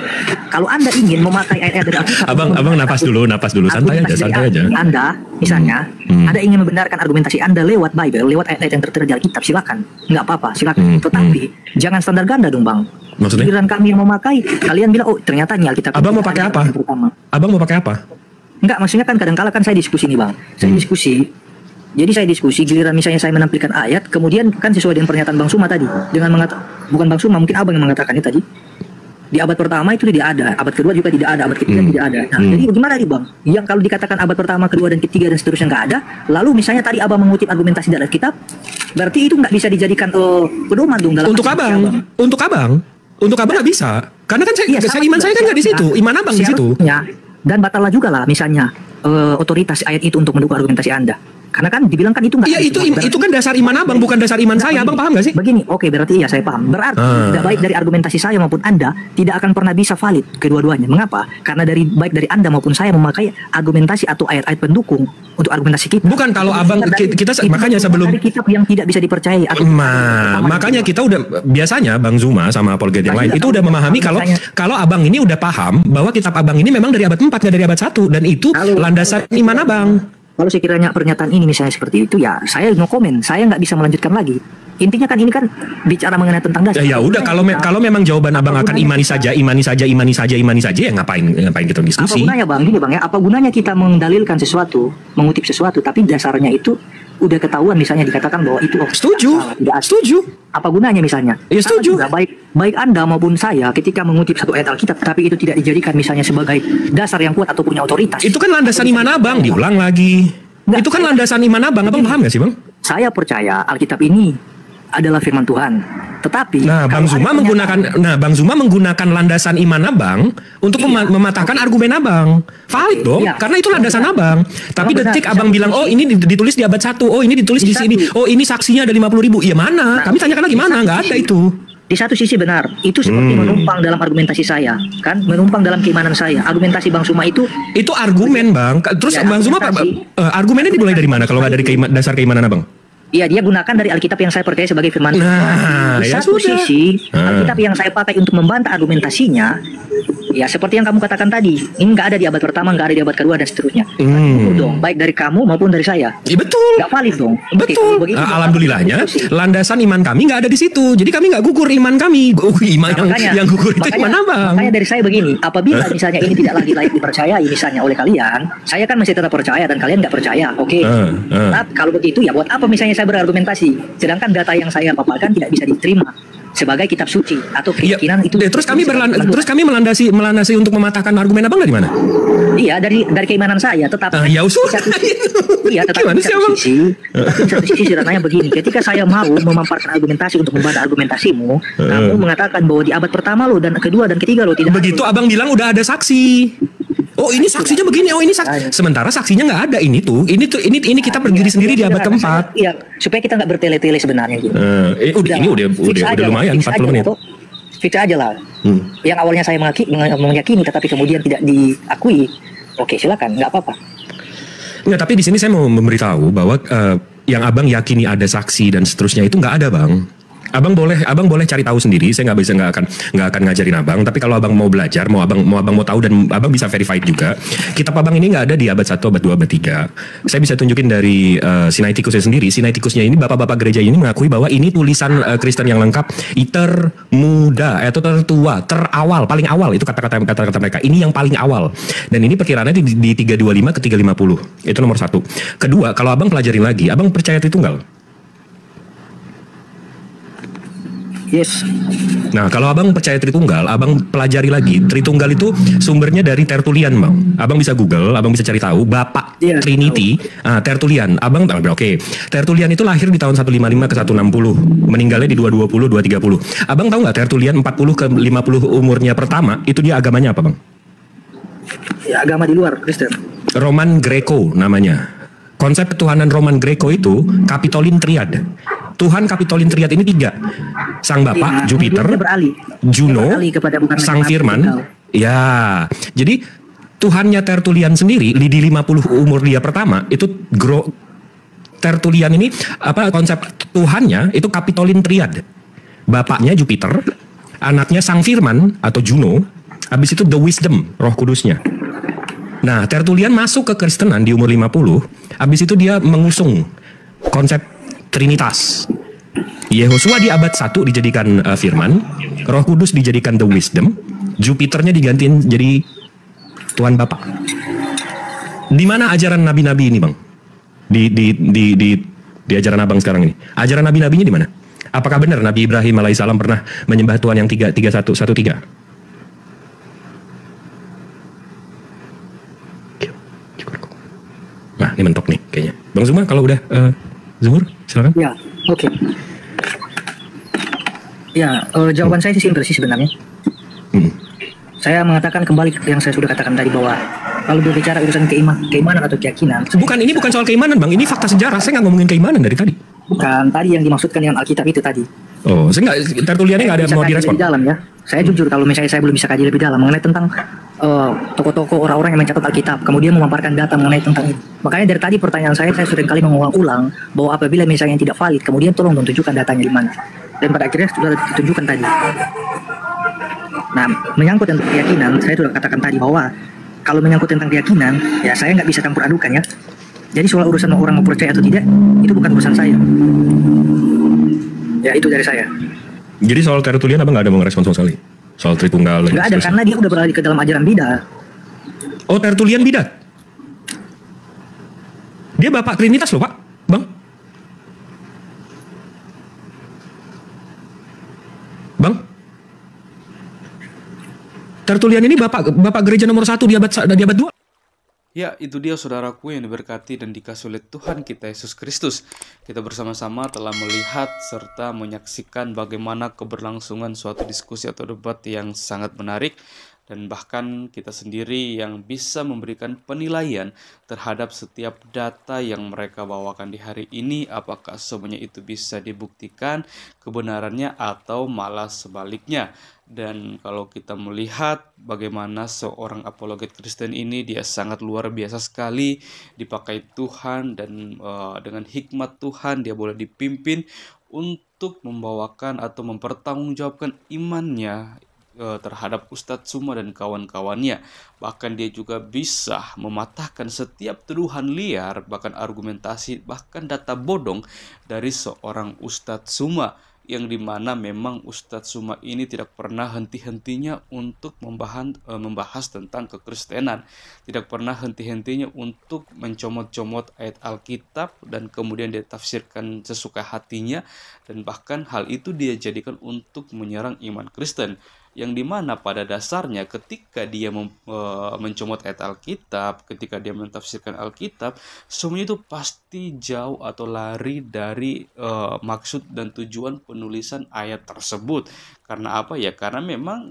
Kalau Anda ingin memakai ayat-ayat dari Alkitab, abang napas dulu, santai aja. Anda, misalnya, Anda ingin membenarkan argumentasi Anda lewat Bible, lewat ayat-ayat yang tertera di Alkitab, silakan. Nggak apa-apa, silakan. Tetapi jangan standar ganda dong, Bang. Maksudnya? Giliran kami yang memakai, kalian bilang, oh ternyata ini Alkitab. Abang mau pakai apa? Abang mau pakai apa? Enggak, maksudnya kan kadang-kala kan saya diskusi nih, Bang. Saya diskusi. Jadi saya diskusi, giliran misalnya saya menampilkan ayat, kemudian kan sesuai dengan pernyataan Bang Suma tadi, dengan bukan Bang Suma, mungkin abang yang mengatakannya tadi. Di abad pertama itu tidak ada, abad kedua juga tidak ada, abad ketiga tidak ada. Nah, jadi bagaimana nih, Bang? Yang kalau dikatakan abad pertama, kedua, dan ketiga dan seterusnya nggak ada, lalu misalnya tadi abang mengutip argumentasi dari Alkitab, berarti itu nggak bisa dijadikan pedoman dong dalam. Untuk abang nggak bisa, karena kan iman saya kan nggak di situ, iman abang di situ. Dan batallah juga lah misalnya otoritas ayat itu untuk mendukung argumentasi Anda. Karena kan dibilang kan itu nggak. Iya itu kan dasar iman abang, bukan dasar iman saya. Abang paham nggak sih? Begini, oke, berarti iya saya paham. Berarti tidak baik dari argumentasi saya maupun Anda tidak akan pernah bisa valid kedua-duanya. Mengapa? Karena baik dari Anda maupun saya memakai argumentasi atau ayat-ayat pendukung untuk argumentasi kita. Bukan kalau abang kita makanya sebelum dari kitab yang tidak bisa dipercayai. Makanya kita udah biasanya Bang Zuma sama apologet yang lain itu udah memahami kalau abang ini udah paham bahwa kitab abang ini memang dari abad 4 nggak dari abad 1 dan itu landasan iman abang. Kalau sekiranya pernyataan ini misalnya seperti itu, ya saya no comment, saya nggak bisa melanjutkan lagi. Intinya kan ini kan bicara mengenai tentang dasar. Ya udah kalau memang jawaban abang akan imani saja ya ngapain kita diskusi? Apa gunanya, Bang? Gini, Bang ya, apa gunanya kita mendalilkan sesuatu, mengutip sesuatu, tapi dasarnya itu udah ketahuan misalnya dikatakan bahwa itu setuju. Apa gunanya misalnya? Ya setuju. Baik Anda maupun saya ketika mengutip satu ayat Alkitab tapi itu tidak dijadikan misalnya sebagai dasar yang kuat atau punya otoritas. Itu kan landasan iman abang, diulang lagi. Itu kan landasan iman abang paham gak sih, Bang? Saya percaya Alkitab ini adalah firman Tuhan. Tetapi Bang Zuma menggunakan landasan iman abang untuk mematahkan argumen abang. Valid dong, karena itu landasan abang. Tapi detik abang bilang, oh ini ditulis di abad 1, oh ini ditulis di sini, oh ini saksinya ada 50.000. Ya mana? Kami tanyakan lagi mana? Nggak ada itu. Di satu sisi benar, itu seperti menumpang dalam argumentasi saya, kan? Menumpang dalam keimanan saya. Argumentasi Bang Suma itu argumen, Bang. Terus Bang Suma argumennya dimulai dari mana kalau nggak dari dasar keimanan abang? Iya, dia gunakan dari Alkitab yang saya percaya sebagai firman Tuhan. Di satu sisi, Alkitab yang saya pakai untuk membantah argumentasinya, ya seperti yang kamu katakan tadi, ini nggak ada di abad pertama, nggak ada di abad kedua dan seterusnya. Dong, baik dari kamu maupun dari saya. Ya, betul. Nggak valid dong. Betul. Alhamdulillahnya, landasan iman kami nggak ada di situ. Jadi kami nggak gugur iman kami. Yang gugur itu iman abang. Makanya dari saya begini, apabila misalnya ini tidak lagi layak dipercayai misalnya oleh kalian, saya kan masih tetap percaya dan kalian nggak percaya. Oke. Nah, kalau begitu ya buat apa misalnya saya berargumentasi, sedangkan data yang saya paparkan tidak bisa diterima sebagai kitab suci atau Iya. keyakinan itu. Terus kami melandasi untuk mematahkan argumen abang dari mana? Iya, dari keimanan saya. Tetapi Ya usul. iya, tetapi Gimana di sih, satu Abang? sisi sederhananya begini. Ketika saya mau memaparkan argumentasi untuk membantah argumentasimu, kamu mengatakan bahwa di abad pertama lo dan kedua dan ketiga lo tidak. Begitu abang bilang udah ada saksi. Oh ini saksinya begini, oh ini saksi. Sementara saksinya nggak ada. Ini kita berdiri sendiri di abad keempat. Iya, supaya kita nggak bertele-tele sebenarnya gitu. Ini udah lumayan 40 menit. Fix aja lah. Yang awalnya saya meyakini, tetapi kemudian tidak diakui. Oke, silakan, nggak apa-apa. Nggak, tapi di sini saya mau memberitahu bahwa yang abang yakini ada saksi dan seterusnya itu nggak ada, bang. Abang boleh cari tahu sendiri. Saya nggak akan ngajarin abang. Tapi kalau abang mau belajar, mau tahu dan abang bisa verified juga. Kitab abang ini nggak ada di abad 1, abad 2, abad 3. Saya bisa tunjukin dari Sinaiticusnya sendiri. Sinaiticusnya ini bapak-bapak gereja ini mengakui bahwa ini tulisan Kristen yang lengkap, termuda atau tertua, terawal, paling awal itu kata-kata mereka. Ini yang paling awal. Dan ini perkiraannya di 325 ke 350. Itu nomor 1. Kedua, kalau abang pelajarin lagi, abang percaya Tritunggal? Yes. Nah, kalau abang percaya Tritunggal, abang pelajari lagi. Tritunggal itu sumbernya dari Tertullian, bang. Abang bisa Google, abang bisa cari tahu. Bapak Trinity, Tertullian. Abang tahu, oke. Tertullian itu lahir di tahun 155 ke 160, meninggalnya di 220, 230. Abang tahu nggak Tertullian 40 ke 50 umurnya pertama, itu dia agamanya apa, bang? Ya, agama di luar Kristen. Roman Greco namanya. Konsep ketuhanan Roman Greco itu Capitolin Triad. Tuhan Capitolin Triad ini 3. Sang Bapa, Jupiter, Juno, Sang Firman. Ya, jadi Tuhannya Tertullian sendiri di 50 umur dia pertama itu Tertullian ini konsep Tuhannya itu Capitolin Triad. Bapaknya Jupiter, anaknya Sang Firman atau Juno, habis itu The Wisdom, Roh Kudusnya. Nah, Tertullian masuk ke Kristenan di umur 50, habis itu dia mengusung konsep Trinitas. Yehosua di abad 1 dijadikan Firman, Roh Kudus dijadikan The Wisdom, Jupiternya digantiin jadi Tuhan Bapa. Di mana ajaran nabi-nabi ini, bang? Di ajaran abang sekarang ini. Ajaran nabi-nabinya di mana? Apakah benar Nabi Ibrahim alaihissalam pernah menyembah Tuhan yang 3-1-1-3? Nah, ini mentok nih kayaknya. Bang Zuma, kalau udah Zuhur, silakan. Ya, oke. Ya, jawaban saya sih simpel sih sebenarnya. Saya mengatakan kembali yang saya sudah katakan tadi bahwa kalau berbicara urusan keimanan atau keyakinan. Ini bukan soal keimanan, bang. Ini fakta sejarah. Saya nggak ngomongin keimanan dari tadi. Bukan, tadi yang dimaksudkan dengan Alkitab itu tadi. Oh, saya nggak, Tertulliannya nggak ada mau direspon. Lebih dalam ya. Saya jujur kalau misalnya saya belum bisa kaji lebih dalam mengenai tentang tokoh-tokoh orang-orang yang mencatat Alkitab, kemudian memaparkan data mengenai tentang itu. Makanya dari tadi pertanyaan saya sering kali mengulang-ulang bahwa apabila misalnya tidak valid, kemudian tolong tunjukkan datanya di mana. Dan pada akhirnya sudah ditunjukkan tadi. Nah, menyangkut tentang keyakinan, saya sudah katakan tadi bahwa kalau menyangkut tentang keyakinan, ya saya nggak bisa campur adukan ya. Jadi soal urusan orang mau percaya atau tidak, itu bukan urusan saya. Ya, itu dari saya. Jadi soal Tertullian apa nggak ada mau ngerespon sama sekali? Soal Tritunggal? Nggak ada, karena dia udah beralih ke dalam ajaran bidat. Oh, Tertullian bidat? Dia bapak Trinitas loh, Pak. Bang? Bang? Tertullian ini bapak gereja nomor 1 di abad 2. Ya, itu dia saudaraku yang diberkati dan dikasih oleh Tuhan kita Yesus Kristus. Kita bersama-sama telah melihat serta menyaksikan bagaimana keberlangsungan suatu diskusi atau debat yang sangat menarik. Dan bahkan kita sendiri yang bisa memberikan penilaian terhadap setiap data yang mereka bawakan di hari ini. Apakah semuanya itu bisa dibuktikan kebenarannya atau malah sebaliknya. Dan kalau kita melihat bagaimana seorang apologet Kristen ini, dia sangat luar biasa sekali, dipakai Tuhan dan dengan hikmat Tuhan dia boleh dipimpin untuk membawakan atau mempertanggungjawabkan imannya terhadap Ustadz Zuma dan kawan-kawannya. Bahkan dia juga bisa mematahkan setiap tuduhan liar, bahkan argumentasi, bahkan data bodong dari seorang Ustadz Zuma yang dimana memang Ustadz Suma ini tidak pernah henti-hentinya untuk membahas tentang kekristenan, tidak pernah henti-hentinya untuk mencomot-comot ayat Alkitab dan kemudian dia tafsirkan sesuka hatinya, dan bahkan hal itu dia jadikan untuk menyerang iman Kristen, yang dimana pada dasarnya ketika dia mencomot ayat Alkitab, ketika dia mentafsirkan Alkitab, semuanya itu pasti jauh atau lari dari maksud dan tujuan penulisan ayat tersebut. Karena apa ya? Karena memang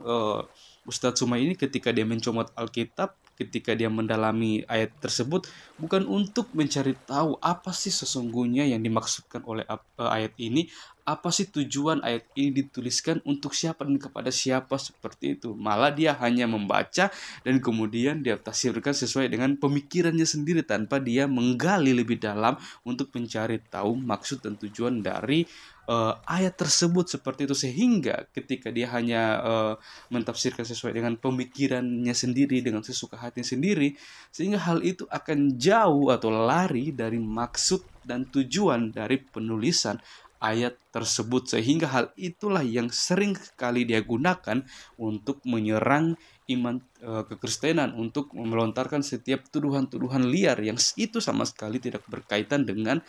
Ustadz Suma ini ketika dia mencomot Alkitab, ketika dia mendalami ayat tersebut, bukan untuk mencari tahu apa sih sesungguhnya yang dimaksudkan oleh ayat ini, apa sih tujuan ayat ini dituliskan untuk siapa dan kepada siapa, seperti itu. Malah dia hanya membaca dan kemudian dia tafsirkan sesuai dengan pemikirannya sendiri tanpa dia menggali lebih dalam untuk mencari tahu maksud dan tujuan dari ayat tersebut, seperti itu. Sehingga ketika dia hanya mentafsirkan sesuai dengan pemikirannya sendiri, dengan sesuka hati sendiri, sehingga hal itu akan jauh atau lari dari maksud dan tujuan dari penulisan ayat tersebut, sehingga hal itulah yang sering kali dia gunakan untuk menyerang iman kekristenan, untuk melontarkan setiap tuduhan-tuduhan liar yang itu sama sekali tidak berkaitan dengan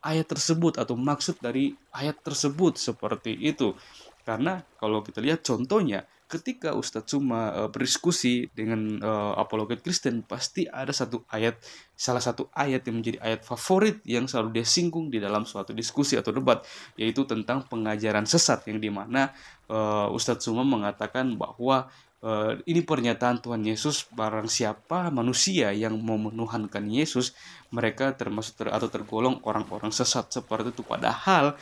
ayat tersebut atau maksud dari ayat tersebut, seperti itu. Karena kalau kita lihat contohnya, ketika Ustadz Suma berdiskusi dengan apologet Kristen, pasti ada salah satu ayat yang menjadi ayat favorit yang selalu dia singgung di dalam suatu diskusi atau debat, yaitu tentang pengajaran sesat, yang dimana Ustadz Suma mengatakan bahwa ini pernyataan Tuhan Yesus, barang siapa manusia yang mau menuhankan Yesus, mereka termasuk atau tergolong orang-orang sesat, seperti itu. Padahal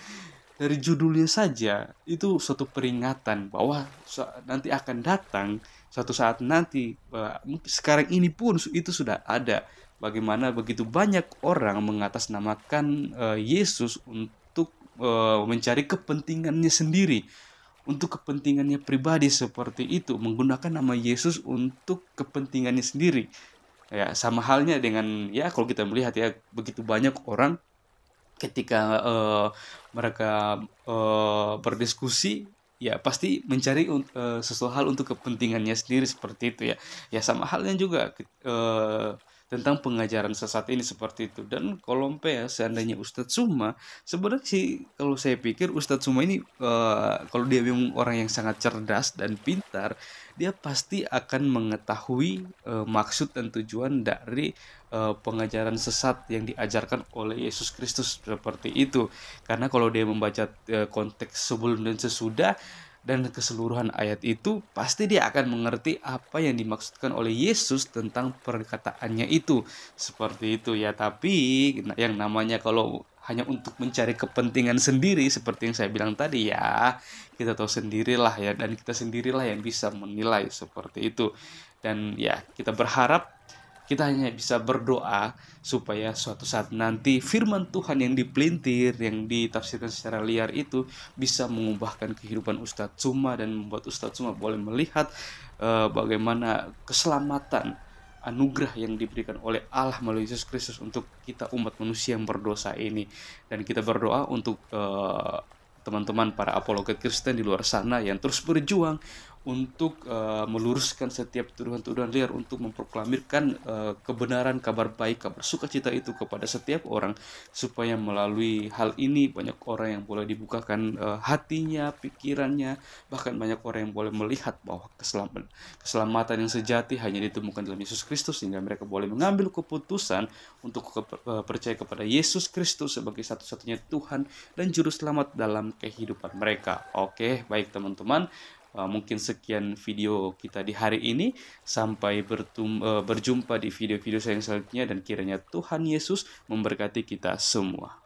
dari judulnya saja itu suatu peringatan bahwa nanti akan datang suatu saat nanti, sekarang ini pun itu sudah ada, bagaimana begitu banyak orang mengatasnamakan Yesus untuk mencari kepentingannya sendiri, untuk kepentingannya pribadi, seperti itu, menggunakan nama Yesus untuk kepentingannya sendiri. Ya, sama halnya dengan, ya kalau kita melihat ya, begitu banyak orang ketika mereka berdiskusi, ya pasti mencari sesuatu hal untuk kepentingannya sendiri, seperti itu ya. Ya sama halnya juga tentang pengajaran sesat ini, seperti itu. Dan kalau ya seandainya Ustadz Suma, sebenarnya sih kalau saya pikir Ustadz Suma ini kalau dia memang orang yang sangat cerdas dan pintar, dia pasti akan mengetahui maksud dan tujuan dari pengajaran sesat yang diajarkan oleh Yesus Kristus, seperti itu. Karena kalau dia membaca konteks sebelum dan sesudah dan keseluruhan ayat itu, pasti dia akan mengerti apa yang dimaksudkan oleh Yesus tentang perkataannya itu, seperti itu ya. Tapi yang namanya kalau hanya untuk mencari kepentingan sendiri, seperti yang saya bilang tadi ya, kita tahu sendirilah ya, dan kita sendirilah yang bisa menilai, seperti itu. Dan ya kita berharap, kita hanya bisa berdoa supaya suatu saat nanti firman Tuhan yang dipelintir, yang ditafsirkan secara liar itu bisa mengubahkan kehidupan Ustadz Suma dan membuat Ustadz Suma boleh melihat bagaimana keselamatan, anugerah yang diberikan oleh Allah melalui Yesus Kristus untuk kita umat manusia yang berdosa ini. Dan kita berdoa untuk teman-teman para apologet Kristen di luar sana yang terus berjuang untuk meluruskan setiap tuduhan-tuduhan liar, untuk memproklamirkan kebenaran, kabar baik, kabar sukacita itu kepada setiap orang, supaya melalui hal ini banyak orang yang boleh dibukakan hatinya, pikirannya, bahkan banyak orang yang boleh melihat bahwa keselamatan yang sejati hanya ditemukan dalam Yesus Kristus, sehingga mereka boleh mengambil keputusan untuk percaya kepada Yesus Kristus sebagai satu-satunya Tuhan dan Juru Selamat dalam kehidupan mereka. Oke, baik teman-teman. Mungkin sekian video kita di hari ini. Sampai berjumpa di video-video saya yang selanjutnya, dan kiranya Tuhan Yesus memberkati kita semua.